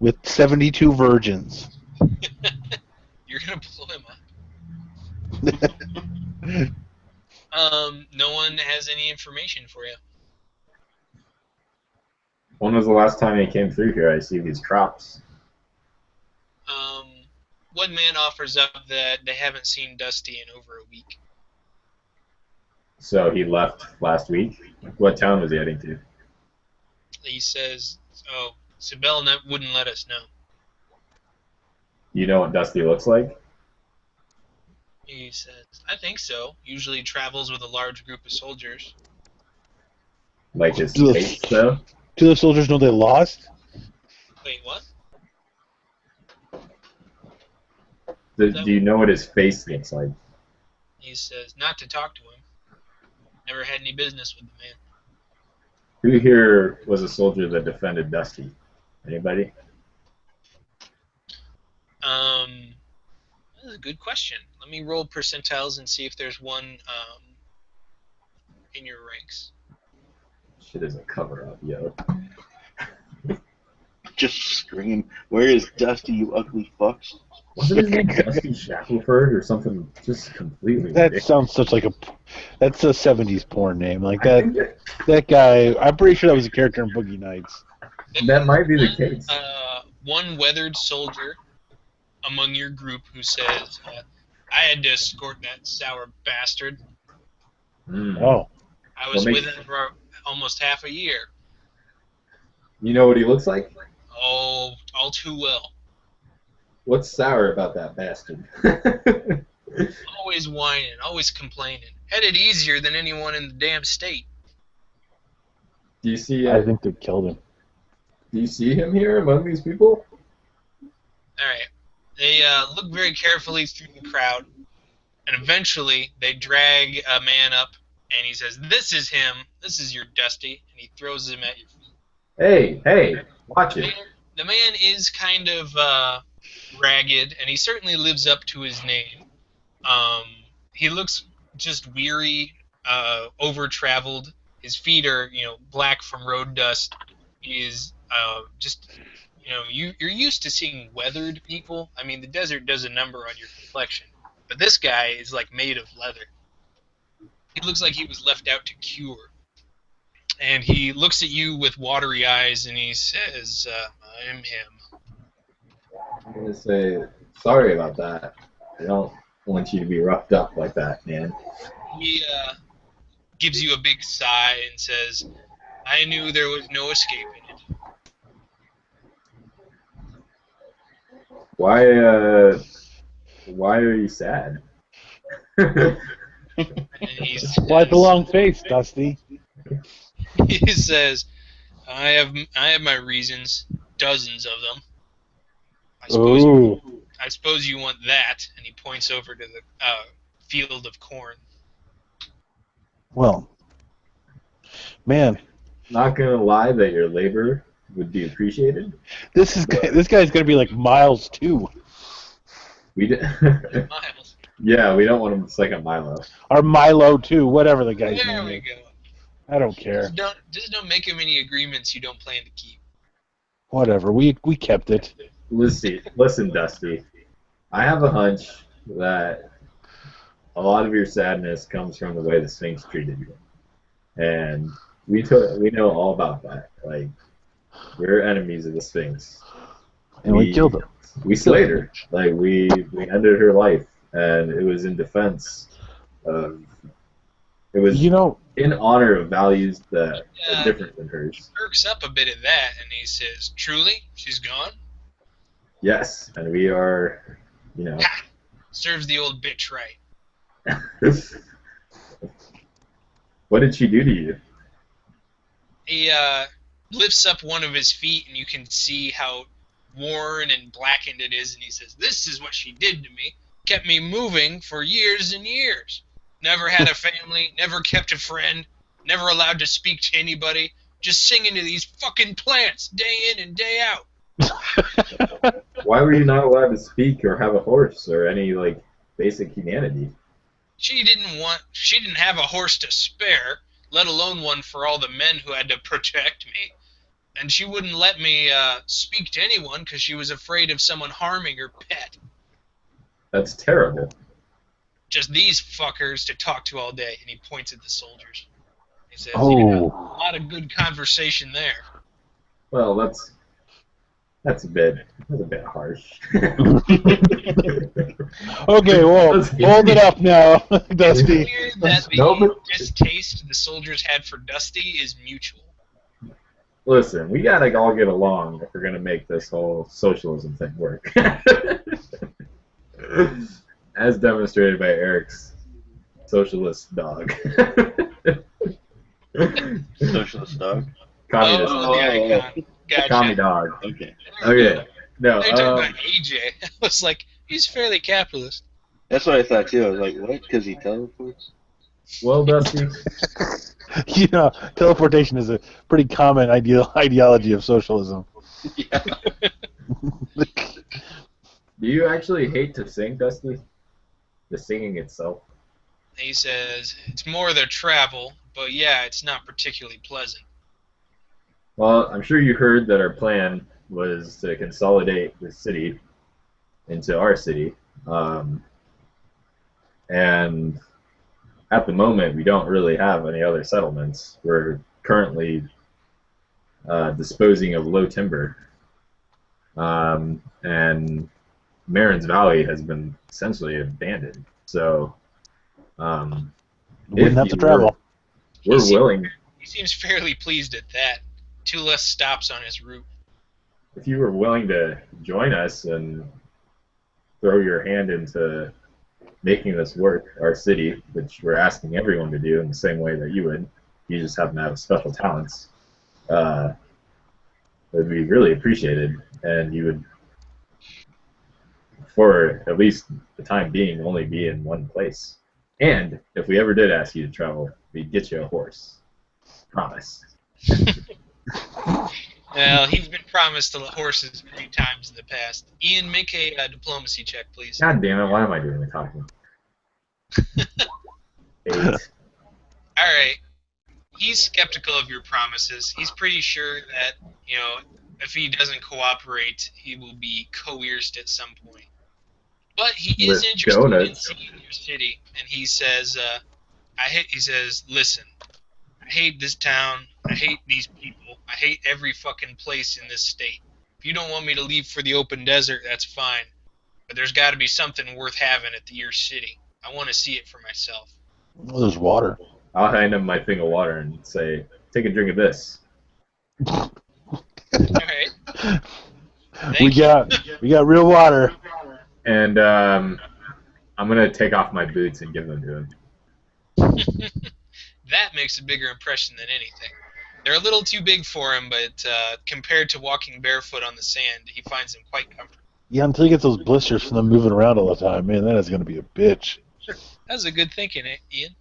Speaker 4: with 72 virgins.
Speaker 2: You're gonna blow him up. No one has any information for you.
Speaker 1: When was the last time he came through here? I see these crops.
Speaker 2: One man offers up that they haven't seen Dusty in over a week.
Speaker 1: So he left last week? What town was he heading to?
Speaker 2: He says, "Oh, Sibel wouldn't let us know."
Speaker 1: You know what Dusty looks like?
Speaker 2: He says, "I think so. Usually travels with a large group of soldiers."
Speaker 1: Like his
Speaker 4: Do the-
Speaker 1: face, though?
Speaker 4: Do the soldiers know they lost?
Speaker 2: Wait, what?
Speaker 1: Do you know what his face looks like?
Speaker 2: He says, "Not to talk to him. Never had any business with the man."
Speaker 1: Who here was a soldier that defended Dusty? Anybody?
Speaker 2: That's a good question. Let me roll percentiles and see if there's one in your ranks.
Speaker 1: Shit is a cover-up, yo.
Speaker 3: Just scream, "Where is Dusty, you ugly fucks?"
Speaker 1: Wasn't his name Dusty Shackleford or something just completely
Speaker 4: That
Speaker 1: ridiculous?
Speaker 4: sounds such like that's a 70s porn name. Like that guy, I'm pretty sure that was a character in Boogie Nights.
Speaker 1: That might be the case.
Speaker 2: One weathered soldier among your group who says, I had to escort that sour bastard.
Speaker 4: Oh.
Speaker 2: I was
Speaker 1: What
Speaker 2: with
Speaker 1: makes-
Speaker 2: him for almost half a year.
Speaker 1: You know what he looks like?
Speaker 2: Oh, all too well.
Speaker 1: What's sour about that bastard?
Speaker 2: Always whining, always complaining. Had it easier than anyone in the damn state.
Speaker 1: Do you see?
Speaker 4: I think they killed him.
Speaker 1: Do you see him here among these people?
Speaker 2: Alright. They look very carefully through the crowd, and eventually they drag a man up, and he says, "This is him. This is your Dusty," and he throws him at your feet.
Speaker 1: Hey, watch it.
Speaker 2: The man is kind of ragged, and he certainly lives up to his name. He looks just weary, over-traveled. His feet are, black from road dust. He is just, you're used to seeing weathered people. I mean, the desert does a number on your complexion, but this guy is like made of leather. He looks like he was left out to cure. And he looks at you with watery eyes, and he says, "I'm him."
Speaker 1: I'm gonna say sorry about that. I don't want you to be roughed up like that, man.
Speaker 2: He gives you a big sigh and says, "I knew there was no escaping it."
Speaker 1: Why are you sad?
Speaker 2: And he says,
Speaker 4: Why the long face, Dusty?
Speaker 2: He says, I have my reasons, dozens of them.
Speaker 4: Ooh.
Speaker 2: I suppose you want that." And he points over to the field of corn.
Speaker 4: Well, man,
Speaker 1: Not gonna lie that your labor would be appreciated.
Speaker 4: this guy's gonna be like Miles too,
Speaker 1: We did.
Speaker 2: Miles.
Speaker 1: Yeah, we don't want him second Milo.
Speaker 4: or Milo too, whatever the guy's
Speaker 2: There
Speaker 4: name
Speaker 2: we
Speaker 4: is.
Speaker 2: go.
Speaker 4: I don't care.
Speaker 2: Just don't make him any agreements you don't plan to keep.
Speaker 4: Whatever. We kept it.
Speaker 1: Listen, Dusty. I have a hunch that a lot of your sadness comes from the way the Sphinx treated you, and we know all about that. Like, we're enemies of the Sphinx.
Speaker 4: And we killed him.
Speaker 1: We slayed her. Like, we ended her life, and it was in defense of. It was in honor of values that are different than hers.
Speaker 2: Perks up a bit at that, and he says, "Truly, she's gone?"
Speaker 1: Yes, and we are,
Speaker 2: Ha! Serves the old bitch right.
Speaker 1: What did she do to you?
Speaker 2: He lifts up one of his feet, and you can see how worn and blackened it is, and he says, "This is what she did to me. Kept me moving for years and years. Never had a family, never kept a friend, never allowed to speak to anybody, just singing to these fucking plants day in and day out."
Speaker 1: Why were you not allowed to speak or have a horse or any, basic humanity?
Speaker 2: She didn't have a horse to spare, let alone one for all the men who had to protect me. And she wouldn't let me speak to anyone because she was afraid of someone harming her pet.
Speaker 1: That's terrible.
Speaker 2: Just these fuckers to talk to all day. And he points at the soldiers. He says,
Speaker 4: Oh.
Speaker 2: a lot of good conversation there.
Speaker 1: Well, that's a bit harsh.
Speaker 4: Okay, well, hold it up now, Dusty.
Speaker 2: It's clear that the
Speaker 1: No, but-
Speaker 2: distaste the soldiers had for Dusty is mutual.
Speaker 1: Listen, we gotta all get along if we're gonna make this whole socialism thing work. As demonstrated by Eric's socialist dog.
Speaker 3: Socialist dog.
Speaker 1: Communist
Speaker 2: Oh,
Speaker 1: dog.
Speaker 2: yeah, gotcha.
Speaker 1: Commie dog.
Speaker 3: Okay.
Speaker 1: Okay. No.
Speaker 2: They're talking about AJ. I was like, he's fairly capitalist.
Speaker 3: That's what I thought too. I was like, what? Because he teleports?
Speaker 1: Well, Dusty,
Speaker 4: Teleportation is a pretty common ideology of socialism.
Speaker 3: Yeah.
Speaker 1: do you actually hate to sing, Dusty? The singing itself.
Speaker 2: He says, it's more the travel, but yeah, it's not particularly pleasant.
Speaker 1: Well, I'm sure you heard that our plan was to consolidate the city into our city. And at the moment, we don't really have any other settlements. We're currently disposing of low timber. And Marin's Valley has been essentially abandoned. So,
Speaker 4: Wouldn't have to travel.
Speaker 1: We're willing.
Speaker 2: He seems fairly pleased at that. 2 less stops on his route.
Speaker 1: If you were willing to join us and throw your hand into making this work, our city, which we're asking everyone to do in the same way that you would, you just happen to have special talents, it would be really appreciated, and you would, for at least the time being, only be in one place. And if we ever did ask you to travel, we'd get you a horse. Promise.
Speaker 2: Well, he's been promised the horses many times in the past. Ian, make a diplomacy check, please.
Speaker 1: God damn it, why am I doing the talking? 8.
Speaker 2: Alright. He's skeptical of your promises. He's pretty sure that, if he doesn't cooperate, he will be coerced at some point. But he is interested in seeing your city, and he says, listen, I hate this town, I hate these people, I hate every fucking place in this state. If you don't want me to leave for the open desert, that's fine. But there's got to be something worth having at your city. I want to see it for myself.
Speaker 4: Well, there's water.
Speaker 1: I'll hand him my thing of water and say, take a drink of this.
Speaker 2: Alright.
Speaker 4: We got real water.
Speaker 1: And I'm going to take off my boots and give them to him.
Speaker 2: That makes a bigger impression than anything. They're a little too big for him, but compared to walking barefoot on the sand, he finds them quite comfortable.
Speaker 4: Yeah, until you get those blisters from them moving around all the time. Man, that is going to be a bitch.
Speaker 2: That was a good thinking, Ian.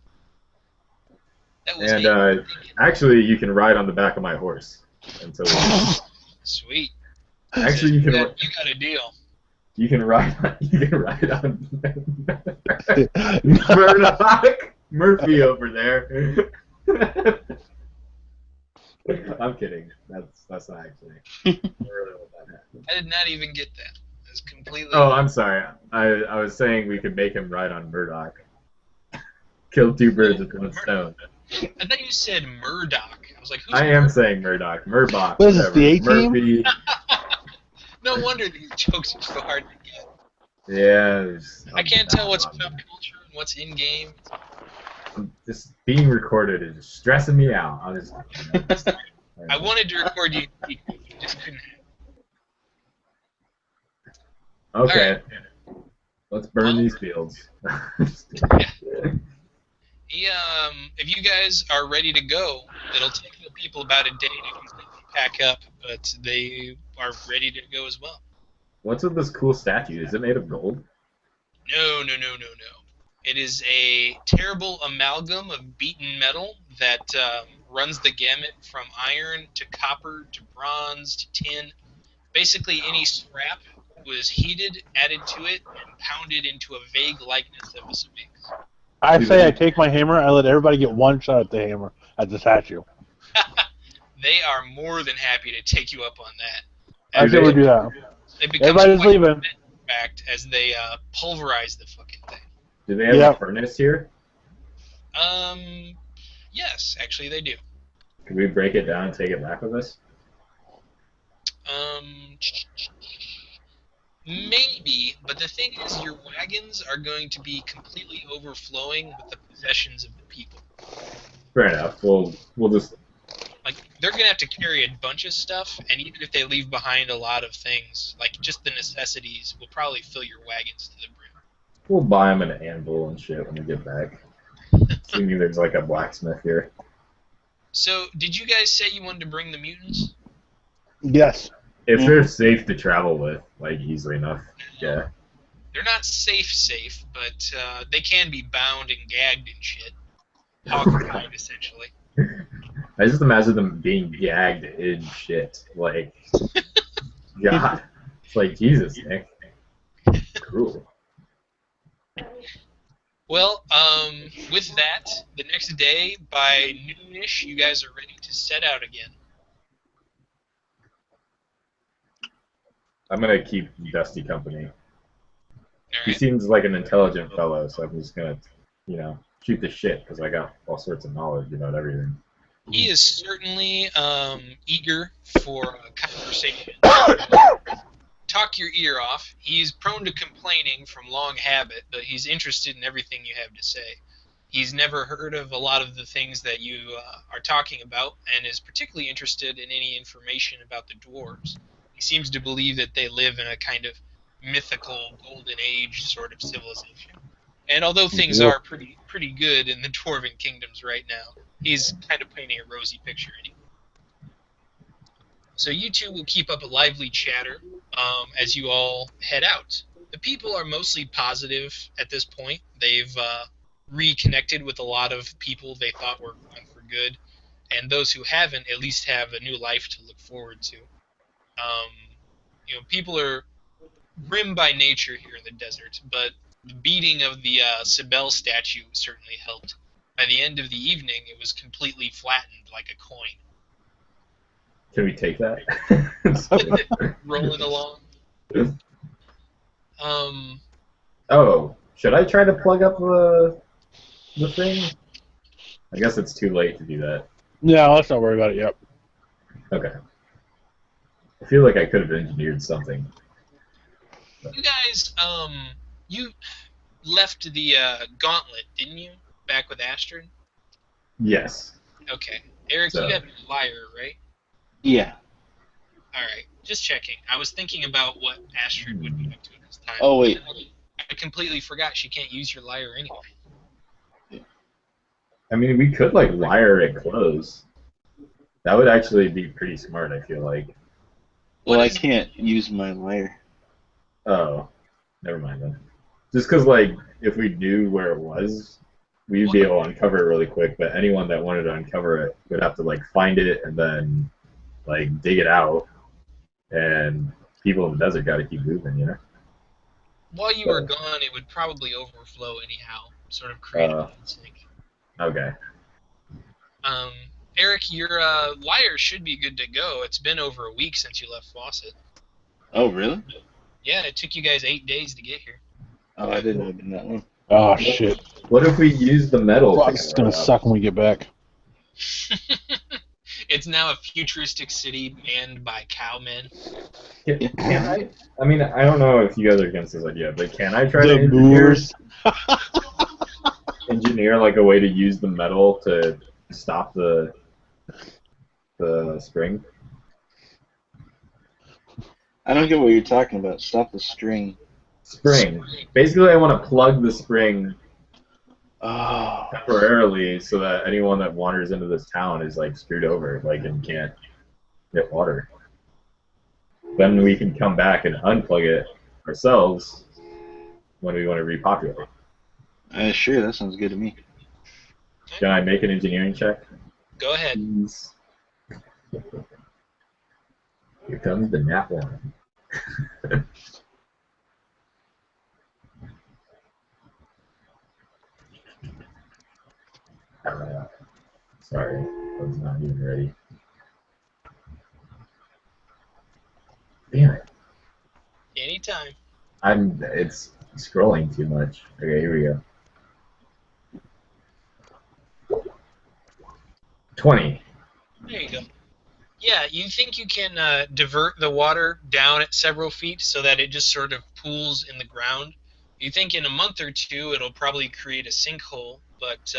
Speaker 2: That
Speaker 1: was actually, you can ride on the back of my horse. Until
Speaker 2: Sweet.
Speaker 1: Actually, you got
Speaker 2: a deal.
Speaker 1: You can ride on Murdoch Murphy over there. I'm kidding. That's not actually.
Speaker 2: I did not even get that. It's completely.
Speaker 1: Oh, I'm sorry. I was saying we could make him ride on Murdoch. Kill 2 birds with 1 stone.
Speaker 2: I thought you said Murdoch. I was like, who's
Speaker 1: I am saying Murdoch. Murdoch.
Speaker 4: What is this, the A-team?
Speaker 1: Murphy.
Speaker 2: No wonder these jokes are so hard to get.
Speaker 1: Yeah.
Speaker 2: I can't tell what's pop culture and what's in game.
Speaker 1: This being recorded is stressing me out.
Speaker 2: I wanted to record you, just couldn't.
Speaker 1: Okay.
Speaker 2: Right.
Speaker 1: Let's burn these fields.
Speaker 2: If you guys are ready to go, it'll take the people about a day to pack up, but they are ready to go as well.
Speaker 1: What's with this cool statue? Is it made of gold?
Speaker 2: No. It is a terrible amalgam of beaten metal that runs the gamut from iron to copper to bronze to tin. Basically, any scrap was heated, added to it, and pounded into a vague likeness of a sphinx.
Speaker 4: I say I take my hammer, I let everybody get 1 shot at the hammer, at the statue.
Speaker 2: They are more than happy to take you up on that.
Speaker 4: I say we do that. Everybody's leaving.
Speaker 2: In fact, as they pulverize the fucking thing.
Speaker 1: Do they have a furnace here?
Speaker 2: Yes, actually they do.
Speaker 1: Can we break it down and take it back with us?
Speaker 2: Maybe, but the thing is, your wagons are going to be completely overflowing with the possessions of the people.
Speaker 1: Fair enough. We'll just.
Speaker 2: Like, they're going to have to carry a bunch of stuff, and even if they leave behind a lot of things, like just the necessities, will probably fill your wagons to the brim.
Speaker 1: We'll buy them an anvil and shit when we get back. Assuming there's like a blacksmith here.
Speaker 2: So, did you guys say you wanted to bring the mutants?
Speaker 4: Yes.
Speaker 1: If they're safe to travel with, like, easily enough, yeah.
Speaker 2: They're not safe, but they can be bound and gagged and shit. Hog-tied, essentially.
Speaker 1: I just imagine them being gagged in shit. Like, God. It's like, Jesus, Nick. Cruel.
Speaker 2: Well, with that, the next day, by noonish, you guys are ready to set out again.
Speaker 1: I'm going to keep Dusty company.
Speaker 2: All
Speaker 1: He
Speaker 2: right.
Speaker 1: seems like an intelligent fellow, so I'm just going to, shoot the shit, because I got all sorts of knowledge about everything.
Speaker 2: He is certainly eager for a conversation. talk your ear off. He's prone to complaining from long habit, but he's interested in everything you have to say. He's never heard of a lot of the things that you are talking about, and is particularly interested in any information about the dwarves. He seems to believe that they live in a kind of mythical golden age sort of civilization. And although things are pretty good in the dwarven kingdoms right now, he's kind of painting a rosy picture anyway. So you two will keep up a lively chatter as you all head out. The people are mostly positive at this point. They've reconnected with a lot of people they thought were gone for good, and those who haven't at least have a new life to look forward to. People are grim by nature here in the desert, but the beating of the Sibel statue certainly helped. By the end of the evening, it was completely flattened like a coin.
Speaker 1: Can we take that?
Speaker 2: Rolling along.
Speaker 1: Oh, should I try to plug up the thing? I guess it's too late to do that.
Speaker 4: Yeah, let's not worry about it yet.
Speaker 1: Okay. I feel like I could have engineered something.
Speaker 2: You guys, you left the gauntlet, didn't you? Back with Astrid?
Speaker 1: Yes.
Speaker 2: Okay. Eric,
Speaker 1: So.
Speaker 2: you have your lyre, right?
Speaker 3: Yeah.
Speaker 2: Alright, just checking. I was thinking about what Astrid would be up to at this time.
Speaker 3: Oh, wait.
Speaker 2: I completely forgot she can't use your lyre anyway.
Speaker 1: I mean, we could, like, wire it close. That would actually be pretty smart, I feel like.
Speaker 3: Well, I can't use my lyre.
Speaker 1: Oh. Never mind then. Just because, like, if we knew where it was, we'd be able to uncover it really quick, but anyone that wanted to uncover it would have to, like, find it and then, like, dig it out. And people in the desert got to keep moving, you know?
Speaker 2: While you were gone, it would probably overflow anyhow, sort of create a sink.
Speaker 1: Okay.
Speaker 2: Eric, your lyre should be good to go. It's been over a week since you left Fawcett.
Speaker 3: Oh, really?
Speaker 2: Yeah, it took you guys 8 days to get here.
Speaker 3: Oh, I didn't know it had been that long.
Speaker 4: Oh, shit.
Speaker 1: What if we use the metal?
Speaker 4: Fuck, it's going to suck when we get back.
Speaker 2: It's now a futuristic city manned by cowmen.
Speaker 1: Can I? I mean, I don't know if you guys are against this idea, but can I try
Speaker 4: The
Speaker 1: to engineer like a way to use the metal to stop the spring?
Speaker 3: I don't get what you're talking about. Stop the string.
Speaker 1: Spring. Basically, I want to plug the spring
Speaker 3: Oh.
Speaker 1: temporarily so that anyone that wanders into this town is like screwed over, like, and can't get water. Then we can come back and unplug it ourselves when we want to repopulate.
Speaker 3: Sure, that sounds good to me.
Speaker 1: Can I make an engineering check?
Speaker 2: Go ahead.
Speaker 1: Please. Here comes the nat one. Sorry, I was not even ready. Damn it.
Speaker 2: Anytime.
Speaker 1: It's scrolling too much. Okay, here we go. 20.
Speaker 2: There you go. Yeah, you think you can divert the water down at several feet so that it just sort of pools in the ground. You think in a month or two it'll probably create a sinkhole, but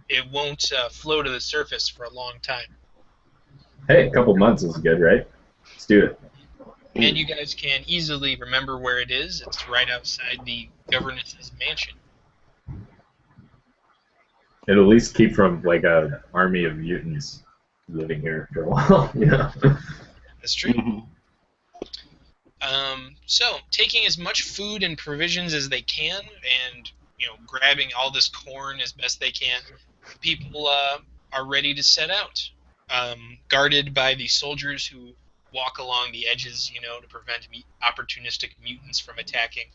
Speaker 2: it won't flow to the surface for a long time.
Speaker 1: Hey, a couple months is good, right? Let's do it.
Speaker 2: And you guys can easily remember where it is. It's right outside the governess's mansion.
Speaker 1: It'll at least keep from like an army of mutants living here for a while, you know.
Speaker 2: That's true.
Speaker 3: Mm-hmm.
Speaker 2: So, taking as much food and provisions as they can, and grabbing all this corn as best they can, people are ready to set out, guarded by the soldiers who walk along the edges, to prevent opportunistic mutants from attacking.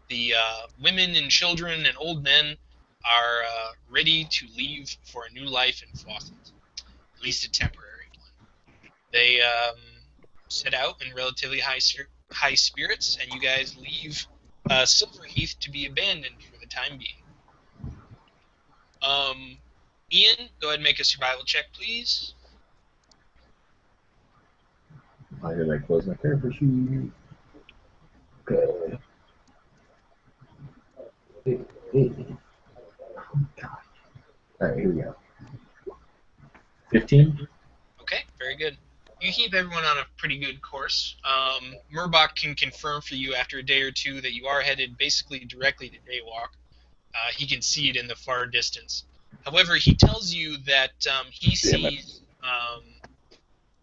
Speaker 2: The women and children and old men are ready to leave for a new life in Fawcett, at least a temporary one. They set out in relatively high spirits, and you guys leave Silverheath to be abandoned for the time being. Ian, go ahead and make a survival check, please.
Speaker 1: Why did I close my character sheet? Hey, hey. Oh, God. All right, here we go. 15?
Speaker 2: Okay, very good. You keep everyone on a pretty good course. Murbach can confirm for you after a day or two that you are headed basically directly to Daywalk. He can see it in the far distance. However, he tells you that he sees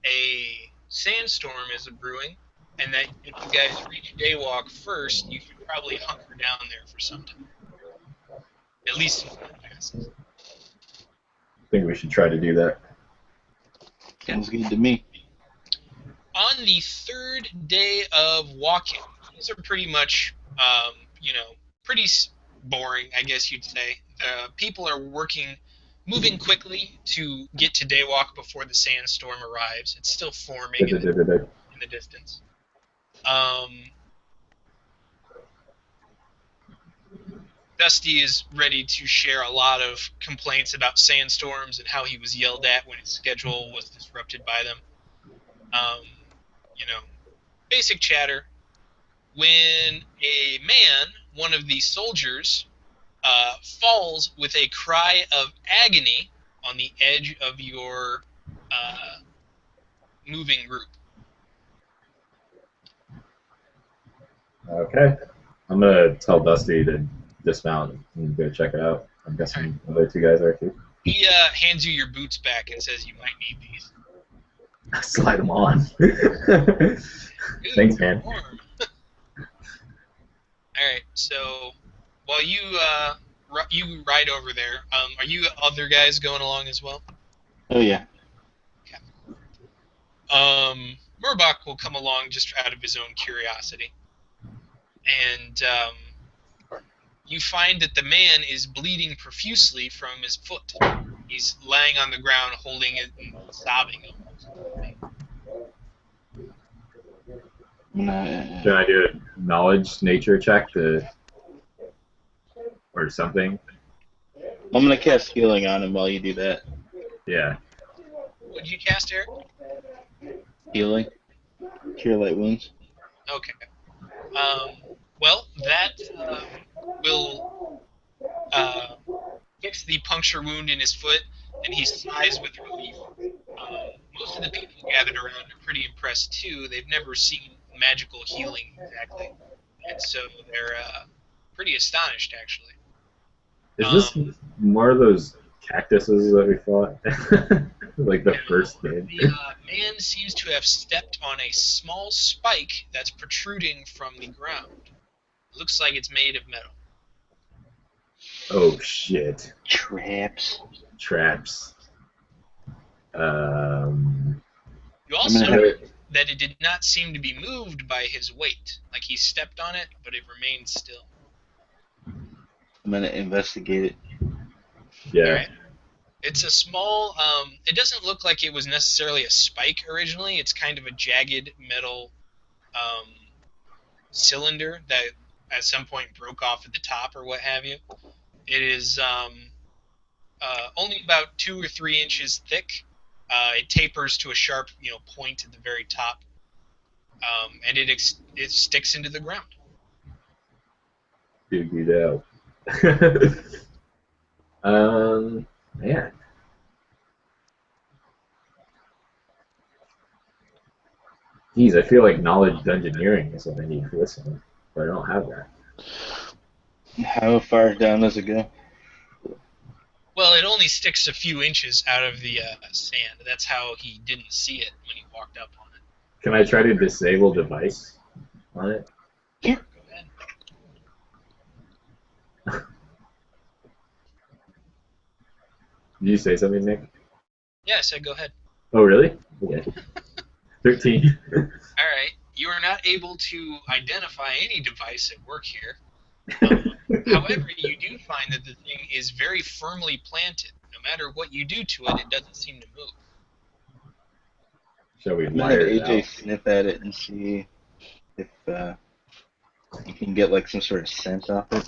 Speaker 2: a sandstorm is brewing, and that if you guys reach Daywalk first, you should probably hunker down there for some time. At least until it passes.
Speaker 1: I think we should try to do that.
Speaker 3: Sounds good to me.
Speaker 2: On the third day of walking, things are pretty much, pretty boring, I guess you'd say. People are moving quickly to get to Daywalk before the sandstorm arrives. It's still forming in the distance. Dusty is ready to share a lot of complaints about sandstorms and how he was yelled at when his schedule was disrupted by them. Basic chatter. When a man, one of the soldiers, falls with a cry of agony on the edge of your moving group.
Speaker 1: Okay. I'm going to tell Dusty to dismount and go check it out. I'm guessing the other two guys are too.
Speaker 2: He hands you your boots back and says you might need these.
Speaker 1: Slide them on. Thanks, man.
Speaker 2: Alright, so while you ride over there, are you other guys going along as well?
Speaker 3: Oh, yeah.
Speaker 2: Okay. Murbach will come along just out of his own curiosity. And you find that the man is bleeding profusely from his foot. He's lying on the ground, holding it and sobbing almost.
Speaker 1: Can I do a knowledge nature check or something?
Speaker 3: I'm going to cast healing on him while you do that.
Speaker 1: Yeah.
Speaker 2: What did you cast, Eric?
Speaker 3: Healing. Cure light wounds.
Speaker 2: Okay. Well, that will fix the puncture wound in his foot, and he sighs with relief. Most of the people gathered around are pretty impressed, too. They've never seen magical healing, exactly. And so they're pretty astonished, actually.
Speaker 1: Is this more of those cactuses that we fought? Like the first game?
Speaker 2: The man seems to have stepped on a small spike that's protruding from the ground. It looks like it's made of metal.
Speaker 1: Oh, shit.
Speaker 3: Traps.
Speaker 2: You also note that it did not seem to be moved by his weight. Like he stepped on it, but it remained still.
Speaker 3: I'm going to investigate it.
Speaker 1: Yeah.
Speaker 2: Right. It's a small, it doesn't look like it was necessarily a spike originally. It's kind of a jagged metal cylinder that at some point broke off at the top or what have you. It is only about 2 or 3 inches thick. It tapers to a sharp, point at the very top, and it sticks into the ground.
Speaker 1: Figured out. Man. Geez, I feel like knowledge dungeoneering is what I need for this one, but I don't have that.
Speaker 3: How far down does it go?
Speaker 2: Well, it only sticks a few inches out of the sand. That's how he didn't see it when he walked up on it.
Speaker 1: Can I try to disable device on it?
Speaker 2: Sure, go ahead.
Speaker 1: Did you say something, Nick?
Speaker 2: Yeah, I said go ahead.
Speaker 1: Oh, really? Okay. 13.
Speaker 2: Alright, you are not able to identify any device at work here. However, you do find that the thing is very firmly planted. No matter what you do to it, it doesn't seem to move.
Speaker 1: Shall we
Speaker 3: I'm going to
Speaker 1: wire it
Speaker 3: have AJ
Speaker 1: out?
Speaker 3: sniff at it and see if you can get like some sort of scent off it.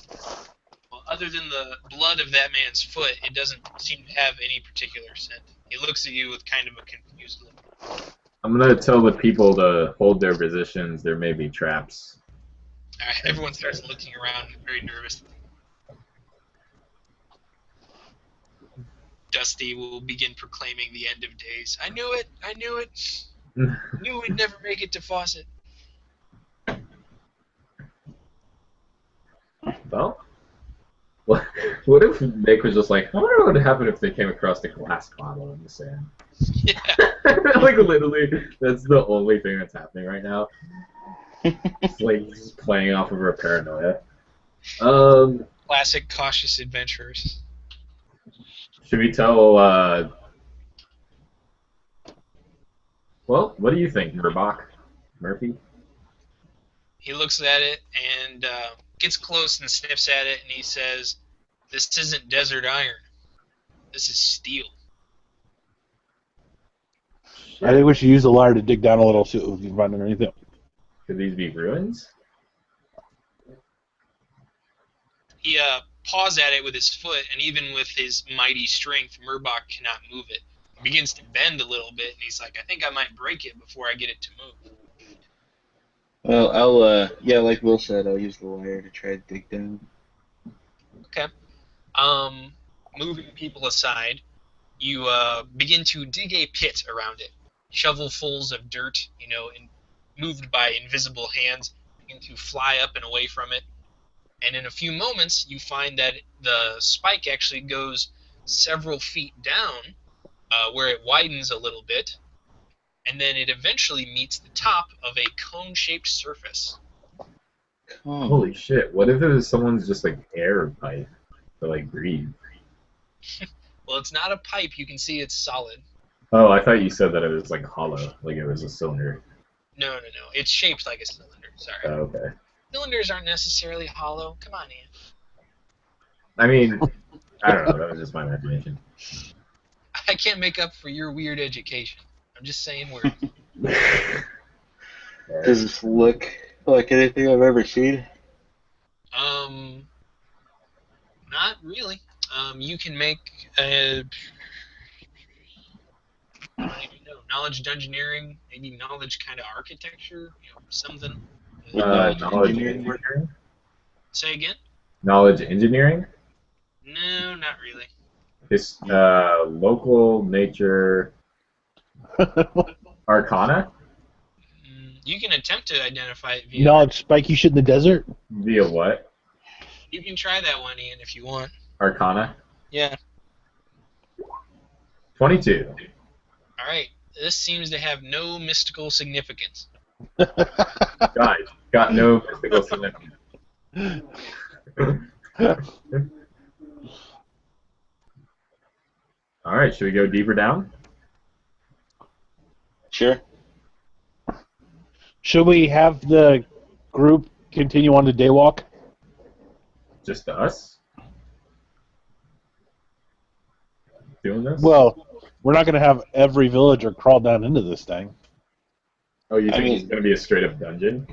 Speaker 2: Well, other than the blood of that man's foot, it doesn't seem to have any particular scent. He looks at you with kind of a confused look.
Speaker 1: I'm going to tell the people to hold their positions. There may be traps.
Speaker 2: Alright, everyone starts looking around very nervously. Dusty will begin proclaiming the end of days. I knew it! I knew it! Knew we'd never make it to Fawcett.
Speaker 1: Well, what if Nick was just like, I wonder what would happen if they came across a glass bottle in the sand?
Speaker 2: Yeah.
Speaker 1: Like, literally, that's the only thing that's happening right now. It's like just playing off of her paranoia.
Speaker 2: Classic cautious adventurers.
Speaker 1: Should we tell, well, what do you think, Murphy?
Speaker 2: He looks at it and gets close and sniffs at it, and he says, "This isn't desert iron. This is steel."
Speaker 4: I think we should use the ladder to dig down a little, see what we can find underneath it.
Speaker 1: Could these be ruins?
Speaker 2: He paws at it with his foot, and even with his mighty strength, Murbach cannot move it. It begins to bend a little bit, and he's like, "I think I might break it before I get it to move."
Speaker 3: Well, I'll, yeah, like Will said, I'll use the wire to try to dig down.
Speaker 2: Okay. Moving people aside, you begin to dig a pit around it. Shovelfuls of dirt, and moved by invisible hands, begin to fly up and away from it. And in a few moments, you find that the spike actually goes several feet down, where it widens a little bit, and then it eventually meets the top of a cone-shaped surface.
Speaker 1: Holy shit, what if it was someone's just, like, air pipe to, like, breathe?
Speaker 2: Well, it's not a pipe. You can see it's solid.
Speaker 1: Oh, I thought you said that it was, like, hollow, like it was a cylinder.
Speaker 2: No. It's shaped like a cylinder. Sorry.
Speaker 1: Oh, okay.
Speaker 2: Cylinders aren't necessarily hollow. Come on, Ian.
Speaker 1: I mean, I don't know, that was just my imagination.
Speaker 2: I can't make up for your weird education. I'm just saying words.
Speaker 3: Does this look like anything I've ever seen?
Speaker 2: Not really. You can make a I don't even know, knowledge engineering, maybe knowledge kind of architecture, something.
Speaker 1: Knowledge
Speaker 3: engineering
Speaker 1: engineering?
Speaker 2: Say again?
Speaker 1: Knowledge engineering?
Speaker 2: No, not really.
Speaker 1: This local nature arcana?
Speaker 2: You can attempt to identify it via...
Speaker 4: Knowledge spike you shit in the desert?
Speaker 1: Via what?
Speaker 2: You can try that one, Ian, if you want.
Speaker 1: Arcana?
Speaker 2: Yeah.
Speaker 1: 22.
Speaker 2: Alright. This seems to have no mystical significance.
Speaker 1: Guys, got no mystical significance. Alright, should we go deeper down?
Speaker 3: Sure.
Speaker 4: Should we have the group continue on the day walk?
Speaker 1: Just us? Doing this?
Speaker 4: Well, we're not going to have every villager crawl down into this thing.
Speaker 1: Oh, you think it's going to be a straight-up dungeon?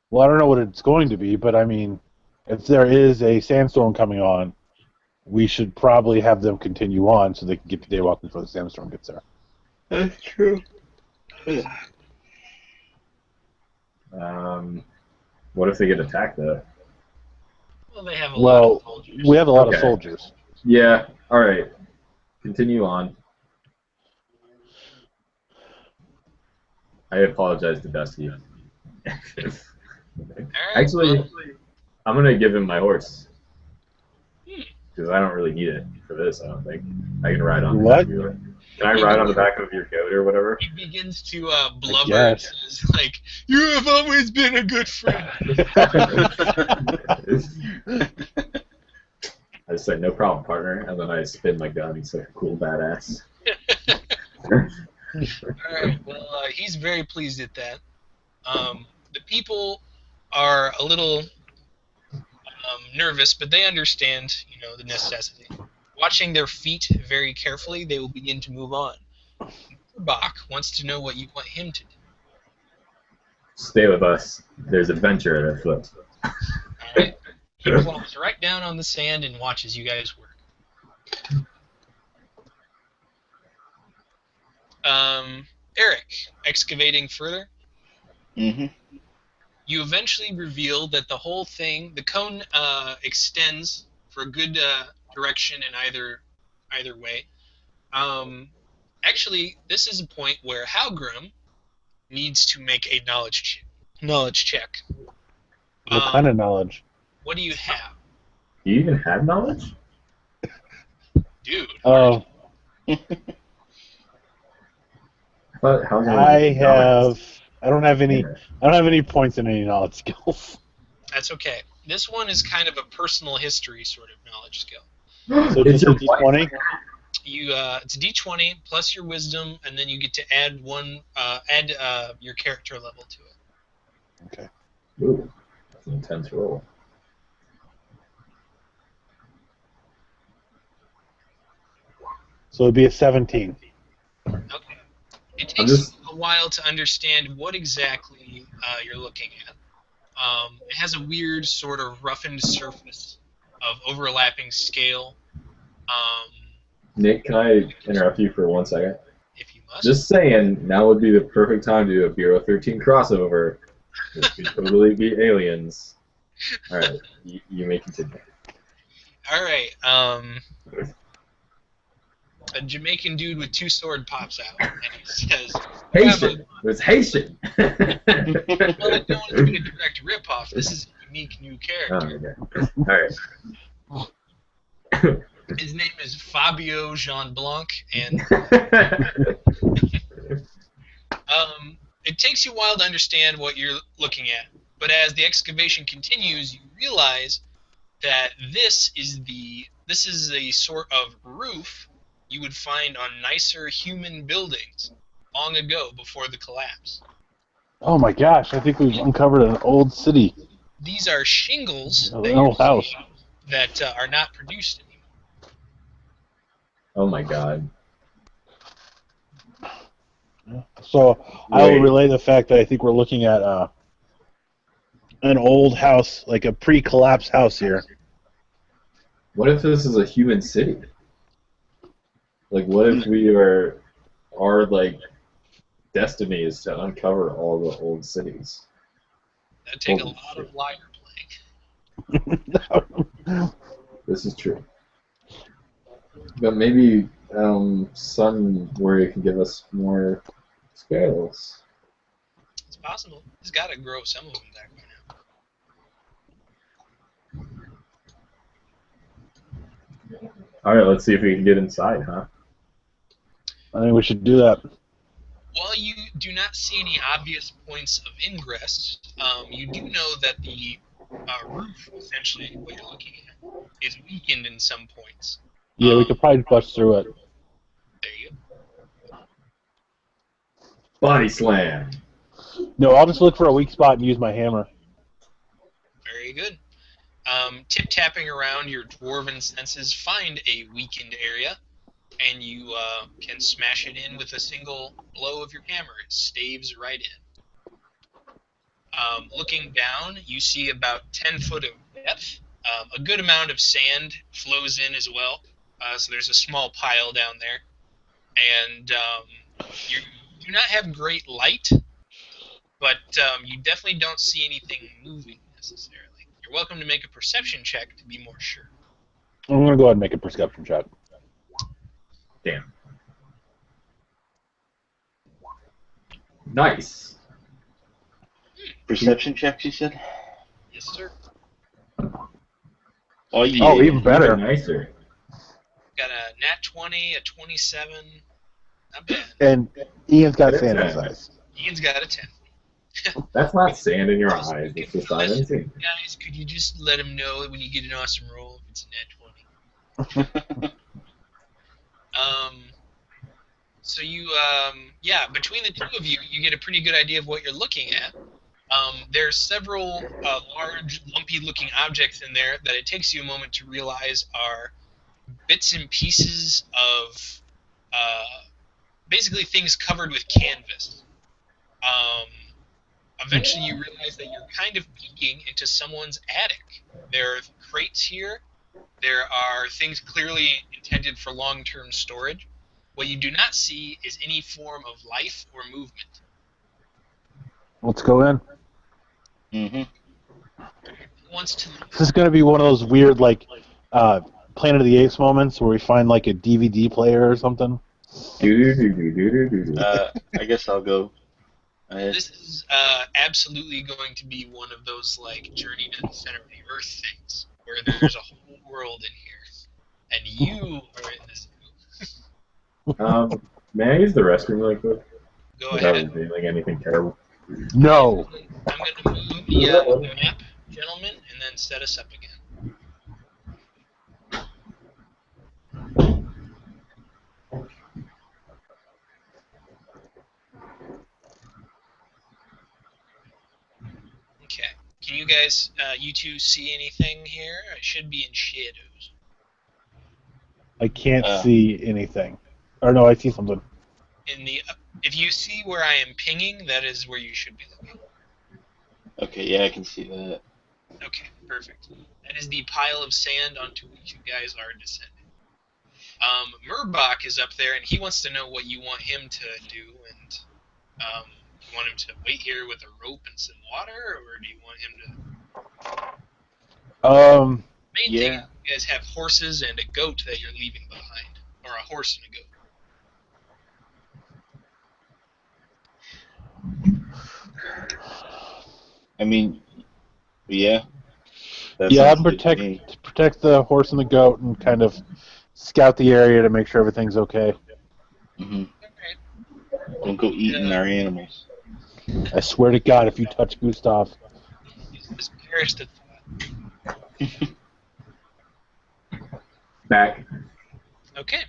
Speaker 4: Well, I don't know what it's going to be, but I mean, if there is a sandstorm coming on, we should probably have them continue on so they can get the day walk before the sandstorm gets there.
Speaker 3: That's true.
Speaker 1: What if they get attacked, though?
Speaker 2: Well, they have a lot of soldiers.
Speaker 4: We have a lot of
Speaker 1: Okay.
Speaker 4: soldiers.
Speaker 1: Yeah, alright. Continue on. I apologize to Dusty.
Speaker 2: Alright,
Speaker 1: Actually,
Speaker 2: well,
Speaker 1: I'm going to give him my horse. Because I don't really need it for this, I don't think. I can ride on the back of your... Can I ride on the back of your goat or whatever?
Speaker 2: he begins to blubber and
Speaker 4: guess.
Speaker 2: says, like, "You have always been a good friend."
Speaker 1: I just said, no problem, partner. And then I spin my gun. He's like a cool badass.
Speaker 2: Alright, well, he's very pleased at that. The people are a little nervous, but they understand, the necessity. Watching their feet very carefully, they will begin to move on. Bach wants to know what you want him to do.
Speaker 1: Stay with us. There's adventure at our foot.
Speaker 2: Alright? He plops right down on the sand and watches you guys work. Eric, excavating further.
Speaker 3: Mm-hmm.
Speaker 2: You eventually reveal that the whole thing, the cone extends for a good direction in either either way. Actually, this is a point where Halgrim needs to make a knowledge check.
Speaker 4: What kind of knowledge?
Speaker 2: What do you have?
Speaker 1: Do you even have knowledge?
Speaker 2: Dude.
Speaker 4: Oh, I don't have any points in any knowledge skills.
Speaker 2: That's okay. This one is kind of a personal history sort of knowledge skill.
Speaker 4: So just a D20?
Speaker 2: It's a D20 plus your wisdom, and then you get to add your character level to it.
Speaker 4: Okay.
Speaker 1: Ooh, that's an intense roll.
Speaker 4: So it'd be a 17.
Speaker 2: Okay. It takes a while to understand what exactly you're looking at. It has a weird sort of roughened surface of overlapping scale.
Speaker 1: Nick, can I interrupt you for 1 second?
Speaker 2: If you must.
Speaker 1: Just saying, now would be the perfect time to do a Bureau 13 crossover. This could totally be aliens. Alright, you may continue.
Speaker 2: Alright, a Jamaican dude with 2 swords pops out, and he says...
Speaker 1: Haitian! It was Haitian!
Speaker 2: Well, I don't want to be a direct ripoff. This is a unique new character.
Speaker 1: Oh, okay. Alright.
Speaker 2: His name is Fabio Jean Blanc, and it takes you a while to understand what you're looking at. But as the excavation continues, you realize that this is a sort of roof you would find on nicer human buildings long ago before the collapse.
Speaker 4: Oh my gosh, I think we've uncovered an old city.
Speaker 2: These are shingles
Speaker 4: An old house.
Speaker 2: that are not produced anymore.
Speaker 1: Oh my god.
Speaker 4: So I will relay the fact that I think we're looking at an old house, like a pre-collapse house here.
Speaker 1: What if this is a human city? Like, what if our like destiny is to uncover all the old cities?
Speaker 2: That'd take
Speaker 1: Holy
Speaker 2: a lot
Speaker 1: shit.
Speaker 2: of liar playing.
Speaker 1: This is true. But maybe Sunwarrior can give us more scales.
Speaker 2: It's possible. He's got to grow some of them back by now.
Speaker 1: Alright, let's see if we can get inside, huh?
Speaker 4: I think we should do that.
Speaker 2: While you do not see any obvious points of ingress, you do know that the roof, essentially, what you're looking at, is weakened in some points.
Speaker 4: Yeah, we could probably bust through it.
Speaker 2: There you go.
Speaker 1: Body slam!
Speaker 4: No, I'll just look for a weak spot and use my hammer.
Speaker 2: Very good. Tip-tapping around your dwarven senses, find a weakened area, and you can smash it in with a single blow of your hammer. It staves right in. Looking down, you see about 10 foot of depth. A good amount of sand flows in as well, so there's a small pile down there. And you do not have great light, but you definitely don't see anything moving necessarily. You're welcome to make a perception check to be more sure.
Speaker 4: I'm going to go ahead and make a perception check.
Speaker 1: Damn. Nice.
Speaker 3: Perception checks, you said?
Speaker 2: Yes, sir.
Speaker 3: Oh, yeah.
Speaker 4: Oh, even better.
Speaker 1: Even nicer.
Speaker 2: Got a nat 20, a 27. Not bad.
Speaker 4: And Ian's got sand in his eyes.
Speaker 2: Ian's got a 10.
Speaker 1: That's not sand in your eyes. It's just identity.
Speaker 2: Guys, could you just let him know when you get an awesome roll if it's a nat 20? So you, between the two of you, you get a pretty good idea of what you're looking at. There's several large, lumpy-looking objects in there that it takes you a moment to realize are bits and pieces of basically things covered with canvas. Eventually you realize that you're kind of peeking into someone's attic. There are crates here. There are things clearly intended for long-term storage. What you do not see is any form of life or movement.
Speaker 4: Let's go in.
Speaker 3: Mm-hmm.
Speaker 2: Who wants to
Speaker 4: This is going to be one of those weird, like, Planet of the Apes moments where we find like a DVD player or something?
Speaker 3: I guess I'll go.
Speaker 2: This is absolutely going to be one of those like Journey to the Center of the Earth things, where there's a whole world in here, and you are in this.
Speaker 1: May I use the restroom really quick?
Speaker 2: Go
Speaker 1: Without
Speaker 2: ahead.
Speaker 1: revealing anything terrible.
Speaker 4: No.
Speaker 2: I'm going to move the map, gentlemen, and then set us up again. Okay. Can you guys, you two, see anything here? I should be in shadows.
Speaker 4: I can't see anything. Or no, I see something.
Speaker 2: If you see where I am pinging, that is where you should be looking.
Speaker 3: Okay, yeah, I can see that.
Speaker 2: Okay, perfect. That is the pile of sand onto which you guys are descending. Murbach is up there, and he wants to know what you want him to do, and you want him to wait here with a rope and some water, or do you want him to... Main thing is you guys have horses and a goat that you're leaving behind, or a horse and a goat.
Speaker 3: I mean, yeah.
Speaker 4: Yeah, I'd protect the horse and the goat and kind of scout the area to make sure everything's okay.
Speaker 3: Mm-hmm. Okay. Don't go eating our animals.
Speaker 4: I swear to God, if you touch Gustav.
Speaker 2: He's perished at thought.
Speaker 1: Back.
Speaker 2: Okay.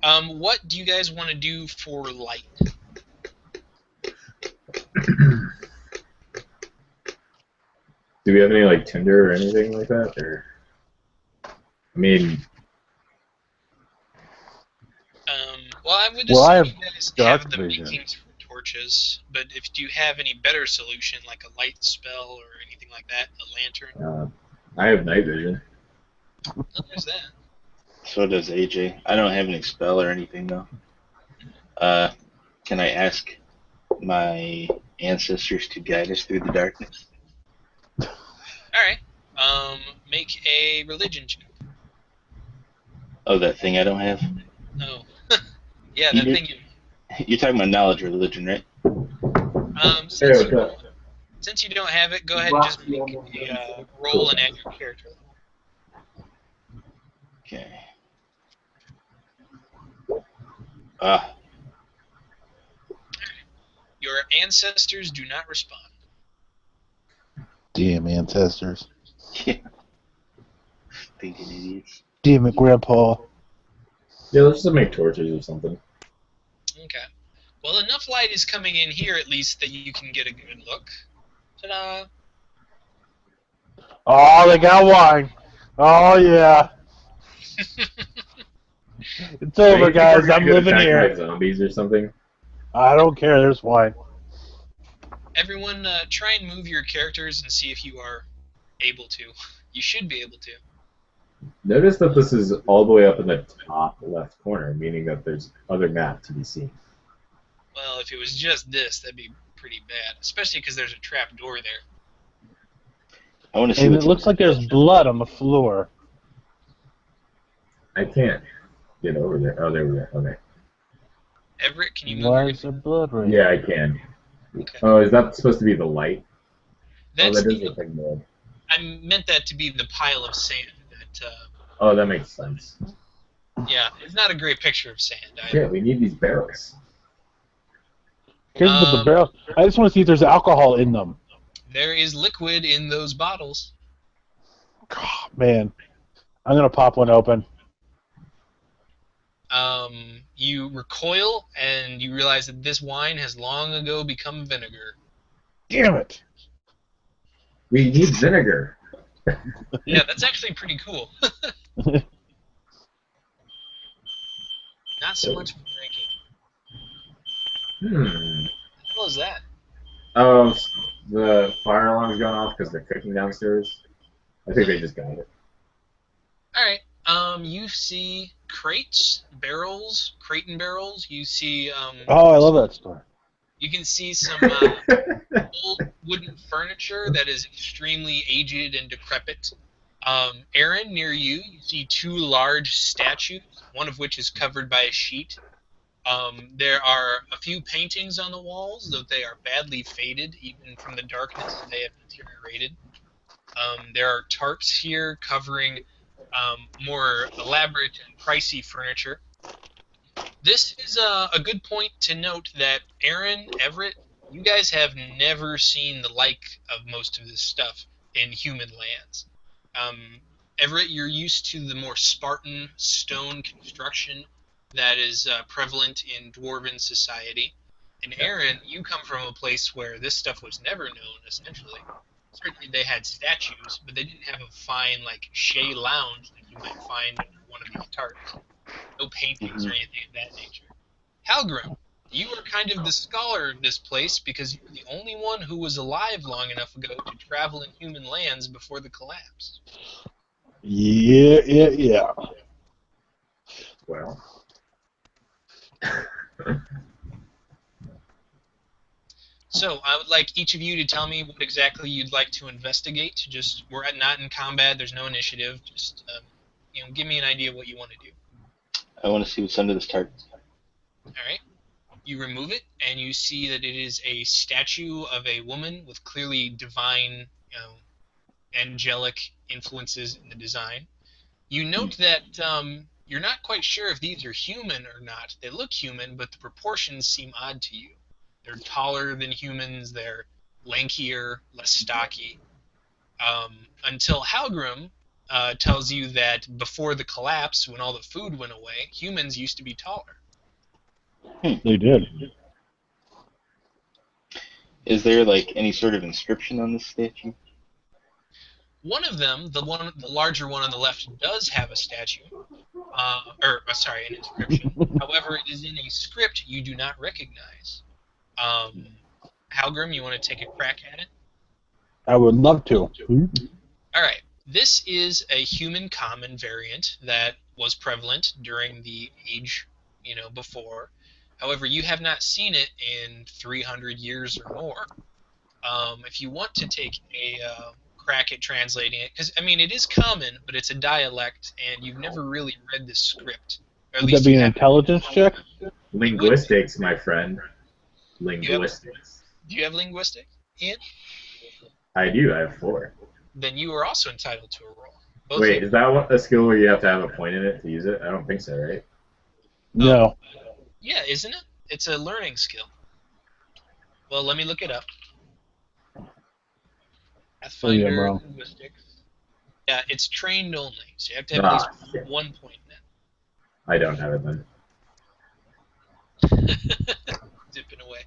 Speaker 2: What do you guys want to do for light?
Speaker 1: Do we have any like tinder or anything like that? Or I mean,
Speaker 2: well, I would assume
Speaker 4: I have
Speaker 2: you guys
Speaker 4: dark
Speaker 2: have the
Speaker 4: vision.
Speaker 2: makings for torches, but if do you have any better solution, like a light spell or anything like that, a lantern?
Speaker 1: I have night vision.
Speaker 2: Oh, there's that.
Speaker 3: So does AJ. I don't have any spell or anything though. Can I ask my ancestors to guide us through the darkness?
Speaker 2: Alright. Make a religion check.
Speaker 3: Oh, that thing I don't have?
Speaker 2: Oh. Yeah, that thing you...
Speaker 3: You're talking about knowledge religion, right?
Speaker 2: Since you don't have it, go ahead and just make a roll and add your character level.
Speaker 3: Okay.
Speaker 2: Your ancestors do not respond.
Speaker 4: Damn ancestors.
Speaker 3: Yeah. Thinking idiots.
Speaker 4: Damn it, Grandpa.
Speaker 1: Yeah, let's just make torches or something.
Speaker 2: Okay. Well, enough light is coming in here, at least, that you can get a good look. Ta-da!
Speaker 4: Oh, they got wine. Oh, yeah. It's over, guys. I'm living here.
Speaker 1: By zombies or something.
Speaker 4: I don't care. There's wine.
Speaker 2: Everyone, try and move your characters and see if you are able to. You should be able to.
Speaker 1: Notice that this is all the way up in the top left corner, meaning that there's other map to be seen.
Speaker 2: Well, if it was just this, that'd be pretty bad. Especially because there's a trap door there.
Speaker 3: I want to see.
Speaker 4: And it looks like there's blood on the floor.
Speaker 1: I can't get over there. Oh, there we go. Okay.
Speaker 2: Everett, can you move?
Speaker 4: Why is there blood right
Speaker 1: Yeah, I can.
Speaker 2: Okay.
Speaker 1: Oh, is that supposed to be the light?
Speaker 2: That's
Speaker 1: that does look like blood.
Speaker 2: I meant that to be the pile of sand.
Speaker 1: Oh, that makes sense.
Speaker 2: Yeah, it's not a great picture of sand.
Speaker 1: Shit, we need these barrels.
Speaker 4: Here's the barrel. I just want to see if there's alcohol in them.
Speaker 2: There is liquid in those bottles.
Speaker 4: Oh, man. I'm going to pop one open.
Speaker 2: You recoil, and you realize that this wine has long ago become vinegar.
Speaker 4: Damn it.
Speaker 1: We need vinegar.
Speaker 2: Yeah, that's actually pretty cool. Not so much for drinking.
Speaker 1: What
Speaker 2: the hell is that?
Speaker 1: Oh, the fire alarm's gone off because they're cooking downstairs. I think they just got it.
Speaker 2: Alright, you see crates, barrels, crate and barrels. You see,
Speaker 4: Oh, I love that store.
Speaker 2: You can see some old wooden furniture that is extremely aged and decrepit. Aaron, near you, you see two large statues, one of which is covered by a sheet. There are a few paintings on the walls, though they are badly faded, even from the darkness they have deteriorated. There are tarps here covering more elaborate and pricey furniture. This is a good point to note that Aaron, Everett, you guys have never seen the like of most of this stuff in human lands. Everett, you're used to the more Spartan stone construction that is prevalent in dwarven society. And Aaron, you come from a place where this stuff was never known, essentially. Certainly they had statues, but they didn't have a fine, like, Shea lounge that you might find under one of these tarts. No paintings or anything of that nature. Halgrim, you are kind of the scholar of this place because you're the only one who was alive long enough ago to travel in human lands before the collapse.
Speaker 4: Yeah.
Speaker 1: Well.
Speaker 2: So I would like each of you to tell me what exactly you'd like to investigate. Just we're not in combat. There's no initiative. Just give me an idea of what you want to do.
Speaker 3: I want to see what's under this tarp.
Speaker 2: All right. You remove it, and you see that it is a statue of a woman with clearly divine, angelic influences in the design. You note that you're not quite sure if these are human or not. They look human, but the proportions seem odd to you. They're taller than humans. They're lankier, less stocky. Until Halgrim tells you that before the collapse, when all the food went away, humans used to be taller.
Speaker 4: They did.
Speaker 3: Is there like any sort of inscription on this statue?
Speaker 2: One of them, the larger one on the left, does have a statue, an inscription. However, it is in a script you do not recognize. Halgrim, you want to take a crack at it?
Speaker 4: I would love to.
Speaker 2: All right. This is a human common variant that was prevalent during the age, before. However, you have not seen it in 300 years or more. If you want to take a crack at translating it, because, it is common, but it's a dialect, and you've never really read this script. Or at
Speaker 4: Would
Speaker 2: least
Speaker 4: that be an intelligence check?
Speaker 1: Linguistics, my friend. Linguistics.
Speaker 2: Do you have linguistics, Ian?
Speaker 1: I do. I have 4.
Speaker 2: Then you are also entitled to a roll.
Speaker 1: Wait, is that a skill where you have to have a point in it to use it? I don't think so, right?
Speaker 4: No.
Speaker 2: Yeah, isn't it? It's a learning skill. Well, let me look it up. Pathfinder linguistics. Yeah, it's trained only, so you have to have at least 1 point in it.
Speaker 1: I don't have it then.
Speaker 2: Dipping away.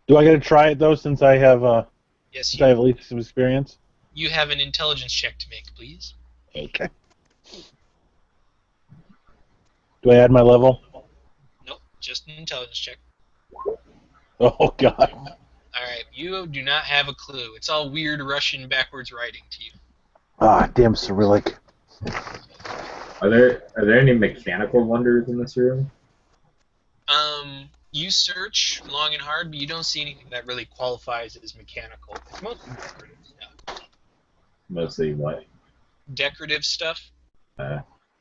Speaker 4: Do I get to try it though, since I have
Speaker 2: yes,
Speaker 4: I have at least some experience?
Speaker 2: You have an intelligence check to make, please.
Speaker 4: Okay. Do I add my level?
Speaker 2: Nope, just an intelligence check.
Speaker 4: Oh God.
Speaker 2: All right, you do not have a clue. It's all weird Russian backwards writing to you.
Speaker 4: Ah, damn Cyrillic.
Speaker 1: Are there any mechanical wonders in this room?
Speaker 2: You search long and hard, but you don't see anything that really qualifies as mechanical. It's mostly decorative stuff.
Speaker 1: Mostly what?
Speaker 2: Decorative stuff.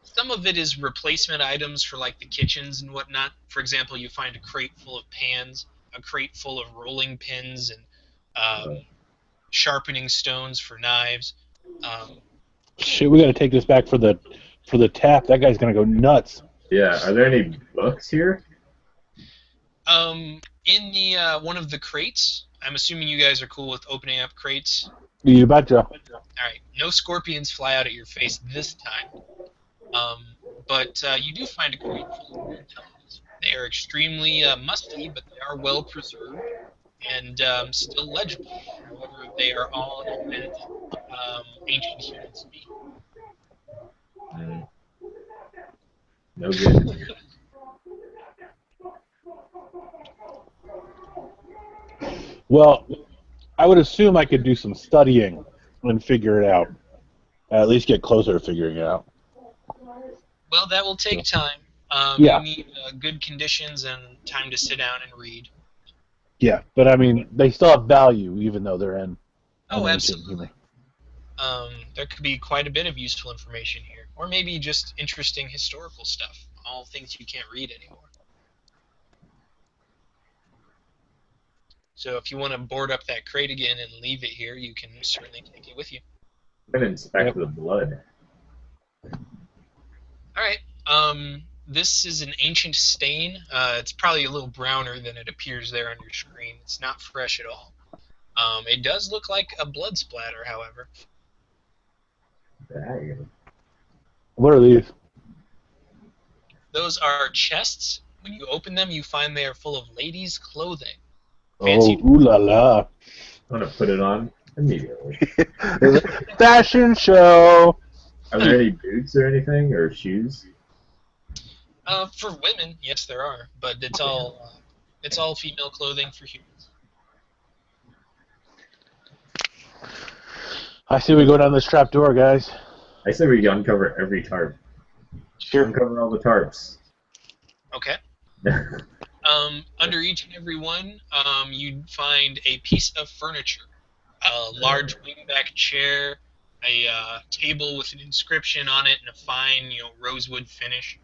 Speaker 2: Some of it is replacement items for like the kitchens and whatnot. For example, you find a crate full of pans, a crate full of rolling pins, and sharpening stones for knives.
Speaker 4: Shit, we gotta take this back for the tap. That guy's gonna go nuts.
Speaker 1: Yeah. Are there any books here?
Speaker 2: In the one of the crates, I'm assuming you guys are cool with opening up crates.
Speaker 4: You betcha.
Speaker 2: All right, no scorpions fly out at your face this time. But you do find a crate full of weird tomes. They are extremely musty, but they are well preserved and still legible. However, they are all in ancient human speak.
Speaker 1: No good.
Speaker 4: Well, I would assume I could do some studying and figure it out. At least get closer to figuring it out.
Speaker 2: Well, that will take time.
Speaker 4: Yeah.
Speaker 2: You need good conditions and time to sit down and read.
Speaker 4: Yeah, but I mean, they still have value even though they're in.
Speaker 2: Oh, absolutely. There could be quite a bit of useful information here, or maybe just interesting historical stuff. All things you can't read anymore. So if you want to board up that crate again and leave it here, you can certainly take it with you.
Speaker 1: I'm gonna inspect the blood.
Speaker 2: All right. This is an ancient stain. It's probably a little browner than it appears there on your screen. It's not fresh at all. It does look like a blood splatter, however.
Speaker 1: Dang.
Speaker 4: What are these?
Speaker 2: Those are chests. When you open them, you find they are full of ladies' clothing. Fancy.
Speaker 4: Oh, ooh la la.
Speaker 1: I'm gonna put it on immediately.
Speaker 4: Fashion show.
Speaker 1: Are there any boots or anything, or shoes?
Speaker 2: For women, yes, there are, but it's all female clothing for humans.
Speaker 4: I see we go down this trap door, guys.
Speaker 1: I say we uncover every tarp.
Speaker 3: Sure.
Speaker 1: Uncover all the tarps.
Speaker 2: Okay. Under each and every one, you'd find a piece of furniture, a large wingback chair, a table with an inscription on it, and a fine, rosewood finish.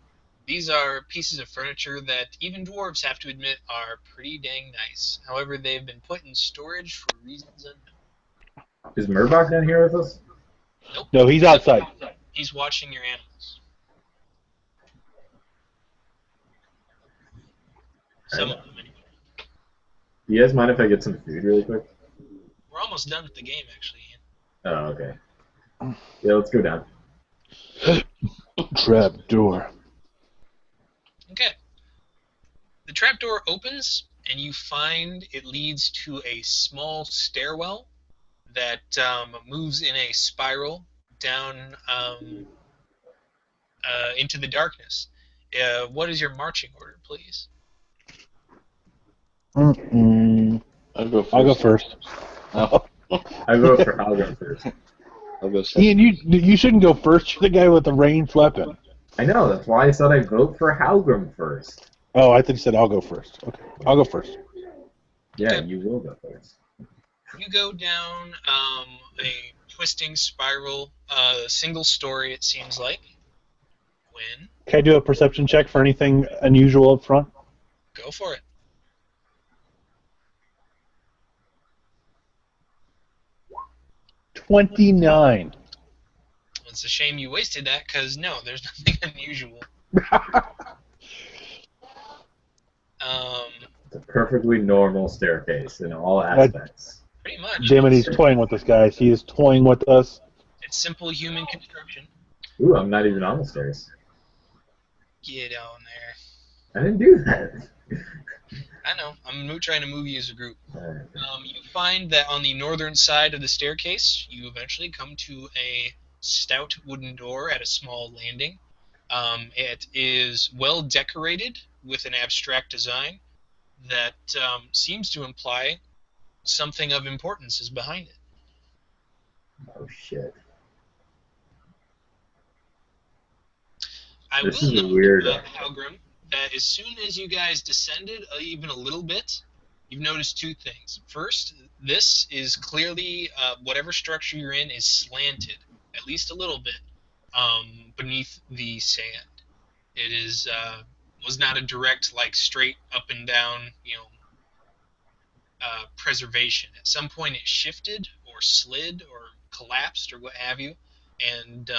Speaker 2: These are pieces of furniture that even dwarves have to admit are pretty dang nice. However, they've been put in storage for reasons unknown.
Speaker 1: Is Murbach down here with us?
Speaker 2: Nope.
Speaker 4: No, he's outside.
Speaker 2: He's watching your animals. Some of them, anyway.
Speaker 1: Do you guys mind if I get some food really quick?
Speaker 2: We're almost done with the game, actually.
Speaker 1: Oh, okay. Yeah, let's go down.
Speaker 4: Trap door.
Speaker 2: Okay. The trapdoor opens, and you find it leads to a small stairwell that moves in a spiral down into the darkness. What is your marching order, please?
Speaker 4: Mm-mm.
Speaker 3: I'll go first.
Speaker 4: I'll go first.
Speaker 3: Oh.
Speaker 1: I vote for Halgrim first.
Speaker 3: I'll go second.
Speaker 4: Ian, you shouldn't go first. You're the guy with the ranged weapon.
Speaker 1: I know, that's why I said I vote for Halgrim first.
Speaker 4: Oh, I think you said I'll go first. Okay, I'll go first.
Speaker 1: Yeah,
Speaker 2: Okay.
Speaker 1: you will go first.
Speaker 2: You go down a twisting spiral, single story, it seems like. When?
Speaker 4: Can I do a perception check for anything unusual up front?
Speaker 2: Go for it.
Speaker 4: 29.
Speaker 2: It's a shame you wasted that, because no, there's nothing unusual.
Speaker 1: It's a perfectly normal staircase in all aspects.
Speaker 2: Pretty much.
Speaker 4: Damn it, he's toying with us, guys. He is toying with us.
Speaker 2: It's simple human construction.
Speaker 1: Ooh, I'm not even on the stairs.
Speaker 2: Get on there.
Speaker 1: I didn't do that.
Speaker 2: I know. I'm trying to move you as a group.
Speaker 1: Alright.
Speaker 2: You find that on the northern side of the staircase, you eventually come to a stout wooden door at a small landing. It is well decorated with an abstract design that seems to imply something of importance is behind it.
Speaker 1: Oh shit.
Speaker 2: I
Speaker 1: This
Speaker 2: will
Speaker 1: is a
Speaker 2: note,
Speaker 1: weird-
Speaker 2: Halgrim, that as soon as you guys descended even a little bit, you've noticed two things. First, this is clearly, whatever structure you're in is slanted, at least a little bit, beneath the sand. It is was not a direct, straight up and down, preservation. At some point it shifted or slid or collapsed or what have you, and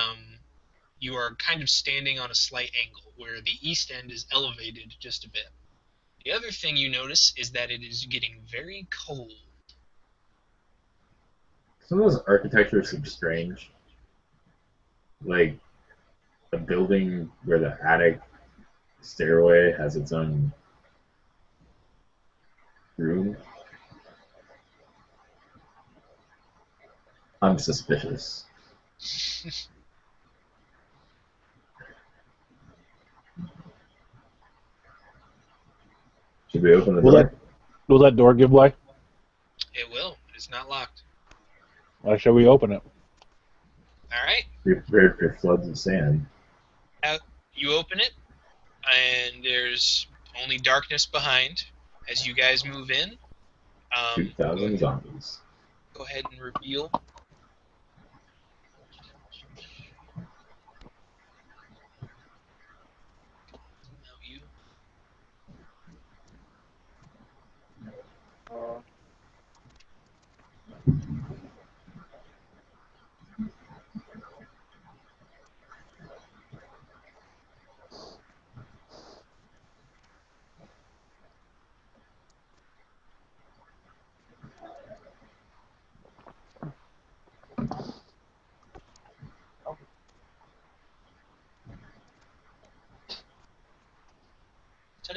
Speaker 2: you are kind of standing on a slight angle where the east end is elevated just a bit. The other thing you notice is that it is getting very cold.
Speaker 1: Some of those architecture seems strange. Like a building where the attic stairway has its own room. I'm suspicious. Should we open the door?
Speaker 4: Will that door give way?
Speaker 2: It will. It is not locked.
Speaker 4: Why shall we open it?
Speaker 2: All right.
Speaker 1: Be prepared for floods of sand.
Speaker 2: You open it, and there's only darkness behind. As you guys move in,
Speaker 1: 2,000 zombies.
Speaker 2: go ahead and reveal.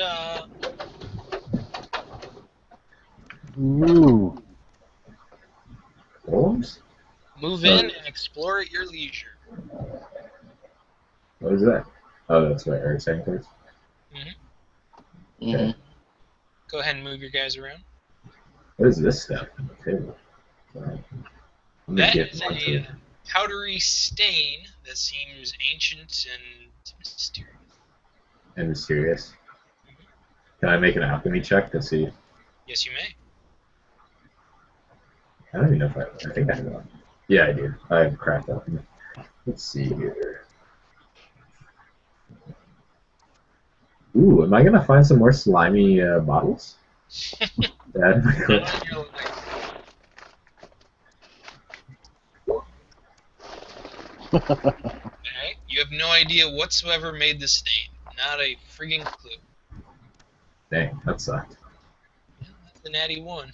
Speaker 2: Ta-da!
Speaker 4: Ooh.
Speaker 1: Golems?
Speaker 2: Move in and explore at your leisure.
Speaker 1: What is that? Oh, that's right. Eric's saying things.
Speaker 2: Mm-hmm.
Speaker 1: Okay.
Speaker 2: Go ahead and move your guys around.
Speaker 1: What is this stuff on the table? I'm gonna
Speaker 2: That
Speaker 1: get
Speaker 2: is
Speaker 1: one
Speaker 2: a
Speaker 1: to
Speaker 2: powdery stain that seems ancient and mysterious.
Speaker 1: and mysterious. Can I make an alchemy check to see?
Speaker 2: Yes, you may.
Speaker 1: I don't even know if I think I have one. Yeah, I do. I have craft alchemy. Let's see here. Ooh, am I gonna find some more slimy bottles? That
Speaker 2: Not on your list. Alright, you have no idea whatsoever made this stain. Not a friggin' clue.
Speaker 1: Dang, that sucked.
Speaker 2: Yeah, that's the natty one.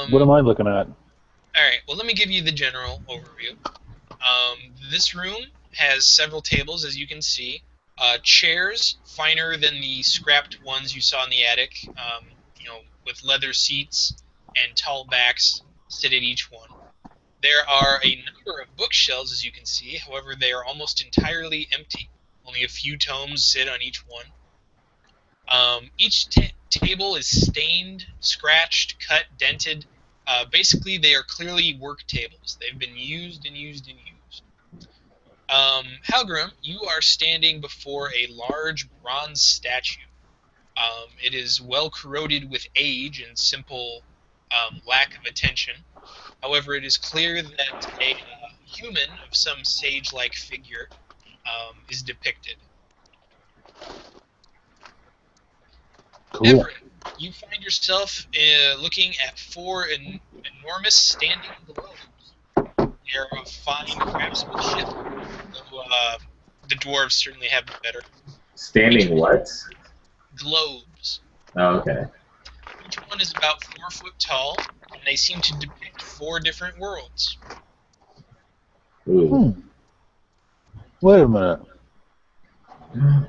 Speaker 4: What am I looking at?
Speaker 2: Alright, well, let me give you the general overview. This room has several tables, as you can see. Chairs, finer than the scrapped ones you saw in the attic, with leather seats and tall backs sit at each one. There are a number of bookshelves, as you can see. However, they are almost entirely empty. Only a few tomes sit on each one. Each table is stained, scratched, cut, dented. Basically, they are clearly work tables. They've been used and used and used. Halgrim, you are standing before a large bronze statue. It is well corroded with age and simple lack of attention. However, it is clear that a human of some sage-like figure is depicted.
Speaker 4: Cool.
Speaker 2: Everett, you find yourself looking at four enormous standing globes. They are of fine craftsmanship, though the dwarves certainly have better.
Speaker 1: Standing what?
Speaker 2: Globes.
Speaker 1: Oh, okay.
Speaker 2: Each one is about 4 foot tall, and they seem to depict 4 different worlds.
Speaker 1: Ooh.
Speaker 4: Wait a minute.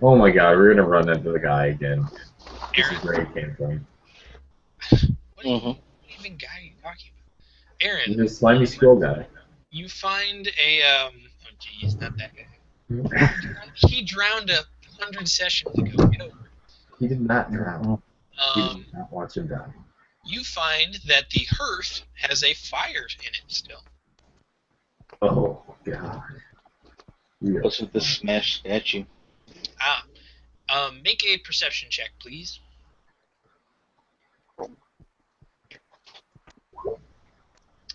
Speaker 1: Oh my god, we're gonna run into the guy again. This
Speaker 2: Aaron,
Speaker 1: is where he came from.
Speaker 2: what even guy are you talking about? Aaron,
Speaker 1: He's a slimy scroll guy.
Speaker 2: you find a oh geez, not that guy. He drowned 100 sessions ago. Get over it.
Speaker 1: He did not drown. He
Speaker 2: Um,
Speaker 1: did not watch him die.
Speaker 2: you find that the hearth has a fire in it still.
Speaker 1: Oh god. Yeah.
Speaker 3: What's with the smashed statue?
Speaker 2: Make a perception check, please.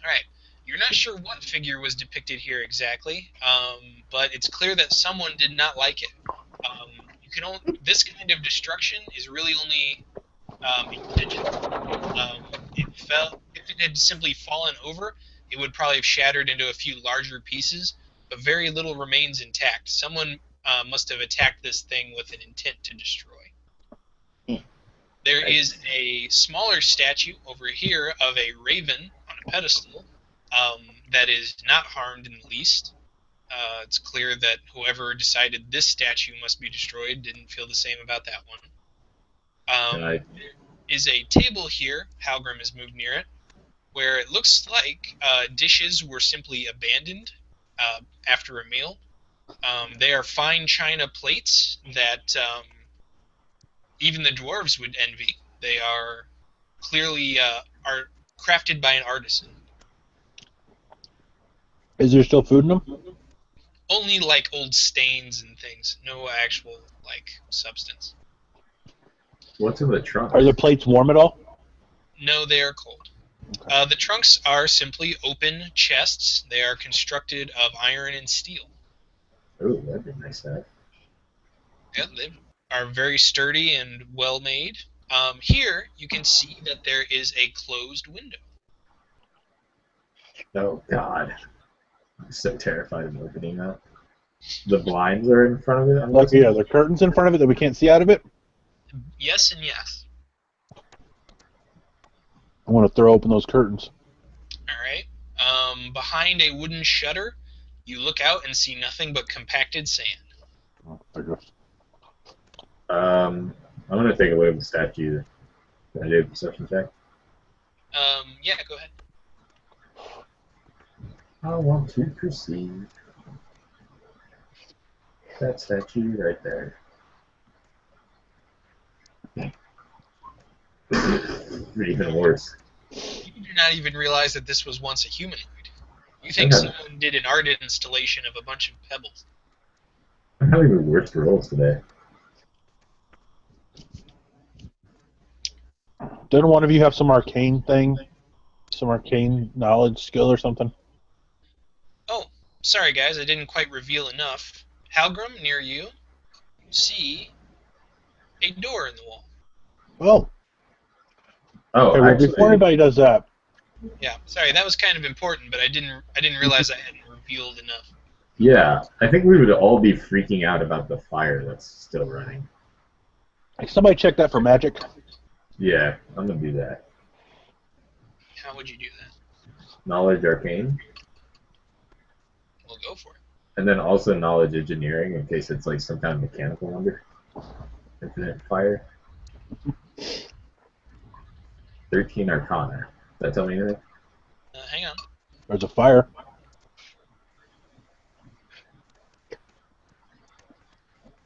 Speaker 2: Alright, you're not sure what figure was depicted here exactly, but it's clear that someone did not like it. This kind of destruction is really only intentional. If it had simply fallen over, it would probably have shattered into a few larger pieces, but very little remains intact. Someone must have attacked this thing with an intent to destroy. There is a smaller statue over here of a raven on a pedestal that is not harmed in the least. It's clear that whoever decided this statue must be destroyed didn't feel the same about that one. There is a table here, Halgrim has moved near it, where it looks like dishes were simply abandoned after a meal. They are fine china plates that even the dwarves would envy. They are clearly are crafted by an artisan.
Speaker 4: Is there still food in them?
Speaker 2: Only like old stains and things. No actual substance.
Speaker 1: What's in the trunk?
Speaker 4: Are the plates warm at all?
Speaker 2: No, they are cold. The trunks are simply open chests. They are constructed of iron and steel.
Speaker 1: Ooh, that'd be nice to have.
Speaker 2: Yeah, they are very sturdy and well made. Here, you can see that there is a closed window.
Speaker 1: Oh god. I'm so terrified of opening that. The blinds are in front of it?
Speaker 4: Like, yeah, the curtains in front of it that we can't see out of it?
Speaker 2: Yes and yes.
Speaker 4: I want to throw open those curtains.
Speaker 2: Alright. Behind a wooden shutter, you look out and see nothing but compacted sand.
Speaker 4: Oh, there goes.
Speaker 1: I'm gonna take a look at the statue. Can I do a perception check?
Speaker 2: Yeah, go ahead.
Speaker 1: I want to perceive that statue right there. Even worse.
Speaker 2: You do not even realize that this was once a humanoid. You think
Speaker 1: Okay.
Speaker 2: someone did an art installation of a bunch of pebbles.
Speaker 1: I'm having the worst rolls today.
Speaker 4: Didn't one of you have some arcane thing? Some arcane knowledge, skill, or something?
Speaker 2: Oh, sorry guys, I didn't quite reveal enough. Halgrim, near you, see a door in the wall.
Speaker 4: Oh.
Speaker 1: Oh,
Speaker 4: Okay, well,
Speaker 1: actually,
Speaker 4: before anybody does that,
Speaker 2: Yeah, sorry, that was kind of important, but I didn't realize I hadn't revealed enough.
Speaker 1: yeah, I think we would all be freaking out about the fire that's still running.
Speaker 4: hey, somebody check that for magic.
Speaker 1: Yeah, I'm gonna do that.
Speaker 2: How would you do that?
Speaker 1: Knowledge arcane,
Speaker 2: We'll go for it.
Speaker 1: and then also knowledge engineering in case it's like some kind of mechanical wonder. Infinite fire. 13 arcana. Does that tell me anything?
Speaker 2: Hang on.
Speaker 4: There's a fire.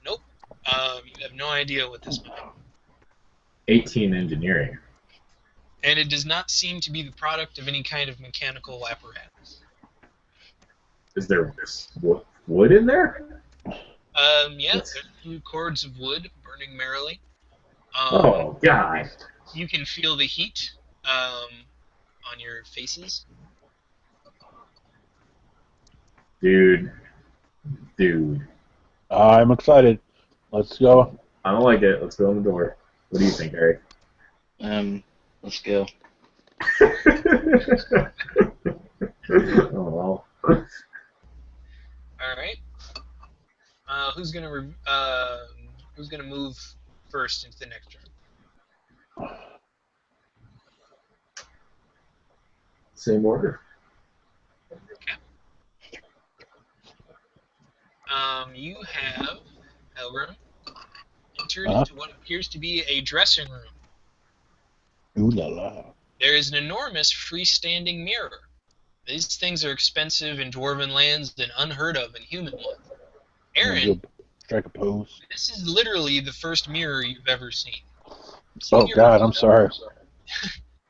Speaker 2: Nope. You have no idea what this might be.
Speaker 1: 18 engineering.
Speaker 2: And it does not seem to be the product of any kind of mechanical apparatus.
Speaker 1: Is there wood in there?
Speaker 2: Yeah, there's a few cords of wood burning merrily.
Speaker 1: Oh, God.
Speaker 2: You can feel the heat on your faces.
Speaker 1: Dude.
Speaker 4: I'm excited. Let's go.
Speaker 1: I don't like it. Let's go in the door. What do you think, Eric?
Speaker 3: Let's go.
Speaker 1: Oh, well.
Speaker 2: All right. Who's gonna move first into the next room?
Speaker 1: Same order.
Speaker 2: You have, Halgrim, entered into what appears to be a dressing room.
Speaker 4: Ooh la la.
Speaker 2: There is an enormous freestanding mirror. These things are expensive in dwarven lands and unheard of in human ones. Aaron,
Speaker 4: Strike a pose.
Speaker 2: this is literally the first mirror you've ever seen.
Speaker 4: Oh God, I'm sorry.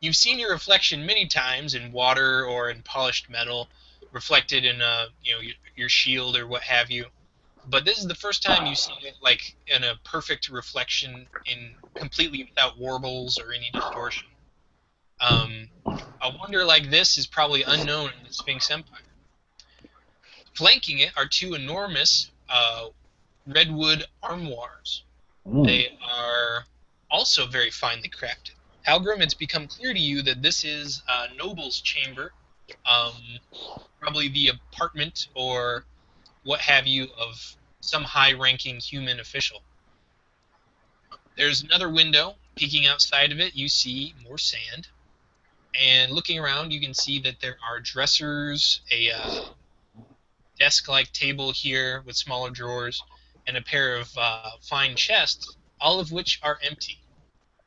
Speaker 2: You've seen your reflection many times in water or in polished metal, reflected in your shield or what have you. But this is the first time you've seen it like in a perfect reflection, in completely without warbles or any distortion. A wonder like this is probably unknown in the Sphinx Empire. Flanking it are two enormous redwood armoires. They are also very finely crafted. Halgrim, it's become clear to you that this is a noble's chamber, probably the apartment or what have you of some high-ranking human official. There's another window. Peeking outside of it, you see more sand. And looking around, you can see that there are dressers, a desk-like table here with smaller drawers, and a pair of fine chests, all of which are empty.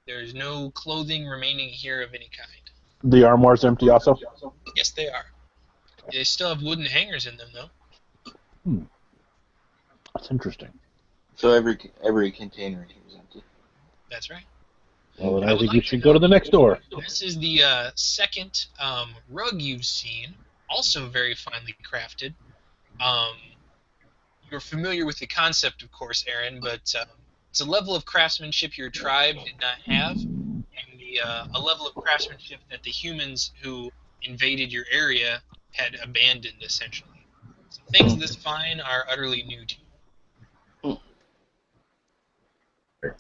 Speaker 2: There is no clothing remaining here of any kind.
Speaker 4: The armoire's empty also?
Speaker 2: Yes, they are. They still have wooden hangers in them, though.
Speaker 4: That's interesting.
Speaker 3: So every container here is empty.
Speaker 2: That's right.
Speaker 4: Well, then I think we should go to the next door.
Speaker 2: This is the second rug you've seen, also very finely crafted. You're familiar with the concept, of course, Aaron, but it's a level of craftsmanship your tribe did not have, and a level of craftsmanship that the humans who invaded your area had abandoned, essentially. So things this fine are utterly new to you.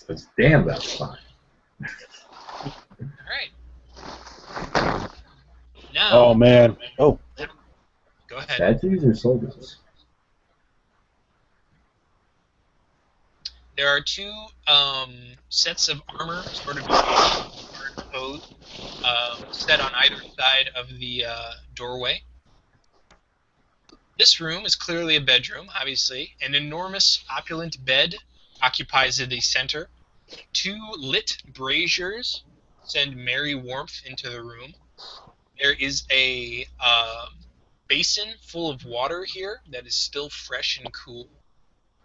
Speaker 1: It's damn, that's fine.
Speaker 2: Alright. Now,
Speaker 4: Oh man. Oh.
Speaker 2: go ahead.
Speaker 1: Statues or soldiers?
Speaker 2: There are two sets of armor, sort of posed, set on either side of the doorway. This room is clearly a bedroom, obviously. An enormous, opulent bed occupies the center. 2 lit braziers send merry warmth into the room. There is a basin full of water here that is still fresh and cool.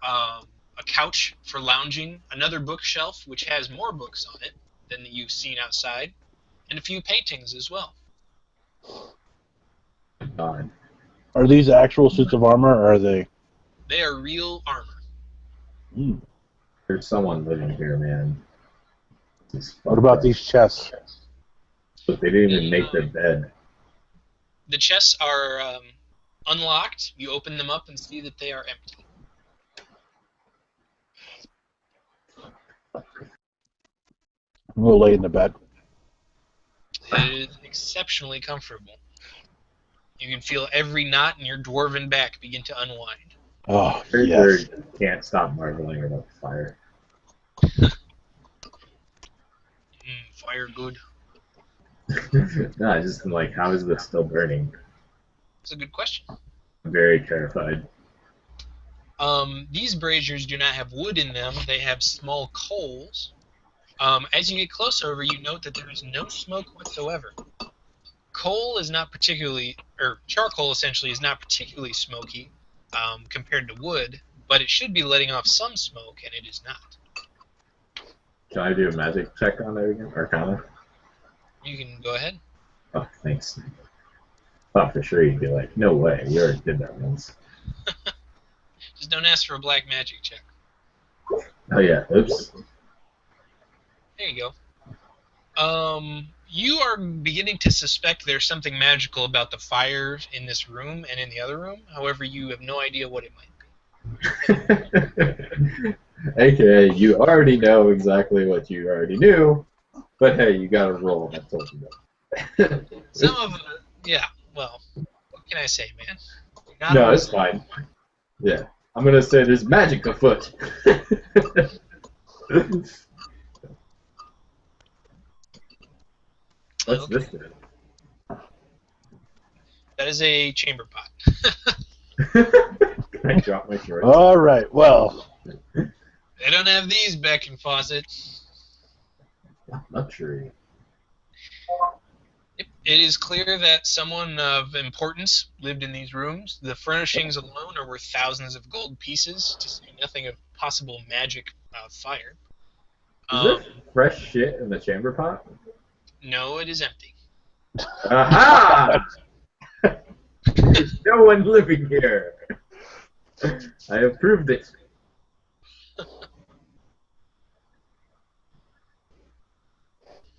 Speaker 2: A couch for lounging, another bookshelf which has more books on it than you've seen outside, and a few paintings as well.
Speaker 1: God.
Speaker 4: Are these actual suits of armor, or are they?
Speaker 2: They are real armor.
Speaker 4: Hmm.
Speaker 1: There's someone living here, man.
Speaker 4: What about these chests?
Speaker 1: But they didn't even make their bed.
Speaker 2: The chests are unlocked. You open them up and see that they are empty.
Speaker 4: We'll lay in the bed.
Speaker 2: It is exceptionally comfortable. You can feel every knot in your dwarven back begin to unwind.
Speaker 4: Oh,
Speaker 1: Sure,
Speaker 4: yes.
Speaker 1: can't stop marveling about the fire.
Speaker 2: Fire good.
Speaker 1: No, I just like, how is this still burning?
Speaker 2: That's a good question.
Speaker 1: I'm very terrified.
Speaker 2: These braziers do not have wood in them. They have small coals. As you get closer, you note that there is no smoke whatsoever. Coal is not particularly, or charcoal essentially is not particularly smoky compared to wood, but it should be letting off some smoke, and it is not.
Speaker 1: Can I do a magic check on it again? Arcana?
Speaker 2: You can go ahead.
Speaker 1: Oh, thanks. Thought for sure you'd be like, no way, you already did that once.
Speaker 2: Just don't ask for a black magic check.
Speaker 1: Oh yeah, oops.
Speaker 2: There you go. You are beginning to suspect there's something magical about the fire in this room and in the other room. However, you have no idea what it might be.
Speaker 1: AKA, you already know exactly what you already knew, but hey, you got to roll. I told you that.
Speaker 2: Some of it, yeah. Well, what can I say, man?
Speaker 1: No, it's fine. Yeah, I'm gonna say there's magic afoot. What's
Speaker 2: Okay.
Speaker 1: this then?
Speaker 2: That is a chamber pot.
Speaker 1: Can I drop my shorts?
Speaker 4: All right, well.
Speaker 2: They don't have these back in Fawcett.
Speaker 1: Luxury.
Speaker 2: It is clear that someone of importance lived in these rooms. The furnishings alone are worth thousands of gold pieces, to say nothing of possible magic fire.
Speaker 1: Is there fresh shit in the chamber pot?
Speaker 2: No, it is empty.
Speaker 1: Aha! There's no one living here. I have proved it.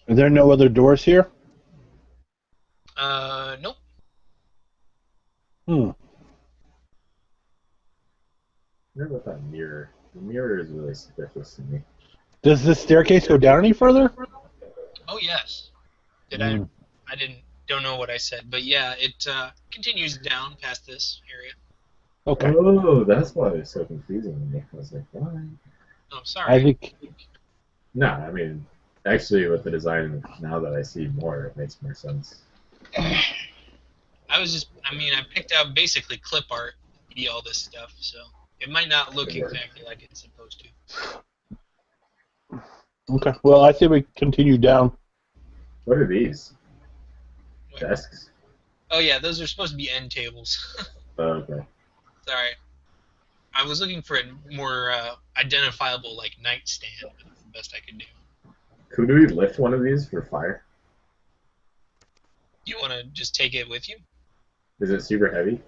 Speaker 4: Are there no other doors here?
Speaker 2: Nope.
Speaker 1: What about that mirror? The mirror is really suspicious to me.
Speaker 4: Does this staircase go down any further?
Speaker 2: Oh yes. Don't know what I said, but yeah, it continues down past this area.
Speaker 4: Okay.
Speaker 1: Oh, that's why it's so confusing to me. I was like, why?
Speaker 2: Oh, sorry.
Speaker 4: I think.
Speaker 1: No, I mean, actually, with the design, now that I see more, it makes more sense.
Speaker 2: I picked out basically clip art to be all this stuff, so it might not look exactly like it's supposed to.
Speaker 4: Okay. Well, I say we continue down.
Speaker 1: What are these? Desks?
Speaker 2: Oh yeah, those are supposed to be end tables.
Speaker 1: Oh, okay.
Speaker 2: Sorry. I was looking for a more identifiable, like, nightstand, but that's the best I could do.
Speaker 1: Could we lift one of these for fire?
Speaker 2: You want to just take it with you?
Speaker 1: Is it super heavy?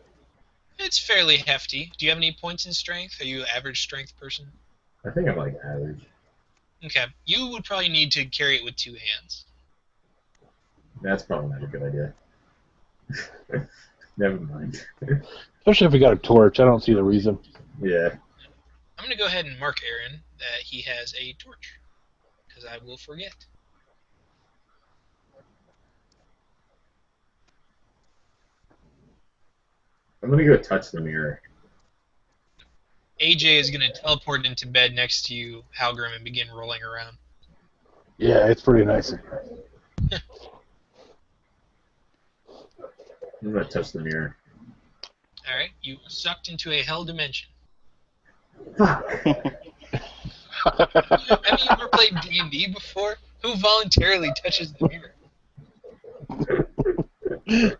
Speaker 2: It's fairly hefty. Do you have any points in strength? Are you an average strength person?
Speaker 1: I think I'm like average.
Speaker 2: Okay. You would probably need to carry it with 2 hands.
Speaker 1: That's probably not a good idea. Never mind.
Speaker 4: Especially if we got a torch. I don't see the reason.
Speaker 1: Yeah.
Speaker 2: I'm going to go ahead and mark Aaron that he has a torch, because I will forget.
Speaker 1: I'm gonna go touch the mirror.
Speaker 2: AJ is going to teleport into bed next to you, Halgrim, and begin rolling around.
Speaker 4: Yeah, it's pretty nice.
Speaker 1: I'm gonna touch the mirror.
Speaker 2: Alright, you are sucked into a hell dimension.
Speaker 1: Fuck.
Speaker 2: Have you ever played D&D before? Who voluntarily touches the mirror? You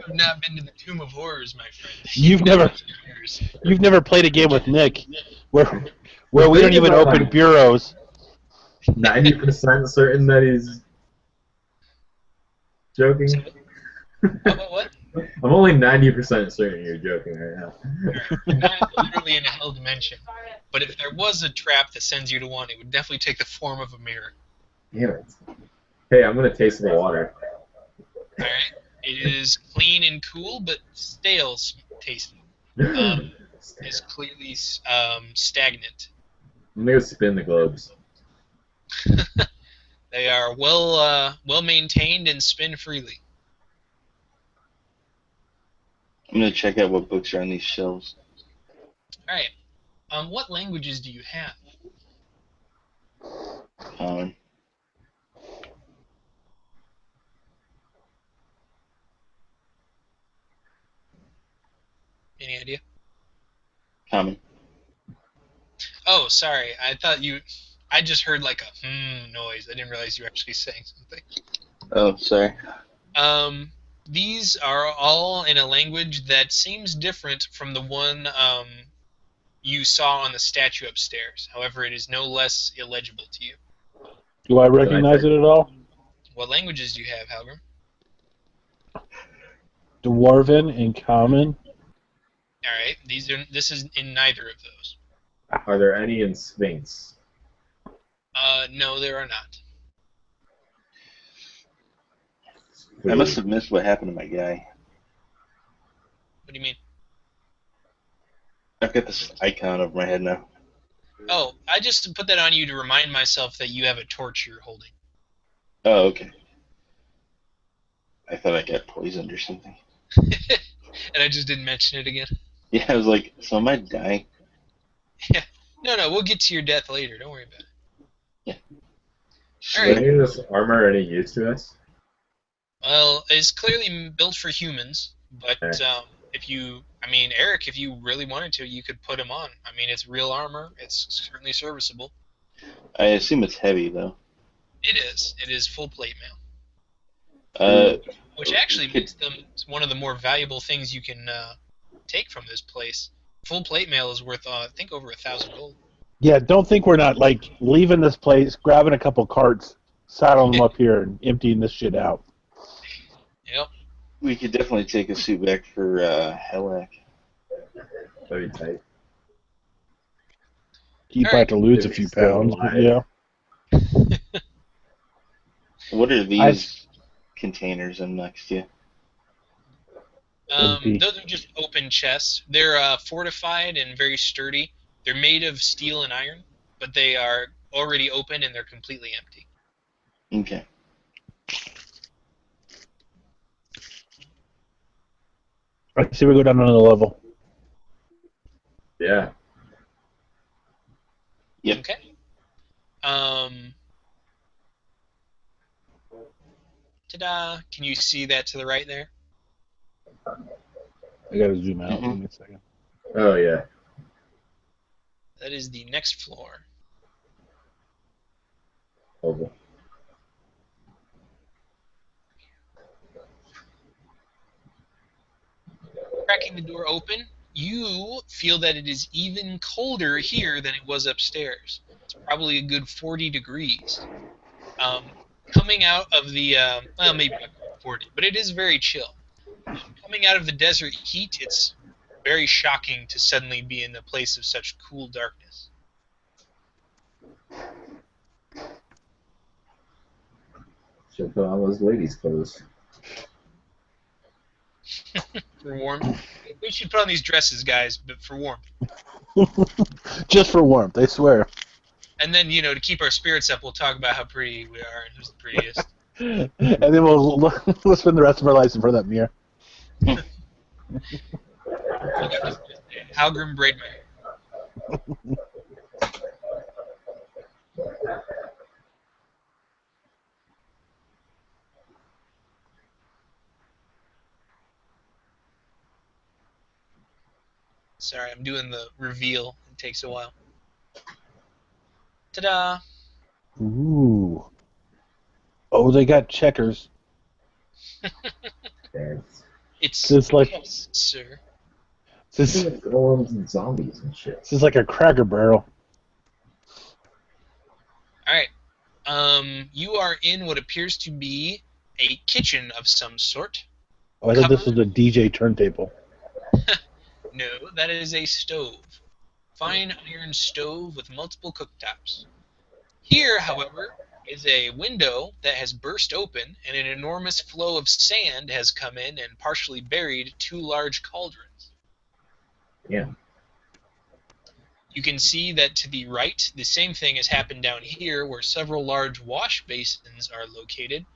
Speaker 2: have not been to the Tomb of Horrors, my friend.
Speaker 4: You've never played a game with Nick where we don't even open bureaus.
Speaker 1: 90% certain that he's joking.
Speaker 2: What?
Speaker 1: I'm only 90% certain you're joking right now.
Speaker 2: You're not literally in a hell dimension. But if there was a trap that sends you to one, it would definitely take the form of a mirror.
Speaker 1: Damn it. Hey, I'm gonna taste the water.
Speaker 2: Alright? It is clean and cool, but stale tasting. It's clearly stagnant.
Speaker 1: I'm gonna go spin the globes.
Speaker 2: They are well maintained and spin freely.
Speaker 3: I'm gonna check out what books are on these shelves.
Speaker 2: Alright. What languages do you have?
Speaker 3: Common.
Speaker 2: Any idea?
Speaker 3: Common.
Speaker 2: Oh, sorry. I just heard like a noise. I didn't realize you were actually saying something.
Speaker 3: Oh, sorry.
Speaker 2: These are all in a language that seems different from the one you saw on the statue upstairs. However, it is no less illegible to you.
Speaker 4: Do I recognize it at all?
Speaker 2: What languages do you have, Halgrim?
Speaker 4: Dwarven and Common.
Speaker 2: Alright, this is in neither of those.
Speaker 1: Are there any in Sphinx?
Speaker 2: No, there are not.
Speaker 3: I must have missed what happened to my guy.
Speaker 2: What do you mean?
Speaker 3: I've got this icon over my head now.
Speaker 2: Oh, I just put that on you to remind myself that you have a torch you're holding.
Speaker 3: Oh, okay. I thought I got poisoned or something.
Speaker 2: And I just didn't mention it again.
Speaker 3: Yeah, I was like, so am I dying?
Speaker 2: Yeah. No, we'll get to your death later. Don't worry about it.
Speaker 1: Is any of this armor any use to us?
Speaker 2: Well, it's clearly built for humans, but
Speaker 1: Okay.
Speaker 2: Eric, if you really wanted to, you could put him on. I mean, it's real armor. It's certainly serviceable.
Speaker 3: I assume it's heavy, though.
Speaker 2: It is. It is full plate mail. Which actually makes them one of the more valuable things you can take from this place. Full plate mail is worth, I think, over 1,000 gold.
Speaker 4: Yeah, don't think we're not like leaving this place, grabbing a couple carts, saddling them up here, and emptying this shit out.
Speaker 2: Yep.
Speaker 3: We could definitely take a suit back for Helak.
Speaker 1: That'd be tight.
Speaker 4: Keep
Speaker 2: All
Speaker 4: back
Speaker 2: right.
Speaker 4: to lose a
Speaker 1: If
Speaker 4: few
Speaker 1: he's still
Speaker 4: pounds, but
Speaker 1: alive.
Speaker 4: yeah.
Speaker 3: What are these containers I'm next to?
Speaker 2: Those are just open chests. They're fortified and very sturdy. They're made of steel and iron, but they are already open and they're completely empty.
Speaker 3: Okay.
Speaker 4: I see we go down another level.
Speaker 1: Yeah.
Speaker 3: Yep.
Speaker 2: Okay. Ta-da! Can you see that to the right there?
Speaker 4: I gotta zoom out.
Speaker 3: Mhm.
Speaker 4: Give me a second.
Speaker 1: Oh, yeah.
Speaker 2: That is the next floor.
Speaker 1: Oval.
Speaker 2: Cracking the door open, you feel that it is even colder here than it was upstairs. It's probably a good 40 degrees. Coming out of the, well, maybe not 40, but it is very chill. Coming out of the desert heat, it's very shocking to suddenly be in a place of such cool darkness.
Speaker 1: Should put on those ladies' clothes.
Speaker 2: For warmth. We should put on these dresses, guys, but for warmth.
Speaker 4: Just for warmth, I swear.
Speaker 2: And then, to keep our spirits up, we'll talk about how pretty we are and who's the prettiest.
Speaker 4: And then we'll spend the rest of our lives in front of that mirror.
Speaker 2: Halgrim braid my hair. Sorry, I'm doing the reveal. takes a while. Ta-da!
Speaker 4: Ooh. Oh, they got checkers.
Speaker 2: It's
Speaker 4: Just like
Speaker 2: yes, sir.
Speaker 4: this
Speaker 1: It's like golems and zombies and shit.
Speaker 4: is like a Cracker Barrel.
Speaker 2: All right. You are in what appears to be a kitchen of some sort.
Speaker 4: Oh, I thought this was a DJ turntable.
Speaker 2: No, that is a stove. Fine iron stove with multiple cooktops. Here, however, is a window that has burst open, and an enormous flow of sand has come in and partially buried 2 large cauldrons.
Speaker 1: Yeah.
Speaker 2: You can see that to the right, the same thing has happened down here, where several large wash basins are located.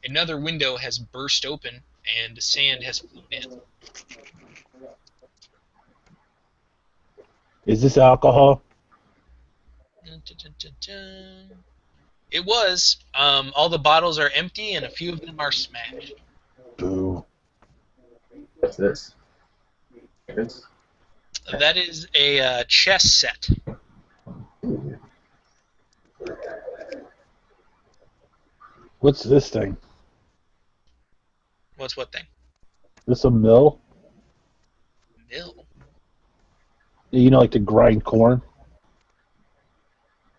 Speaker 2: Another window has burst open, and sand has flown in.
Speaker 4: Is this alcohol?
Speaker 2: Dun, dun, dun, dun, dun. It was. All the bottles are empty, and a few of them are smashed.
Speaker 4: Boo.
Speaker 1: What's this? This?
Speaker 2: That is a chess set.
Speaker 1: Ooh.
Speaker 4: What's this thing?
Speaker 2: What's what thing?
Speaker 4: This a mill?
Speaker 2: Mill.
Speaker 4: You know, like to grind corn?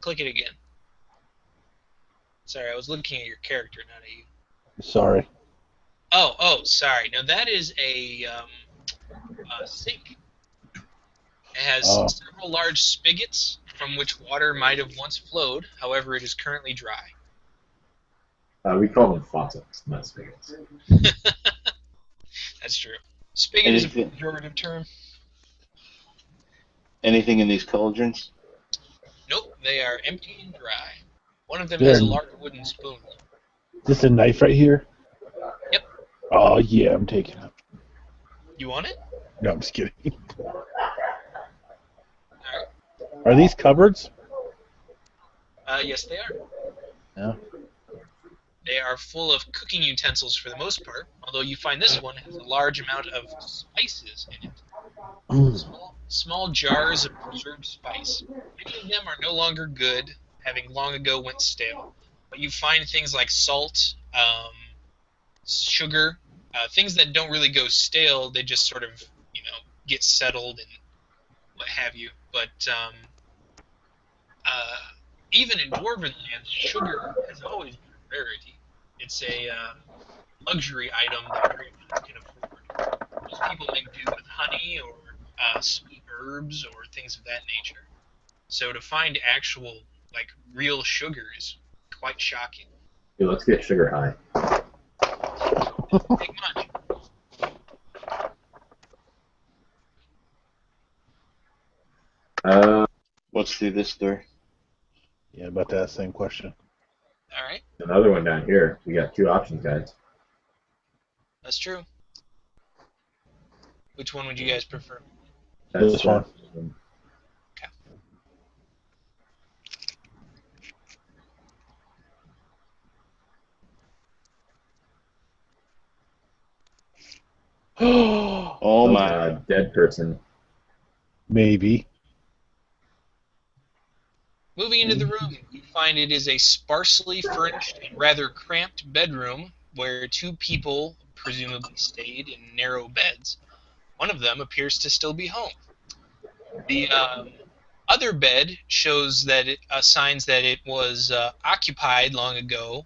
Speaker 2: Click it again. Sorry, I was looking at your character, not at you.
Speaker 4: Sorry.
Speaker 2: Oh, sorry. Now that is a sink. It has several large spigots from which water might have once flowed. However, it is currently dry.
Speaker 1: We call them faucets, not spigots.
Speaker 2: That's true. Spigot is a pejorative term.
Speaker 3: Anything in these cauldrons?
Speaker 2: Nope, they are empty and dry. One of them has a large wooden spoon.
Speaker 4: Is this a knife right here?
Speaker 2: Yep.
Speaker 4: Oh, yeah, I'm taking it.
Speaker 2: You want it?
Speaker 4: No, I'm just kidding.
Speaker 2: Alright.
Speaker 4: Are these cupboards?
Speaker 2: Yes, they are.
Speaker 4: Yeah.
Speaker 2: They are full of cooking utensils for the most part, although you find this one has a large amount of spices in it. Small jars of preserved spice. Many of them are no longer good, having long ago went stale. But you find things like salt, sugar, things that don't really go stale. They just sort of, get settled and what have you. But even in dwarven lands, sugar has always been a rarity. It's a luxury item that very few can afford. Most people make do with honey or sweet herbs or things of that nature. So to find actual, real sugar is quite shocking.
Speaker 1: Hey, let's get sugar high.
Speaker 2: Doesn't take much.
Speaker 3: What's through this door?
Speaker 4: Yeah, about that same question.
Speaker 2: All right,
Speaker 1: Another one down here. We got 2 options, guys.
Speaker 2: that's true. Which one would you guys prefer?
Speaker 4: This one.
Speaker 3: Oh my.
Speaker 1: God, dead person.
Speaker 4: Maybe.
Speaker 2: Moving into the room, you find it is a sparsely furnished and rather cramped bedroom where 2 people presumably stayed in narrow beds. One of them appears to still be home. The other bed shows that signs that it was occupied long ago,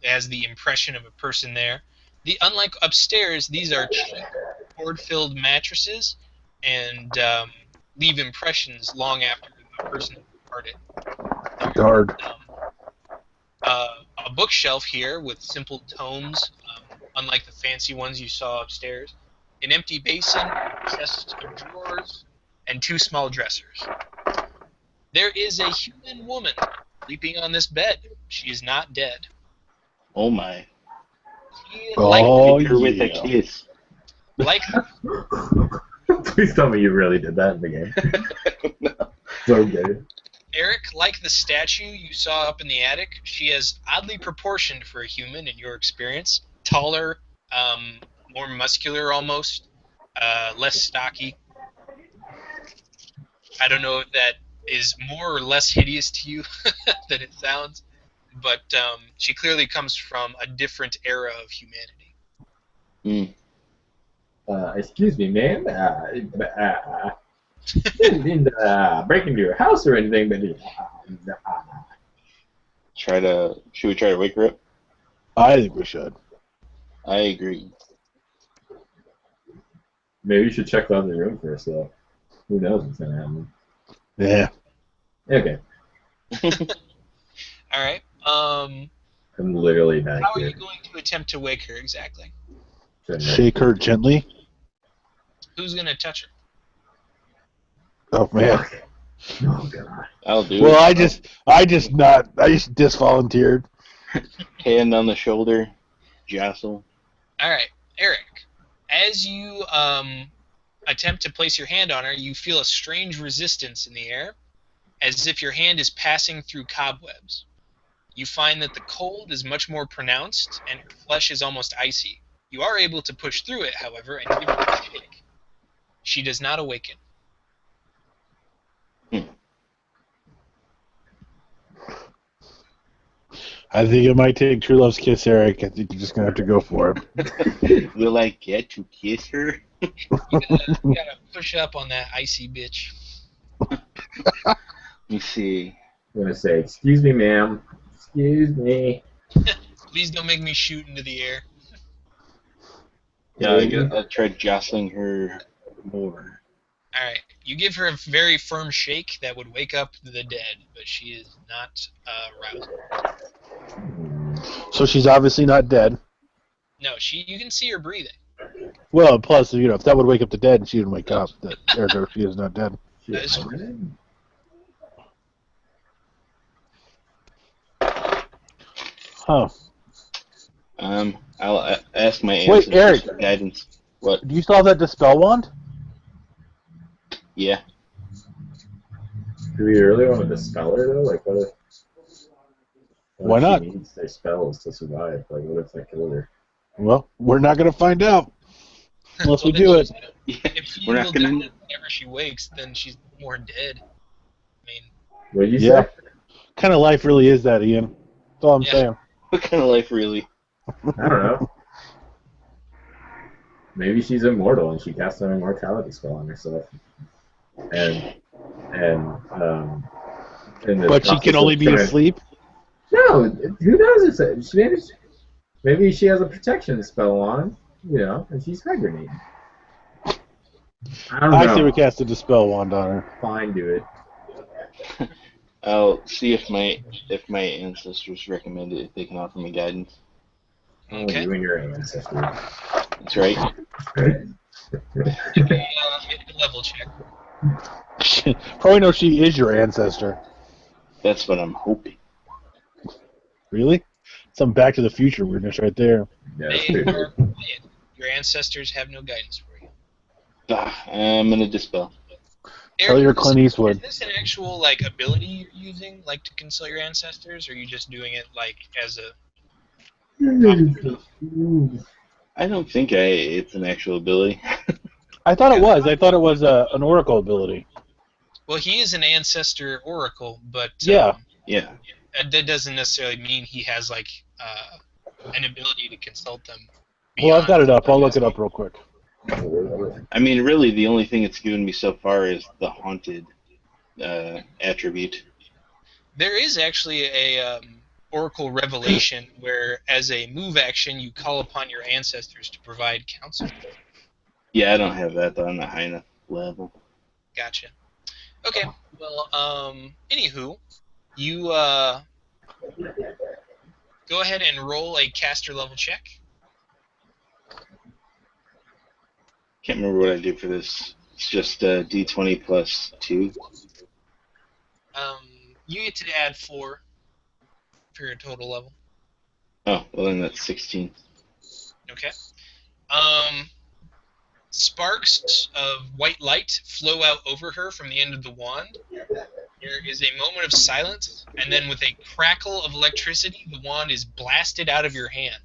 Speaker 2: as the impression of a person there. Unlike upstairs, these are cheap, cord-filled mattresses and leave impressions long after the person departed.
Speaker 4: Guard.
Speaker 2: A bookshelf here with simple tomes, unlike the fancy ones you saw upstairs. An empty basin, chests of drawers, and 2 small dressers. There is a human woman sleeping on this bed. She is not dead.
Speaker 3: Oh my.
Speaker 2: She is
Speaker 3: Her with a kiss.
Speaker 2: like
Speaker 1: Please tell me you really did that in the game.
Speaker 3: No.
Speaker 1: So good.
Speaker 2: Eric, like the statue you saw up in the attic, she is oddly proportioned for a human in your experience. Taller, more muscular almost, less stocky. I don't know if that is more or less hideous to you than it sounds, but she clearly comes from a different era of humanity.
Speaker 1: Excuse me, ma'am. Didn't break into your house or anything, but
Speaker 3: Should we try to wake her up?
Speaker 4: I think we should.
Speaker 3: I agree.
Speaker 1: maybe you should check the other room first, though. Who knows what's gonna happen?
Speaker 4: Yeah.
Speaker 1: Okay.
Speaker 2: All right.
Speaker 1: I'm literally not
Speaker 2: How are
Speaker 1: here.
Speaker 2: you going to attempt to wake her exactly?
Speaker 4: Shake her gently.
Speaker 2: Who's going to touch her?
Speaker 4: Oh man.
Speaker 1: Oh god.
Speaker 3: I'll do
Speaker 4: Well,
Speaker 3: it.
Speaker 4: I just disvolunteered.
Speaker 3: Hand on the shoulder, jostle.
Speaker 2: All right, Eric. As you attempt to place your hand on her, you feel a strange resistance in the air, as if your hand is passing through cobwebs. You find that the cold is much more pronounced, and her flesh is almost icy. You are able to push through it, however, and give her a shake. She does not awaken.
Speaker 4: I think it might take True Love's kiss, Eric. I think you're just gonna have to go for it.
Speaker 3: Will I get to kiss her?
Speaker 2: You gotta push up on that icy bitch.
Speaker 3: Let me see.
Speaker 1: I'm gonna say, excuse me, ma'am. Excuse me.
Speaker 2: Please don't make me shoot into the air.
Speaker 3: Yeah, I'll try jostling her more.
Speaker 2: Alright, you give her a very firm shake that would wake up the dead, but she is not roused.
Speaker 4: So she's obviously not dead.
Speaker 2: No, you can see her breathing.
Speaker 4: Well, plus, if that would wake up the dead and she didn't wake up, that ergo she is not dead.
Speaker 2: That is
Speaker 4: Huh.
Speaker 3: I'll ask my
Speaker 4: Wait,
Speaker 3: ancestors
Speaker 4: Eric.
Speaker 3: for guidance. What?
Speaker 4: Do you still have that dispel wand?
Speaker 3: Yeah.
Speaker 1: Do we really want to dispel her, though? Like, what if...
Speaker 4: Why not?
Speaker 1: She needs their spells to survive. Like, what if I kill her?
Speaker 4: Well, we're not gonna find out unless we
Speaker 2: Well,
Speaker 4: do
Speaker 2: then
Speaker 4: it.
Speaker 2: If she
Speaker 3: We're not
Speaker 2: will
Speaker 3: gonna-
Speaker 2: die whenever she wakes, then she's more dead. I mean,
Speaker 1: What did you
Speaker 4: Yeah.
Speaker 1: say?
Speaker 4: What kind of life really is that, Ian? That's all I'm
Speaker 2: Yeah.
Speaker 4: saying.
Speaker 3: What kind of life, really?
Speaker 1: I don't know. Maybe she's immortal and she casts an immortality spell on herself. And in the
Speaker 4: But she
Speaker 1: process
Speaker 4: can only
Speaker 1: of
Speaker 4: be
Speaker 1: trying-
Speaker 4: asleep.
Speaker 1: No, who knows? Maybe she has a protection spell on, and she's hibernating. I don't know.
Speaker 4: I say we cast a dispel wand on her.
Speaker 1: Fine, do it.
Speaker 3: I'll see if my ancestors recommend it, if they can offer me guidance.
Speaker 2: okay.
Speaker 1: You and your ancestors.
Speaker 3: That's right.
Speaker 2: Make a level check.
Speaker 4: Probably know she is your ancestor.
Speaker 3: That's what I'm hoping.
Speaker 4: Really? Some Back to the Future weirdness right there.
Speaker 1: Yeah, that's
Speaker 2: They
Speaker 1: pretty
Speaker 2: are
Speaker 1: good.
Speaker 2: quiet. Your ancestors have no guidance for you.
Speaker 3: I'm gonna dispel.
Speaker 4: Tell your Clint
Speaker 2: Is
Speaker 4: Eastwood.
Speaker 2: this an actual ability you're using, to consult your ancestors, or are you just doing it as a?
Speaker 3: I don't think it's an actual ability.
Speaker 4: I thought it was. I thought it was an oracle ability.
Speaker 2: Well, he is an ancestor oracle, but
Speaker 4: Yeah.
Speaker 3: Yeah.
Speaker 2: that doesn't necessarily mean he has an ability to consult them.
Speaker 4: Well, I've got it up. I'll look it
Speaker 2: beyond-
Speaker 4: up real quick.
Speaker 3: I mean, really, the only thing it's given me so far is the haunted attribute.
Speaker 2: There is actually a oracle revelation where, as a move action, you call upon your ancestors to provide counsel.
Speaker 3: Yeah, I don't have that, though. I'm not high enough level.
Speaker 2: Gotcha. Okay. Well, anywho, you go ahead and roll a caster level check.
Speaker 3: Can't remember what I did for this. It's just D20 plus 2.
Speaker 2: You get to add 4 for your total level.
Speaker 3: Oh, well, then that's 16.
Speaker 2: Okay. Sparks of white light flow out over her from the end of the wand. There is a moment of silence, and then with a crackle of electricity, the wand is blasted out of your hand.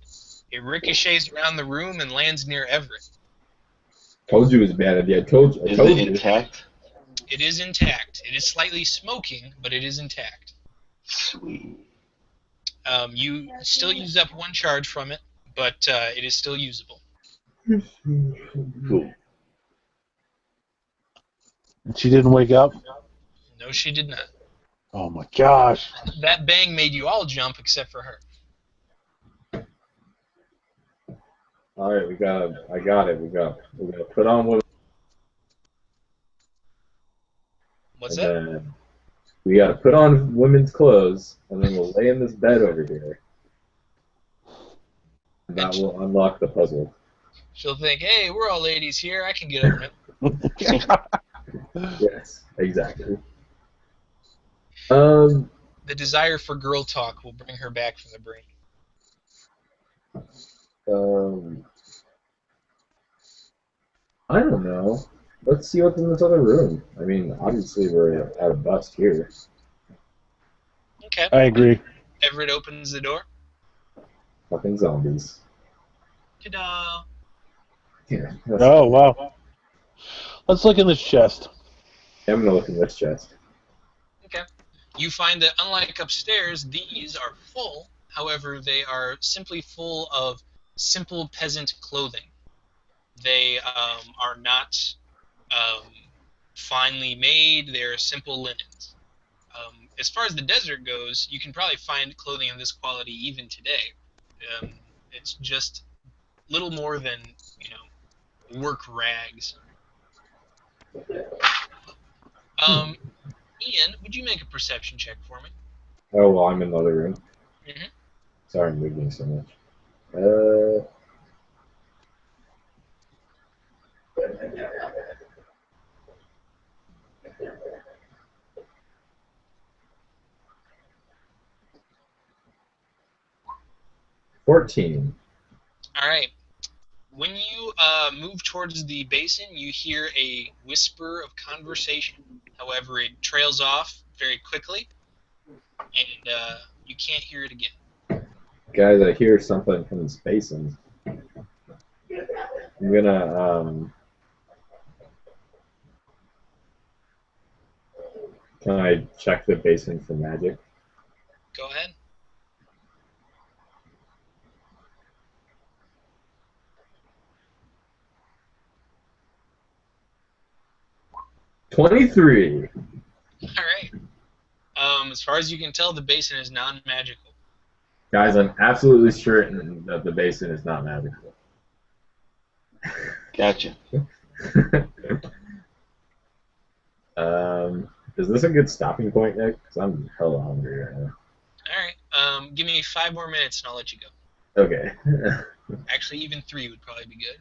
Speaker 2: It ricochets around the room and lands near Everett.
Speaker 1: Told you it was a bad idea. I told
Speaker 3: Is
Speaker 1: you.
Speaker 3: it intact?
Speaker 2: It is intact. It is slightly smoking, but it is intact.
Speaker 3: Sweet.
Speaker 2: You still use up 1 charge from it, but it is still usable.
Speaker 3: Cool.
Speaker 4: She didn't wake up?
Speaker 2: No, she did not.
Speaker 4: Oh my gosh.
Speaker 2: That bang made you all jump except for her.
Speaker 1: All right, I got it. We're gonna put on what.
Speaker 2: What's
Speaker 1: And
Speaker 2: that?
Speaker 1: then we gotta put on women's clothes, and then we'll lay in this bed over here. And that will unlock the puzzle.
Speaker 2: She'll think, hey, we're all ladies here. I can get up and
Speaker 1: Yes, exactly.
Speaker 2: The desire for girl talk will bring her back from the brink.
Speaker 1: I don't know. Let's see what's in this other room. I mean, obviously we're at a bust here.
Speaker 2: Okay.
Speaker 4: I agree.
Speaker 2: Everett opens the door.
Speaker 1: Fucking zombies.
Speaker 2: Ta-da!
Speaker 1: Yeah,
Speaker 4: Oh, wow. Let's look in this chest.
Speaker 1: I'm gonna look in this chest.
Speaker 2: Okay. You find that unlike upstairs, these are full. However, they are simply full of simple peasant clothing. They are not finely made. They're simple linens. As far as the desert goes, you can probably find clothing of this quality even today. It's just little more than, work rags. Ian, would you make a perception check for me?
Speaker 1: Oh, well, I'm in the other room.
Speaker 2: Mm-hmm.
Speaker 1: Sorry I'm moving so much. 14.
Speaker 2: All right. When you move towards the basin, you hear a whisper of conversation. However, it trails off very quickly, and you can't hear it again.
Speaker 1: Guys, I hear something from this basin. I'm gonna, can I check the basin for magic?
Speaker 2: Go ahead.
Speaker 1: $23.
Speaker 2: All right. As far as you can tell, the basin is non-magical.
Speaker 1: Guys, I'm absolutely certain that the basin is not magical.
Speaker 3: Gotcha.
Speaker 1: Is this a good stopping point, Nick? Because I'm hella hungry right now.
Speaker 2: All right. Give me 5 more minutes, and I'll let you go.
Speaker 1: Okay.
Speaker 2: Actually, even 3 would probably be good.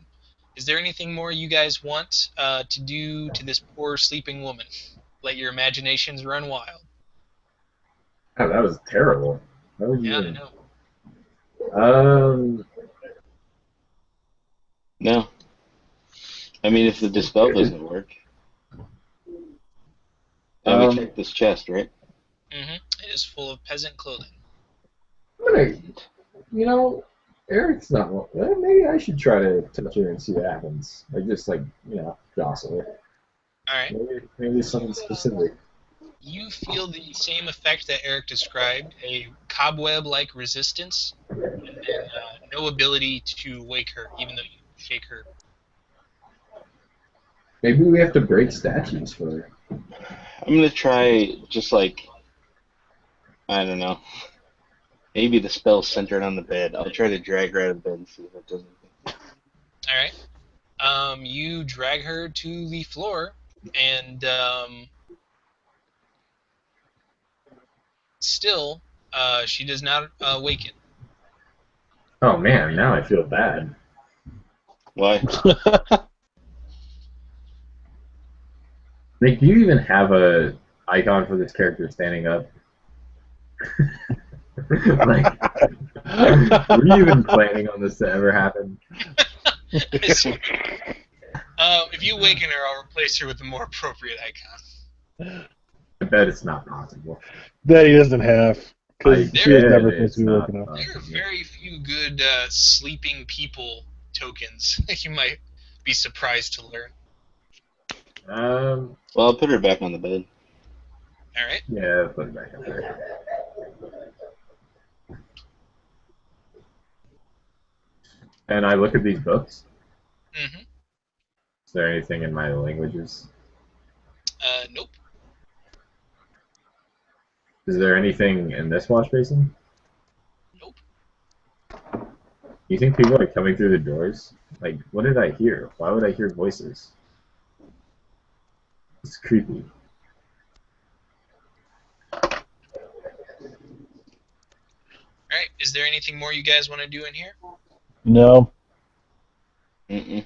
Speaker 2: Is there anything more you guys want to do to this poor sleeping woman? Let your imaginations run wild.
Speaker 1: God, that was terrible. That was
Speaker 2: Yeah,
Speaker 1: even...
Speaker 2: I know.
Speaker 3: No. I mean, if the dispel doesn't work. We checked this chest, right?
Speaker 2: Mm-hmm. It is full of peasant clothing.
Speaker 1: Eric's not. Well, maybe I should try to touch her and see what happens. Just jostle her.
Speaker 2: All right.
Speaker 1: Maybe something specific.
Speaker 2: You feel the same effect that Eric described, a cobweb-like resistance, and then no ability to wake her, even though you shake her.
Speaker 1: Maybe we have to break statues for her.
Speaker 3: I'm going to try just I don't know. Maybe the spell's centered on the bed. I'll try to drag her out of bed and see if it doesn't.
Speaker 2: All right. You drag her to the floor, and still, she does not awaken.
Speaker 1: Oh man, now I feel bad.
Speaker 3: Why?
Speaker 1: Nick, do you even have a icon for this character standing up? Were you even planning on this to ever happen?
Speaker 2: If you awaken her, I'll replace her with a more appropriate icon.
Speaker 1: I bet it's not possible.
Speaker 4: That he doesn't have. Because she was never supposed to be woken up.
Speaker 2: There are very few good sleeping people tokens. You might be surprised to learn.
Speaker 1: Um,
Speaker 3: Well, I'll put her back on the bed.
Speaker 2: All right.
Speaker 1: yeah, put it back up there. And I look at these books.
Speaker 2: Mm-hmm.
Speaker 1: Is there anything in my languages?
Speaker 2: Nope.
Speaker 1: Is there anything in this wash basin?
Speaker 2: Nope.
Speaker 1: You think people are coming through the doors? Like, what did I hear? Why would I hear voices? It's creepy.
Speaker 2: All right. Is there anything more you guys want to do in here?
Speaker 4: No.
Speaker 3: Mm-mm.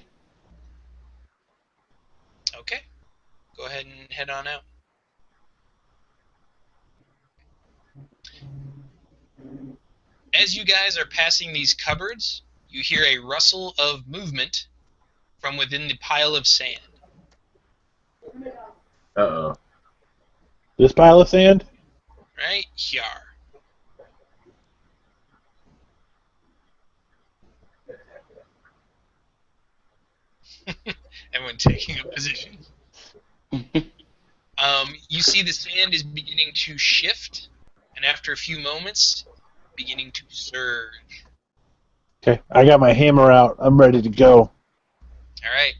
Speaker 2: Okay. Go ahead and head on out. As you guys are passing these cupboards, you hear a rustle of movement from within the pile of sand.
Speaker 1: Uh-oh.
Speaker 4: This pile of sand?
Speaker 2: Right here. Everyone taking a position. You see the sand is beginning to shift, and after a few moments, beginning to surge.
Speaker 4: Okay, I got my hammer out. I'm ready to go.
Speaker 2: All right.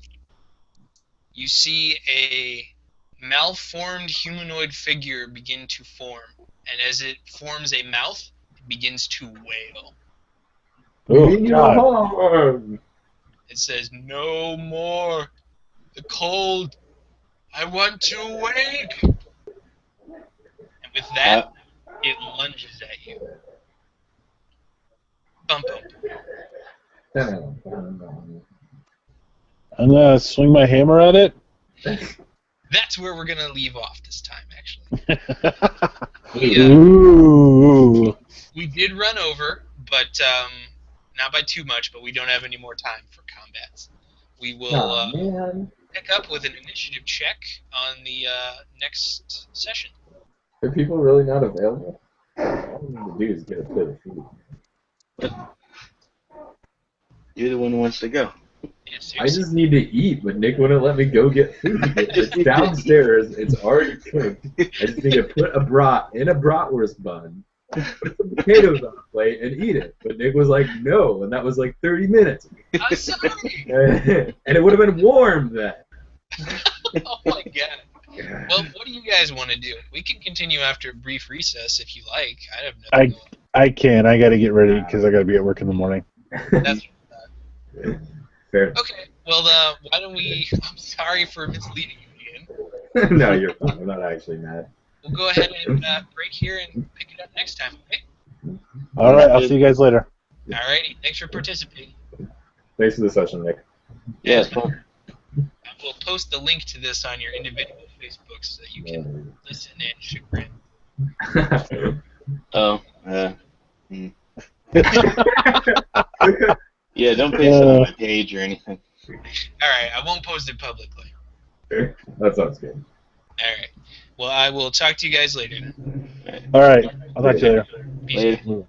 Speaker 2: You see a malformed humanoid figure begin to form, and as it forms a mouth, it begins to wail.
Speaker 4: Oh, God.
Speaker 2: It says, "No more. The cold. I want to wake." And with that, it lunges at you. Bump, bump.
Speaker 4: I'm going to swing my hammer at it.
Speaker 2: That's where we're going to leave off this time, actually.
Speaker 4: Ooh.
Speaker 2: We did run over, but not by too much, but we don't have any more time for combats. We will pick up with an initiative check on the next session.
Speaker 1: Are people really not available? All I need to do is get a plate of food.
Speaker 3: You're the one who wants to go.
Speaker 2: Yeah,
Speaker 1: I just need to eat, but Nick wouldn't let me go get food. It's downstairs. It's already cooked. I just need to put a brat in a bratwurst bun, put some potatoes on a plate, and eat it. But Nick was like, no, and that was like 30 minutes.
Speaker 2: I'm sorry!
Speaker 1: And it would have been warm then.
Speaker 2: Oh my god. Well, what do you guys want to do? We can continue after a brief recess if you like. I have no.
Speaker 4: I can. I got to get ready because I got to be at work in the morning.
Speaker 2: That's
Speaker 1: Fair.
Speaker 2: okay. Well, why don't we? I'm sorry for misleading you again.
Speaker 1: No, you're fine. I'm not actually mad.
Speaker 2: We'll go ahead and break here and pick it up next time. Okay.
Speaker 4: All right. I'll see you guys later.
Speaker 2: Alrighty. Thanks for participating.
Speaker 1: Thanks for the session, Nick.
Speaker 3: Yeah, it's fun.
Speaker 2: We'll post the link to this on your individual Facebooks so that you can listen and chagrin.
Speaker 3: Oh, Yeah, don't paste it on my page or anything.
Speaker 2: Alright, I won't post it publicly.
Speaker 1: That sounds good.
Speaker 2: Alright. Well, I will talk to you guys later.
Speaker 4: All right. I'll talk to you later.
Speaker 2: Peace.
Speaker 3: Later.